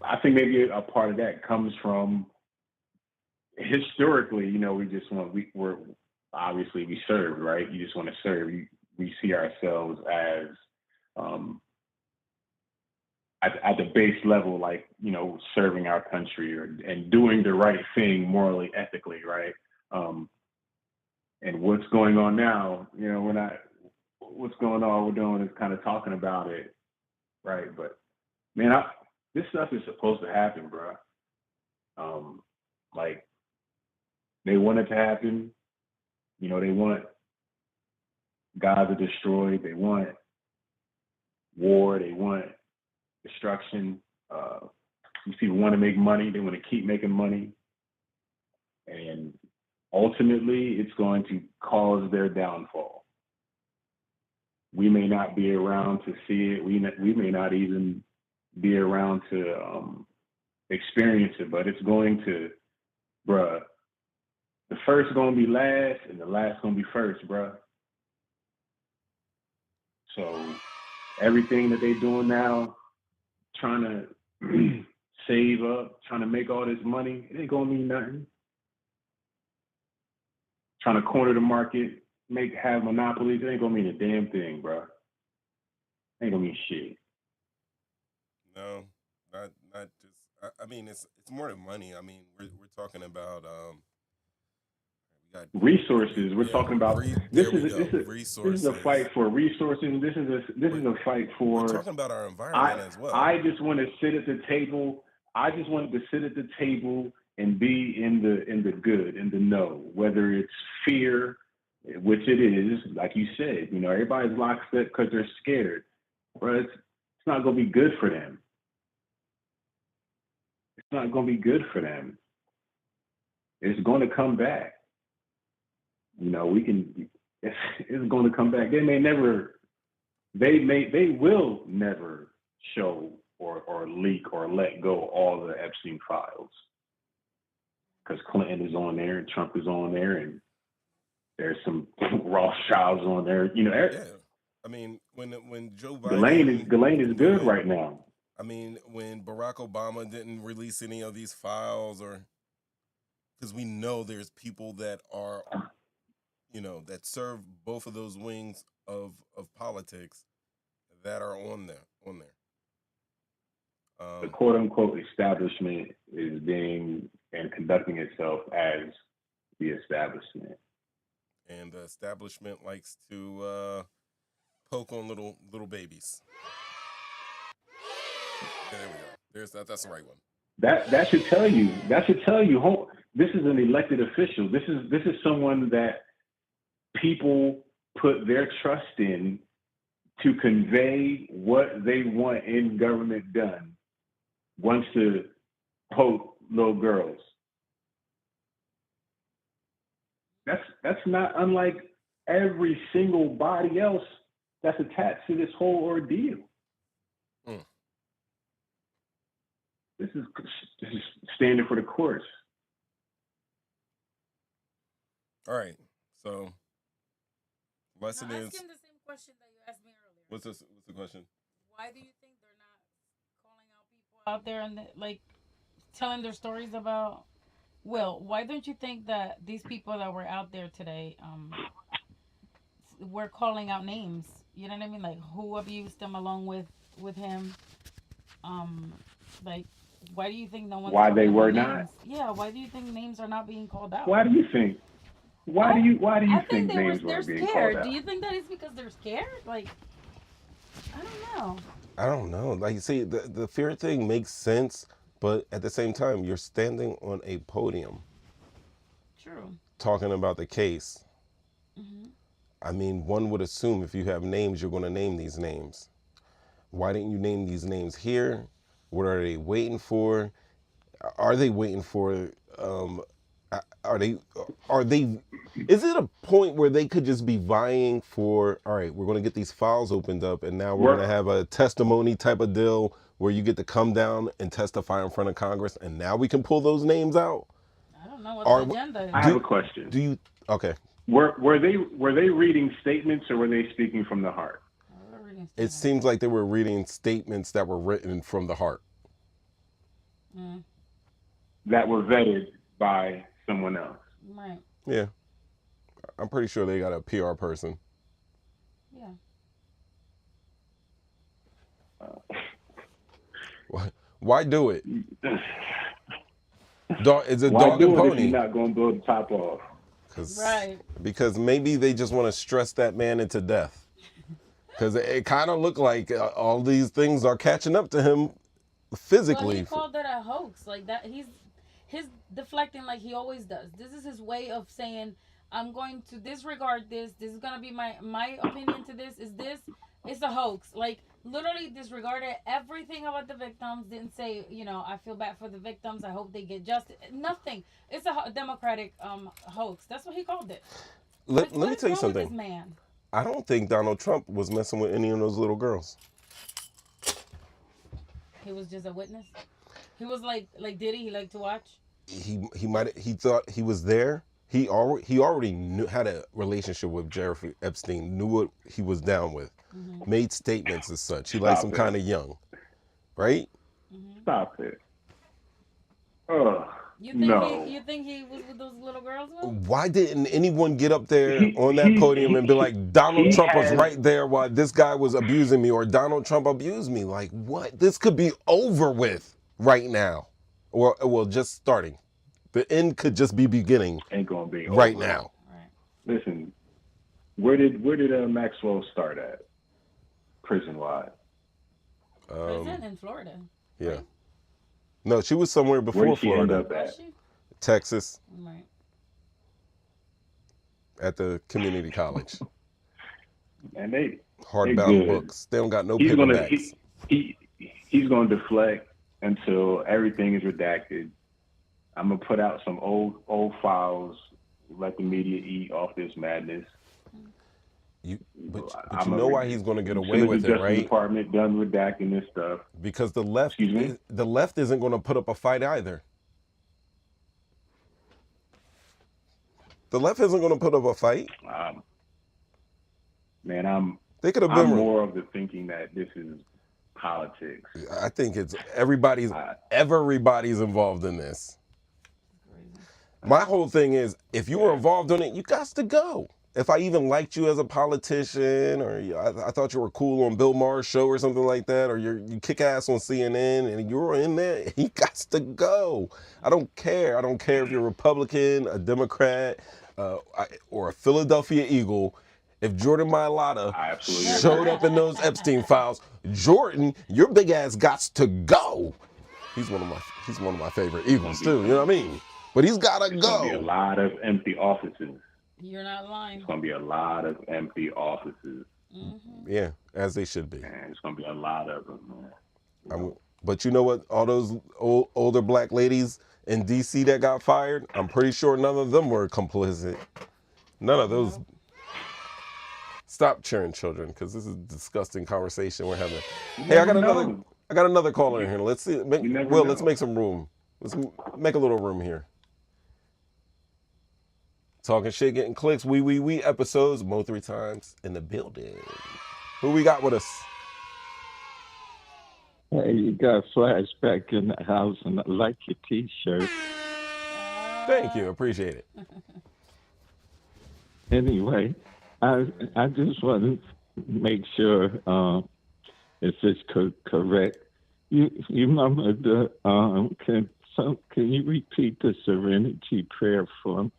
I think maybe a part of that comes from historically, you know, we're obviously we serve, right? You just want to serve. We see ourselves as at the base level, like, you know, serving our country and doing the right thing morally, ethically, right? And what's going on now, you know, what's going on, we're doing is kind of talking about it, right? But man, this stuff is supposed to happen, bro. Like, they want it to happen. You know, they want Gaza destroyed. They want war. They want destruction. These people want to make money. They want to keep making money. And ultimately, it's going to cause their downfall. We may not be around to see it. We may not even be around to experience it, but it's going to, bruh. The first gonna be last, and the last gonna be first, bro. So everything that they doing now, trying to save up, trying to make all this money, it ain't gonna mean nothing. Trying to corner the market, have monopolies, it ain't gonna mean a damn thing, bro. Ain't gonna mean shit. No, not just. I mean, it's more than money. I mean, we're talking about resources. We're talking about this is a fight for resources. This is a fight for. We're talking about our environment as well. I just want to sit at the table. I just wanted to sit at the table and be in the good, in the know. Whether it's fear, which it is, like you said, you know, everybody's locked up because they're scared. But it's not going to be good for them. It's not going to be good for them. It's going to come back. You know, it's going to come back. They will never show or leak or let go all the Epstein files. Because Clinton is on there and Trump is on there and there's some Rothschilds on there. You know, Yeah. I mean, when Joe Biden... Ghislaine is good right now. I mean, when Barack Obama didn't release any of these files, or because we know there's people that are, you know, that serve both of those wings of politics that are on there. The quote unquote establishment is being and conducting itself as the establishment. And the establishment likes to poke on little babies. There we go. That's the right one. That should tell you. This is an elected official. This is someone that people put their trust in to convey what they want in government done. Wants to poke little girls. That's not unlike every single body else that's attached to this whole ordeal. This is standard for the course. All right. So, lesson is. Ask him the same question that you asked me earlier. What's the question? Why do you think they're not calling out people out there and like telling their stories about? Will, why don't you think that these people that were out there today, were calling out names? You know what I mean? Like who abused them along with him? Like. Why do you think no one? Why they were names? not? Yeah. Why do you think names are not being called out? Why do you think? Why do you think names they're weren't being scared. called out? Do you think that is because they're scared? Like, I don't know. Like you see, the fear thing makes sense, but at the same time, you're standing on a podium. True. Talking about the case. Mm-hmm. I mean, one would assume if you have names, you're going to name these names. Why didn't you name these names here? What are they waiting for? Are they waiting for? Are they? Is it a point where they could just be vying for? All right, we're going to get these files opened up, and now we're going to have a testimony type of deal where you get to come down and testify in front of Congress, and now we can pull those names out. I don't know what the agenda is. I have a question. Do you? Okay. Were they reading statements or were they speaking from the heart? It seems like they were reading statements that were written from the heart. That were vetted by someone else. Right. Yeah. I'm pretty sure they got a PR person. Yeah. Why do it? It's a Why dog and do it pony. if you're not going to blow the top off? Right. Because maybe they just want to stress that man into death. Because it kind of looked like all these things are catching up to him physically. Well, he called it a hoax. Like that, he's deflecting like he always does. This is his way of saying, I'm going to disregard this. This is going to be my opinion to this. It's a hoax. Like, literally disregarded everything about the victims. Didn't say, I feel bad for the victims. I hope they get justice. Nothing. It's a Democratic hoax. That's what he called it. Let me tell you something. This man? I don't think Donald Trump was messing with any of those little girls. He was just a witness. He was like Diddy. He liked to watch. He thought he was there. He already had a relationship with Jeffrey Epstein. Knew what he was down with. Mm-hmm. Made statements as such. He likes him kind of young, right? Mm-hmm. Stop it. You think he was with those little girls? Why didn't anyone get up there on that podium and be like, Donald Trump was right there while this guy was abusing me, or Donald Trump abused me? Like, what? This could be over with right now. Or, well, just starting. The end could just be beginning. Ain't gonna be right over. now. Right. Listen, where did Maxwell start at? Prison-wise. Prison in Florida. Yeah. Right? No, she was somewhere before Where did she Florida. end up at? Texas. Right. at the community college. And they Hardbound good. books. They don't got no He's gonna paperbacks. he's gonna deflect until everything is redacted. I'm gonna put out some old files. Let the media eat off this madness. But you know why he's going to get away with it, Justice right? Department done redacting this stuff. Because the left isn't going to put up a fight either. The left isn't going to put up a fight. Man, I'm more of the thinking that this is politics. I think it's everybody's involved in this. My whole thing is, if you were involved in it, you got to go. If I even liked you as a politician, or I thought you were cool on Bill Maher's show or something like that, or you kick ass on CNN and you were in there, he got to go. I don't care. I don't care if you're a Republican, a Democrat, or a Philadelphia Eagle. If Jordan Mailata showed up in those Epstein files, Jordan, your big ass gots to go. He's one of my favorite Eagles too. You know what I mean? But he's gotta go. Gonna be a lot of empty offices. You're not lying. It's gonna be a lot of empty offices. Mm-hmm. Yeah, as they should be. And it's gonna be a lot of them, man. But you know what? All those older black ladies in D.C. that got fired, I'm pretty sure none of them were complicit. None of those. Stop cheering, children, because this is a disgusting conversation we're having. Hey, I got another caller in here. Let's see. Let's make some room. Let's make a little room here. Talking shit, getting clicks, we episodes, Mo 3 times in the building. Who we got with us? Hey, you got Flashback in the house, and I like your T-shirt. Thank you, appreciate it. Anyway, I just want to make sure if it's correct. You remember the can you repeat the Serenity Prayer for me?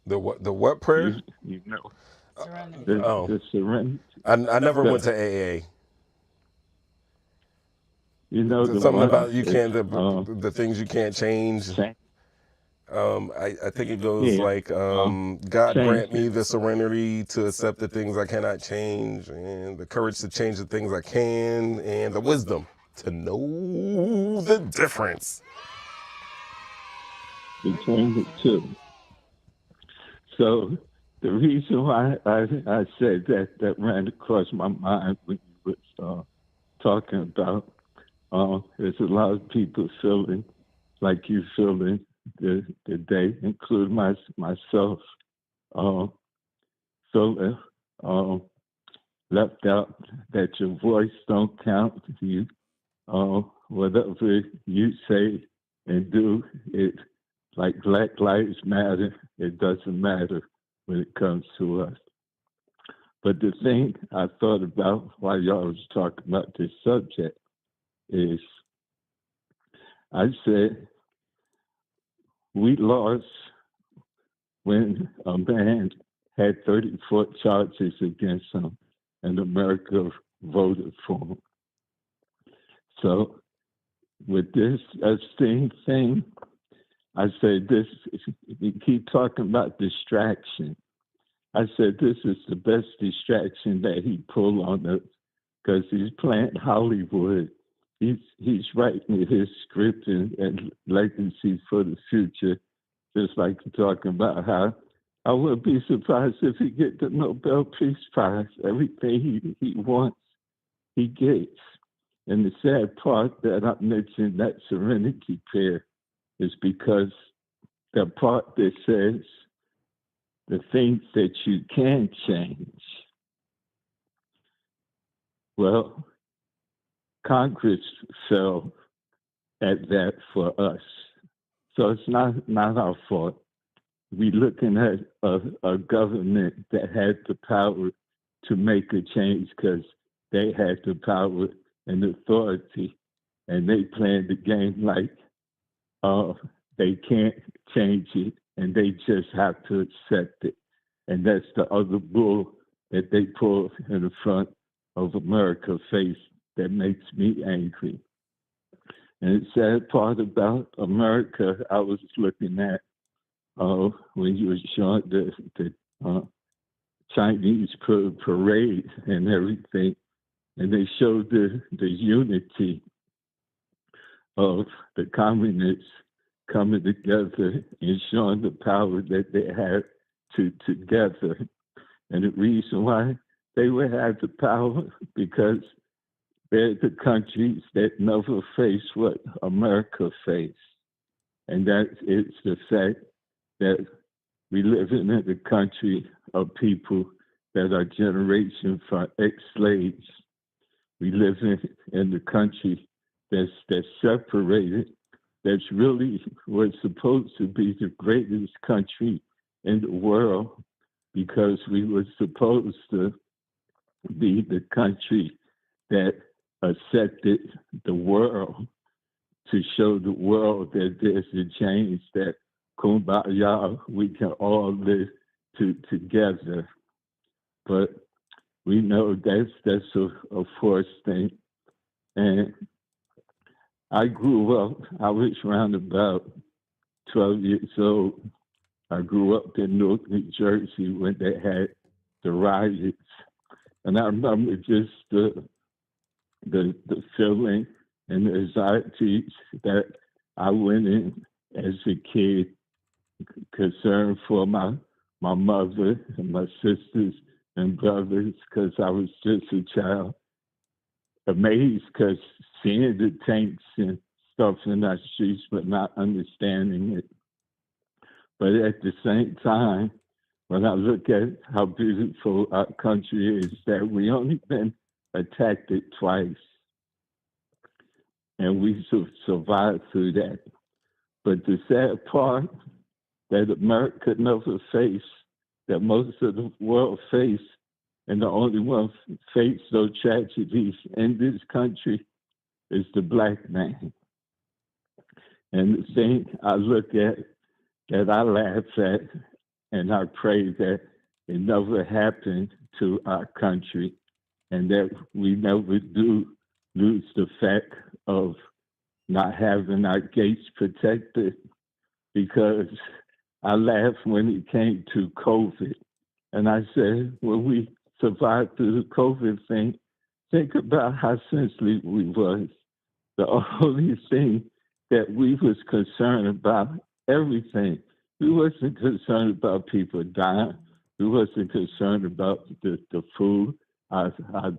The what prayer? You know. Serenity. The Serenity. I never went to AA. You know something about you can't the things you can't change. I think it goes like God grant me the serenity to accept the things I cannot change, and the courage to change the things I can, and the wisdom to know the difference between the two. So the reason why I said that ran across my mind when you was talking about there's a lot of people feeling like you feeling the day, including myself, feeling left out, that your voice don't count. You whatever you say and do, it like Black Lives Matter, it doesn't matter when it comes to us. But the thing I thought about while y'all was talking about this subject is, I said, we lost when a man had 34 charges against him and America voted for him. So with this Epstein thing, I said, you keep talking about distraction. I said, this is the best distraction that he pulled on us because he's playing Hollywood. He's writing his script and legacy for the future, just like you're talking about how I wouldn't be surprised if he get the Nobel Peace Prize. Everything he wants, he gets. And the sad part that I mentioned, that Serenity Prayer, is because the part that says the things that you can change. Well, Congress fell at that for us. So it's not our fault. We're looking at a government that had the power to make a change because they had the power and authority, and they playing the game like they can't change it and they just have to accept it. And that's the other bull that they pull in the front of America's face that makes me angry. And the sad part about America, I was looking at when you were showing the Chinese parade and everything, and they showed the unity of the communists coming together and showing the power that they had together. And the reason why they would have the power, because they're the countries that never face what America faced. And that is the fact that we live in a country of people that are generations from ex-slaves. We live in the country that's separated, that's really was supposed to be the greatest country in the world, because we were supposed to be the country that accepted the world, to show the world that there's a change, that kumbaya, we can all live together. But we know that's a forced thing. And I grew up, I was around about 12 years old. I grew up in Newark, New Jersey, when they had the riots. And I remember just the feeling and the anxiety that I went in as a kid, concerned for my mother and my sisters and brothers, because I was just a child. Amazed, because seeing the tanks and stuff in our streets, but not understanding it. But at the same time, when I look at how beautiful our country is, that we only been attacked twice, and we survived through that. But the sad part that America never faced, that most of the world faced, and the only one faced those tragedies in this country, is the black man. And the thing I look at, that I laugh at, and I pray that it never happened to our country, and that we never do lose the fact of not having our gates protected, because I laughed when it came to COVID. And I said, when we survived through the COVID thing, think about how sensitive we was. The only thing that we was concerned about, everything. We wasn't concerned about people dying. We wasn't concerned about the food, our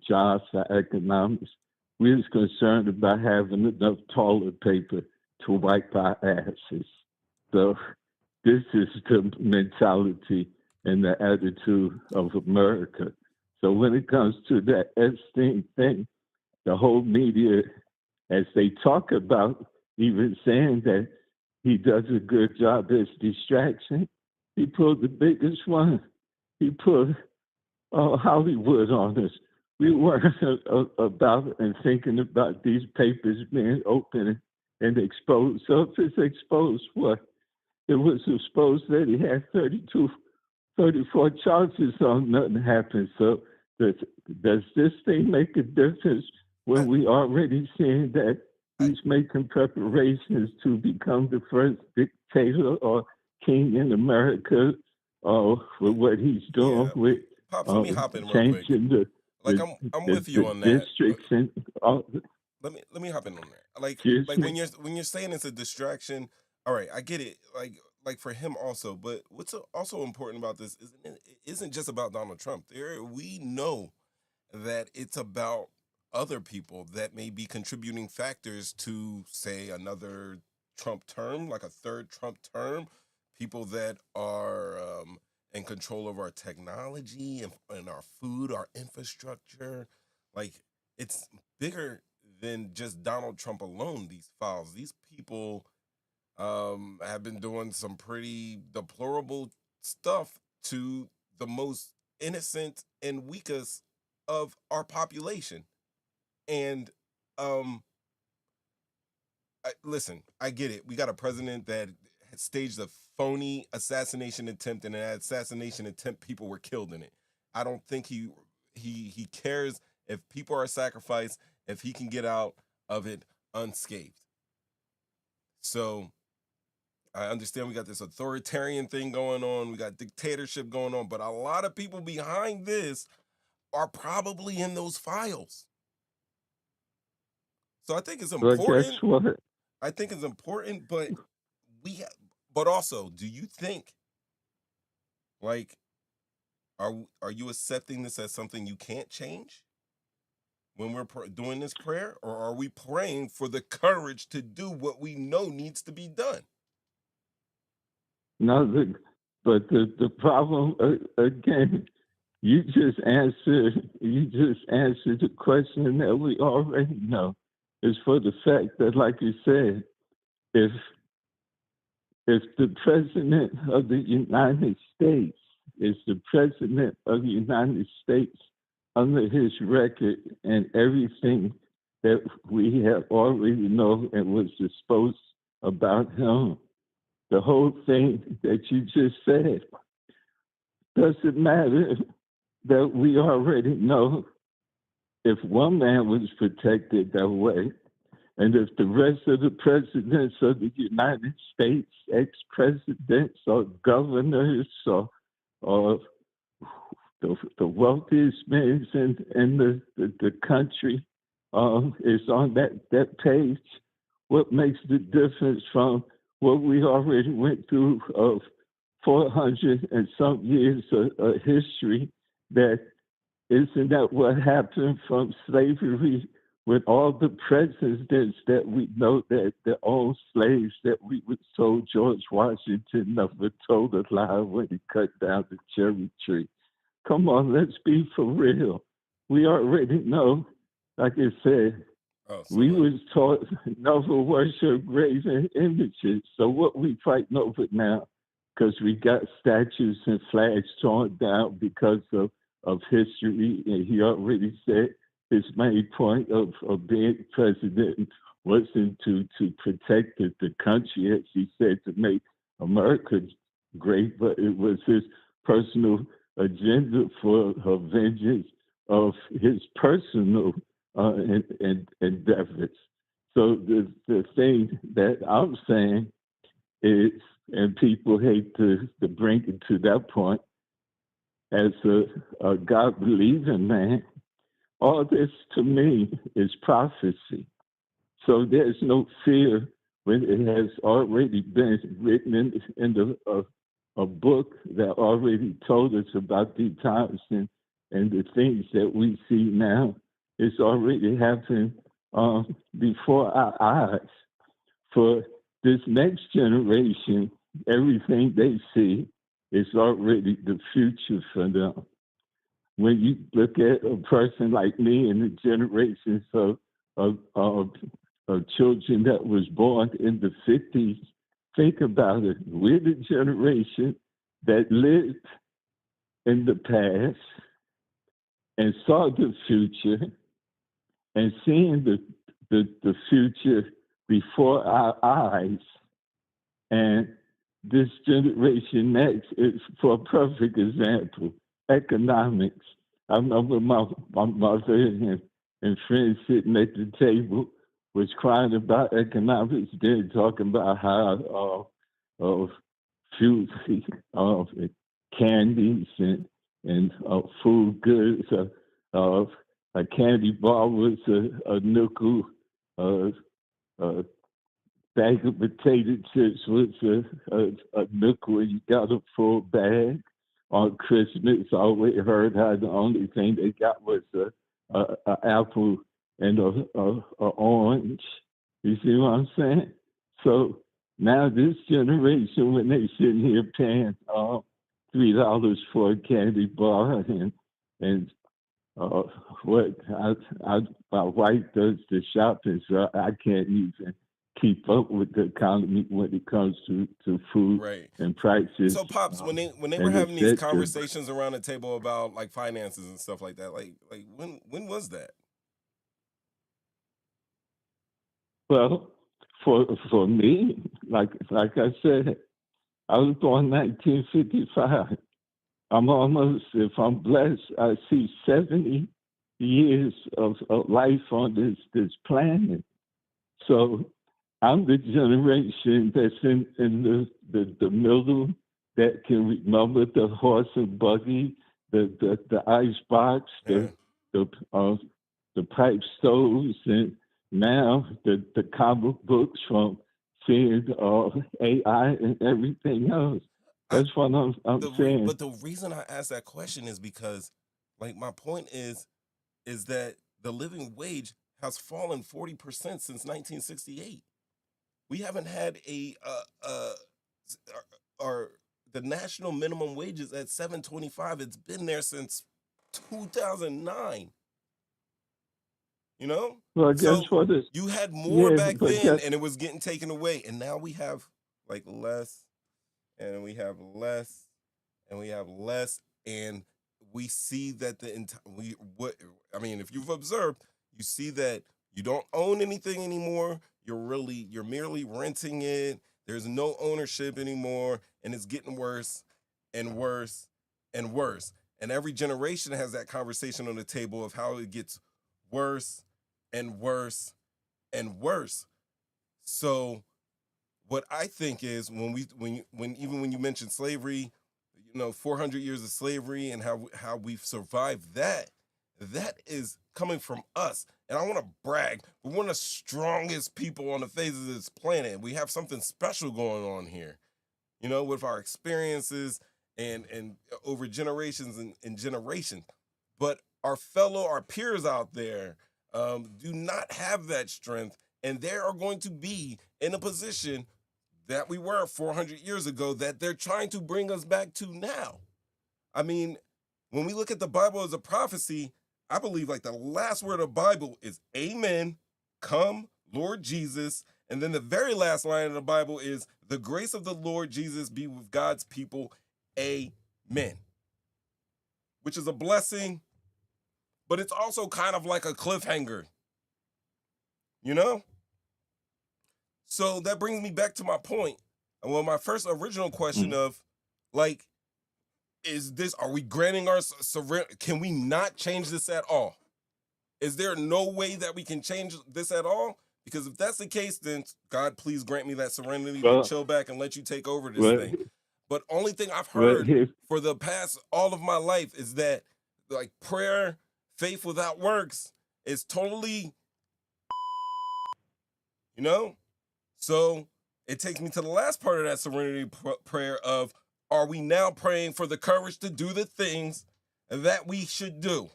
jobs, our economics. We was concerned about having enough toilet paper to wipe our asses. So this is the mentality and the attitude of America. So when it comes to that Epstein thing, the whole media, as they talk about, even saying that he does a good job as distraction, he pulled the biggest one. He put Hollywood on us. We weren't about and thinking about these papers being open and exposed. So if it's exposed, what? It was exposed that he had 34 charges on, nothing happened. So does this thing make a difference when we already seeing that he's making preparations to become the first dictator or king in America, with what he's doing with Pops, let me hop in real quick. changing I'm with you on that. districts and all. Let me hop in on that. Like Excuse me? when you're saying it's a distraction, all right, I get it. Like for him also, but what's also important about this isn't just about Donald Trump. We know that it's about other people that may be contributing factors to, say, another Trump term, like a third Trump term. People that are in control of our technology and our food, our infrastructure. Like, it's bigger than just Donald Trump alone. These files, these people have been doing some pretty deplorable stuff to the most innocent and weakest of our population. And listen, I get it. We got a president that had staged a phony assassination attempt, and in that assassination attempt, people were killed in it. I don't think he cares if people are sacrificed, if he can get out of it unscathed. So I understand we got this authoritarian thing going on, we got dictatorship going on, but a lot of people behind this are probably in those files. So I think it's But guess important. what? I think it's important, but but also, do you think, like, are you accepting this as something you can't change when we're doing this prayer, or are we praying for the courage to do what we know needs to be done? No, but the problem again, you just answered the question that we already know. Is for the fact that, like you said, if the president of the United States is the president of the United States under his record and everything that we have already know and was disposed about him, the whole thing that you just said, doesn't matter that we already know if one man was protected that way, and if the rest of the presidents of the United States, ex-presidents or governors or the wealthiest men in the country is on that page, what makes the difference from what we already went through of 400 and some years of history? That isn't that what happened from slavery with all the presidents that we know that owned slaves that we were told George Washington never told a lie when he cut down the cherry tree? Come on, let's be for real. We already know, like I said, we was taught never worship graven images. So what we fighting over now, because we got statues and flags torn down because of history, and he already said his main point of being president wasn't to protect the country, as he said, to make America great, but it was his personal agenda for vengeance of his personal endeavors. So the thing that I'm saying is, and people hate to bring it to that point, as a God-believing man, all this to me is prophecy. So there's no fear when it has already been written in a book that already told us about the times and the things that we see now. It's already happened before our eyes. For this next generation, everything they see is already the future for them. When you look at a person like me and the generations of children that was born in the 50s, think about it. We're the generation that lived in the past and saw the future and seeing the future before our eyes. And this generation next is, for a perfect example, economics. I remember my mother and friends sitting at the table was crying about economics, then talking about how food, candies and food goods. A candy bar was a nickel. Bag of potato chips was a nickel. You got a full bag. On Christmas, I always heard how the only thing they got was a apple and a orange. You see what I'm saying? So now this generation, when they sitting here paying $3 for a candy bar and what my wife does the shopping, so I can't even keep up with the economy when it comes to food and prices. So, Pops, when they were having these conversations around the table about like finances and stuff like that, like when was that? Well, for me, like I said, I was born 1955. I'm almost, if I'm blessed, I see 70 years of life on this planet. So I'm the generation that's in the middle that can remember the horse and buggy, the ice box, the pipe stoves, and now the comic books from seeing AI and everything else. That's what I'm saying. But the reason I asked that question is because, like, my point is that the living wage has fallen 40% since 1968. We haven't had the national minimum wages at $7.25. It's been there since 2009. You know? Well, guess what? You had more back then, guess, and it was getting taken away. And now we have like less, and we have less, and we have less, and we see that if you've observed, you see that you don't own anything anymore. You're merely renting it. There's no ownership anymore, and it's getting worse and worse and worse. And every generation has that conversation on the table of how it gets worse and worse and worse. So what I think is when you mention slavery, 400 years of slavery and how we've survived that is coming from us. And I want to brag. We're one of the strongest people on the face of this planet. We have something special going on here, with our experiences and over generations and generations. But our peers out there do not have that strength, and they are going to be in a position that we were 400 years ago that they're trying to bring us back to now. I mean, when we look at the Bible as a prophecy, I believe like the last word of the Bible is amen, come, Lord Jesus. And then the very last line of the Bible is the grace of the Lord Jesus be with God's people, amen. Which is a blessing, but it's also kind of like a cliffhanger, So that brings me back to my point. Well, my first original question of, like, are we granting our surrender? Can we not change this at all? Is there no way that we can change this at all? Because if that's the case, then God, please grant me that serenity to chill back and let you take over this thing. But only thing I've heard for the past all of my life is that, like, prayer, faith without works is totally, So it takes me to the last part of that serenity prayer of, are we now praying for the courage to do the things that we should do?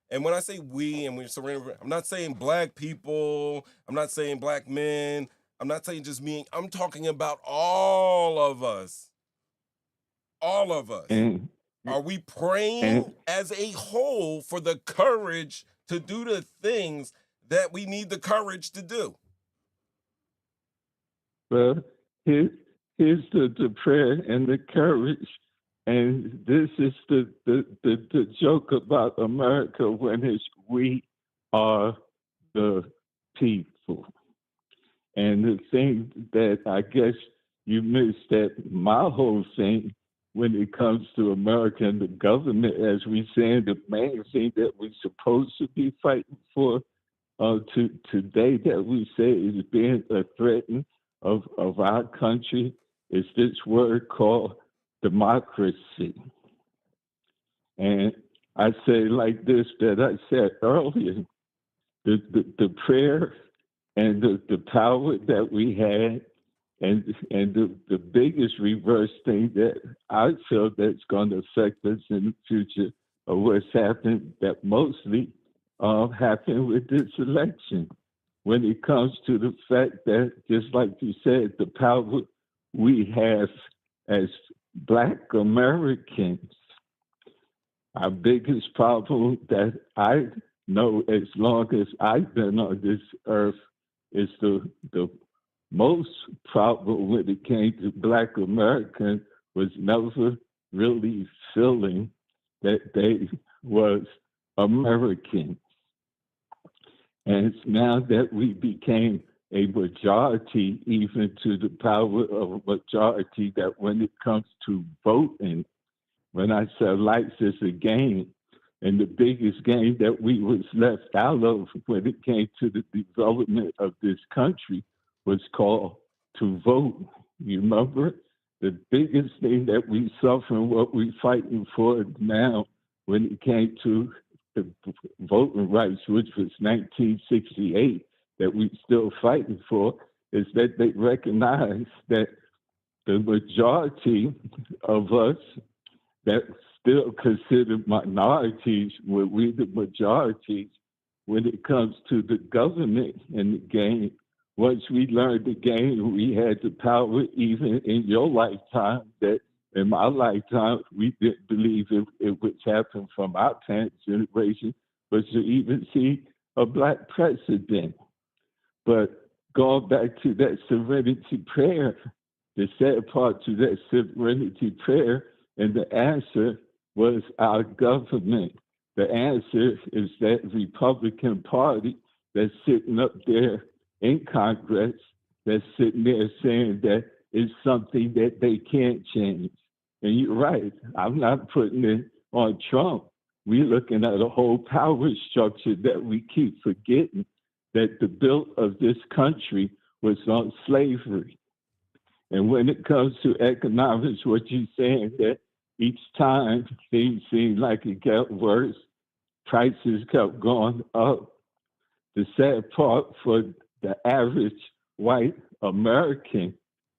And when I say we and we're surrendering, I'm not saying black people, I'm not saying black men, I'm not saying just me, I'm talking about all of us. All of us. Are we praying as a whole for the courage to do the things that we need the courage to do? Well, here's the prayer and the courage. And this is the joke about America when it's we are the people. And the thing that I guess you missed, that my whole thing when it comes to America and the government, as we saying, the main thing that we're supposed to be fighting for today that we say is being a threat of our country is this word called democracy. And I say like this, that I said earlier, the prayer and the power that we had, and the biggest reverse thing that I feel that's going to affect us in the future, or what's happened that mostly happened with this election, when it comes to the fact that, just like you said, the power we have as Black Americans, our biggest problem that I know as long as I've been on this earth is the most problem when it came to Black Americans was never really feeling that they was American. And it's now that we became a majority, even to the power of a majority, that when it comes to voting, when I say life is a game, and the biggest game that we was left out of when it came to the development of this country was called to vote. You remember? The biggest thing that we suffer and what we're fighting for now when it came to the voting rights, which was 1968, that we're still fighting for, is that they recognize that the majority of us that still considered minorities, were we the majorities when it comes to the government and the game. Once we learned the game, we had the power, even in your lifetime, that in my lifetime, we didn't believe it would happen from our parents' generation, but to even see a Black president. But going back to that serenity prayer, the sad part to that serenity prayer, and the answer was our government. The answer is that Republican Party that's sitting up there in Congress, that's sitting there saying that it's something that they can't change. And you're right, I'm not putting it on Trump. We're looking at a whole power structure that we keep forgetting, that the build of this country was on slavery. And when it comes to economics, what you're saying, that each time things seemed like it got worse, prices kept going up. The sad part for the average white American,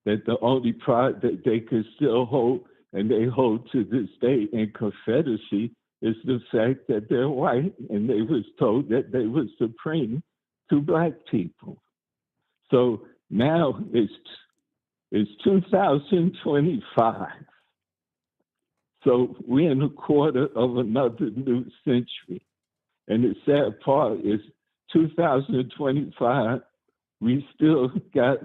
that the only pride that they could still hold, and they hold to this day in Confederacy, is the fact that they're white, and they was told that they were supreme to Black people. So now it's 2025. So we're in a quarter of another new century. And the sad part is 2025, we still got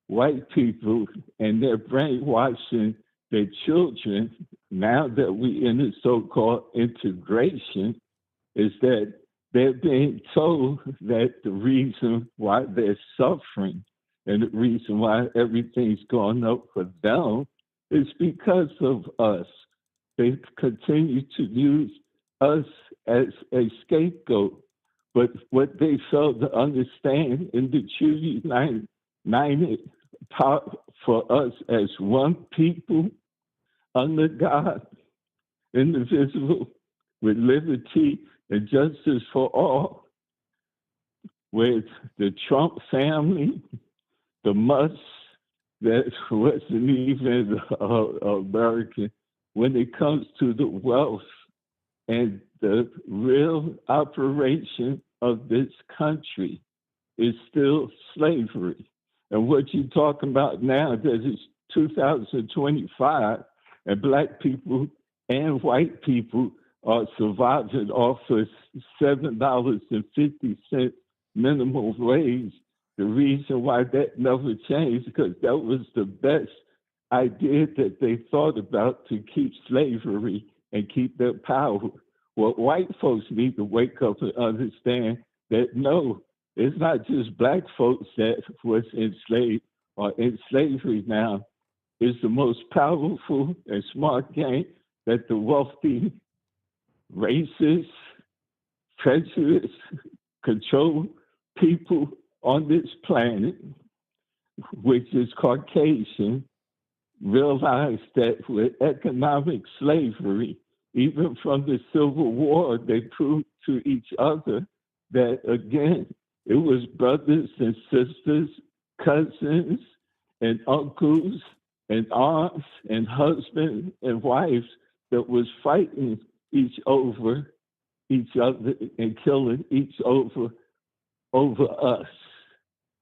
white people and they're brainwashing their children. Now that we're in the so-called integration, is that they're being told that the reason why they're suffering and the reason why everything's going up for them is because of us. They continue to use us as a scapegoat. But what they fail to understand in the true united part for us as one people under God, indivisible, with liberty and justice for all, with the Trump family, the Musk that wasn't even American, when it comes to the wealth and the real operation of this country is still slavery. And what you're talking about now, that it's 2025, and Black people and white people are surviving off of $7.50 minimum wage. The reason why that never changed, because that was the best idea that they thought about to keep slavery and keep their power. Well, white folks need to wake up and understand that no, it's not just Black folks that was enslaved or in slavery now. It's the most powerful and smart game that the wealthy, racist, prejudiced, control people on this planet, which is Caucasian, realize that with economic slavery, even from the Civil War, they proved to each other that, again, it was brothers and sisters, cousins and uncles and aunts and husbands and wives that was fighting each other and killing each over us.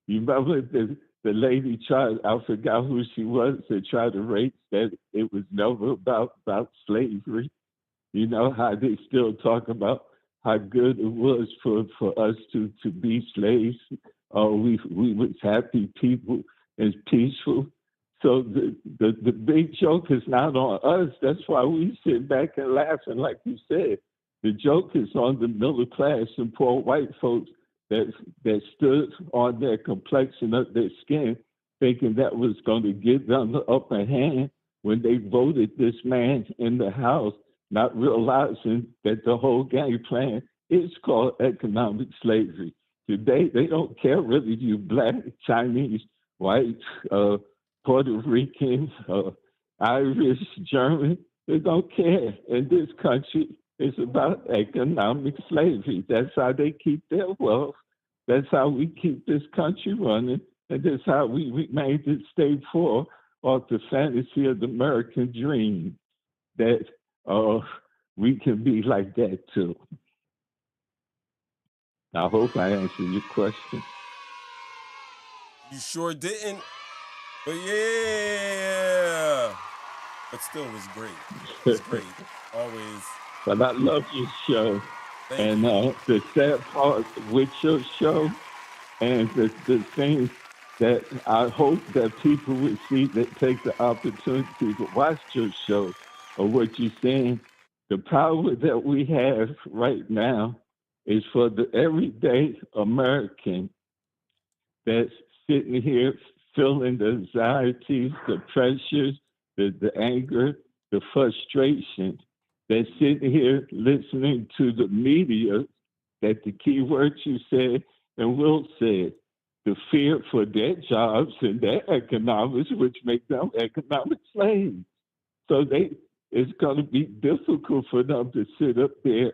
You remember the lady tried, I forgot who she was, that tried to rape that it was never about slavery. You know how they still talk about how good it was for us to be slaves. We was happy people and peaceful. So the big joke is not on us. That's why we sit back and laughing, like you said. The joke is on the middle class and poor white folks that stood on their complexion of their skin, thinking that was going to give them the upper hand when they voted this man in the House, not realizing that the whole game plan is called economic slavery. today they don't care whether you black, Chinese, white, Puerto Rican, Irish, German. They don't care. In this country, it's about economic slavery. That's how they keep their wealth. That's how we keep this country running. And that's how we made it stay poor off the fantasy of the American dream, that we can be like that too. I hope I answered your question. You sure didn't, but yeah. But still, it was great. It's great, always. But I love your show. Thank and the sad part with your show, and the thing that I hope that people would see, that take the opportunity to watch your show, or what you're saying, the power that we have right now is for the everyday American that's sitting here feeling the anxieties, the pressures, the anger, the frustration, that's sitting here listening to the media, that the key words you said and Will said, the fear for their jobs and their economics, which make them economic slaves. So it's going to be difficult for them to sit up there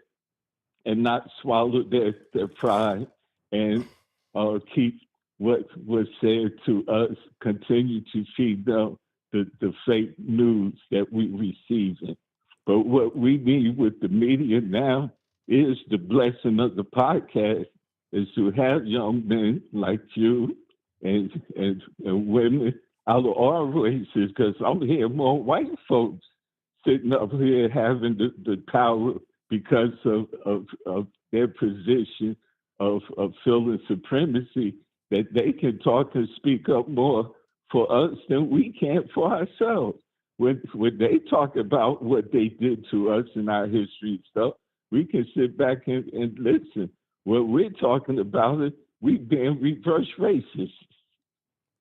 and not swallow their pride and keep what was said to us, continue to feed them the fake news that we receiving. But what we need with the media now is the blessing of the podcast, is to have young men like you and women out of all races, because I'm hearing more white folks sitting up here having the power because of their position of feeling supremacy, that they can talk and speak up more for us than we can for ourselves. When they talk about what they did to us in our history and stuff, we can sit back and listen. What we're talking about is we being reverse racist.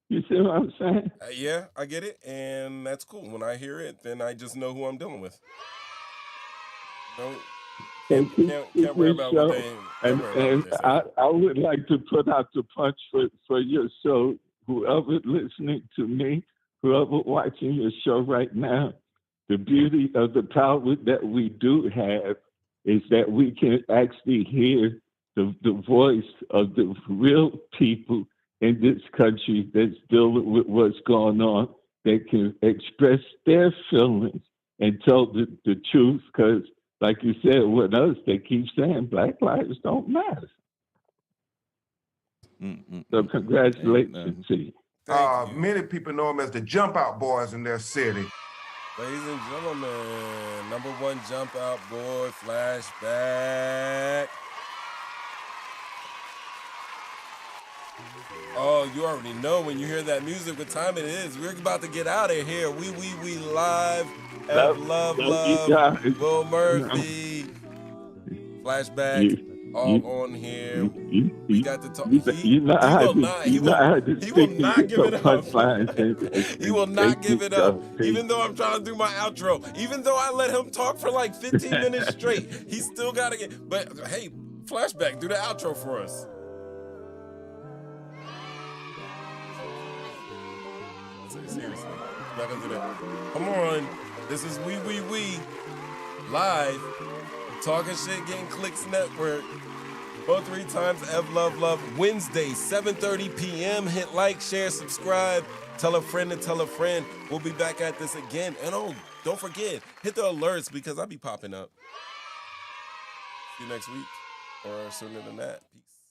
You see what I'm saying? Yeah, I get it, and that's cool. When I hear it, then I just know who I'm dealing with. Can't worry about what they say. I would like to put out the punch for your show. Whoever listening to me, whoever watching your show right now, the beauty of the power that we do have is that we can actually hear the voice of the real people in this country that's dealing with what's going on, that can express their feelings and tell the truth, because like you said, with us, they keep saying Black lives don't matter. So congratulations to you. Many people know him as the JumpOut Boys in their city. Ladies and gentlemen, number one Jump Out Boy flashback. Oh, you already know when you hear that music what time it is. We're about to get out of here. We live. Love. Will Murphy. Flashback. All on here. We got to talk. He will not give it up. He will not give it up. Even though I'm trying to do my outro. Even though I let him talk for like 15 minutes straight. He still got to get. But hey, Flashback, do the outro for us. Seriously. Not gonna do that. Come on. This is We live. Talking shit, getting clicks network. 3 times Ev Love. Wednesday, 7:30 p.m. Hit like, share, subscribe. Tell a friend and tell a friend. We'll be back at this again. And don't forget, hit the alerts because I'll be popping up. See you next week or sooner than that. Peace.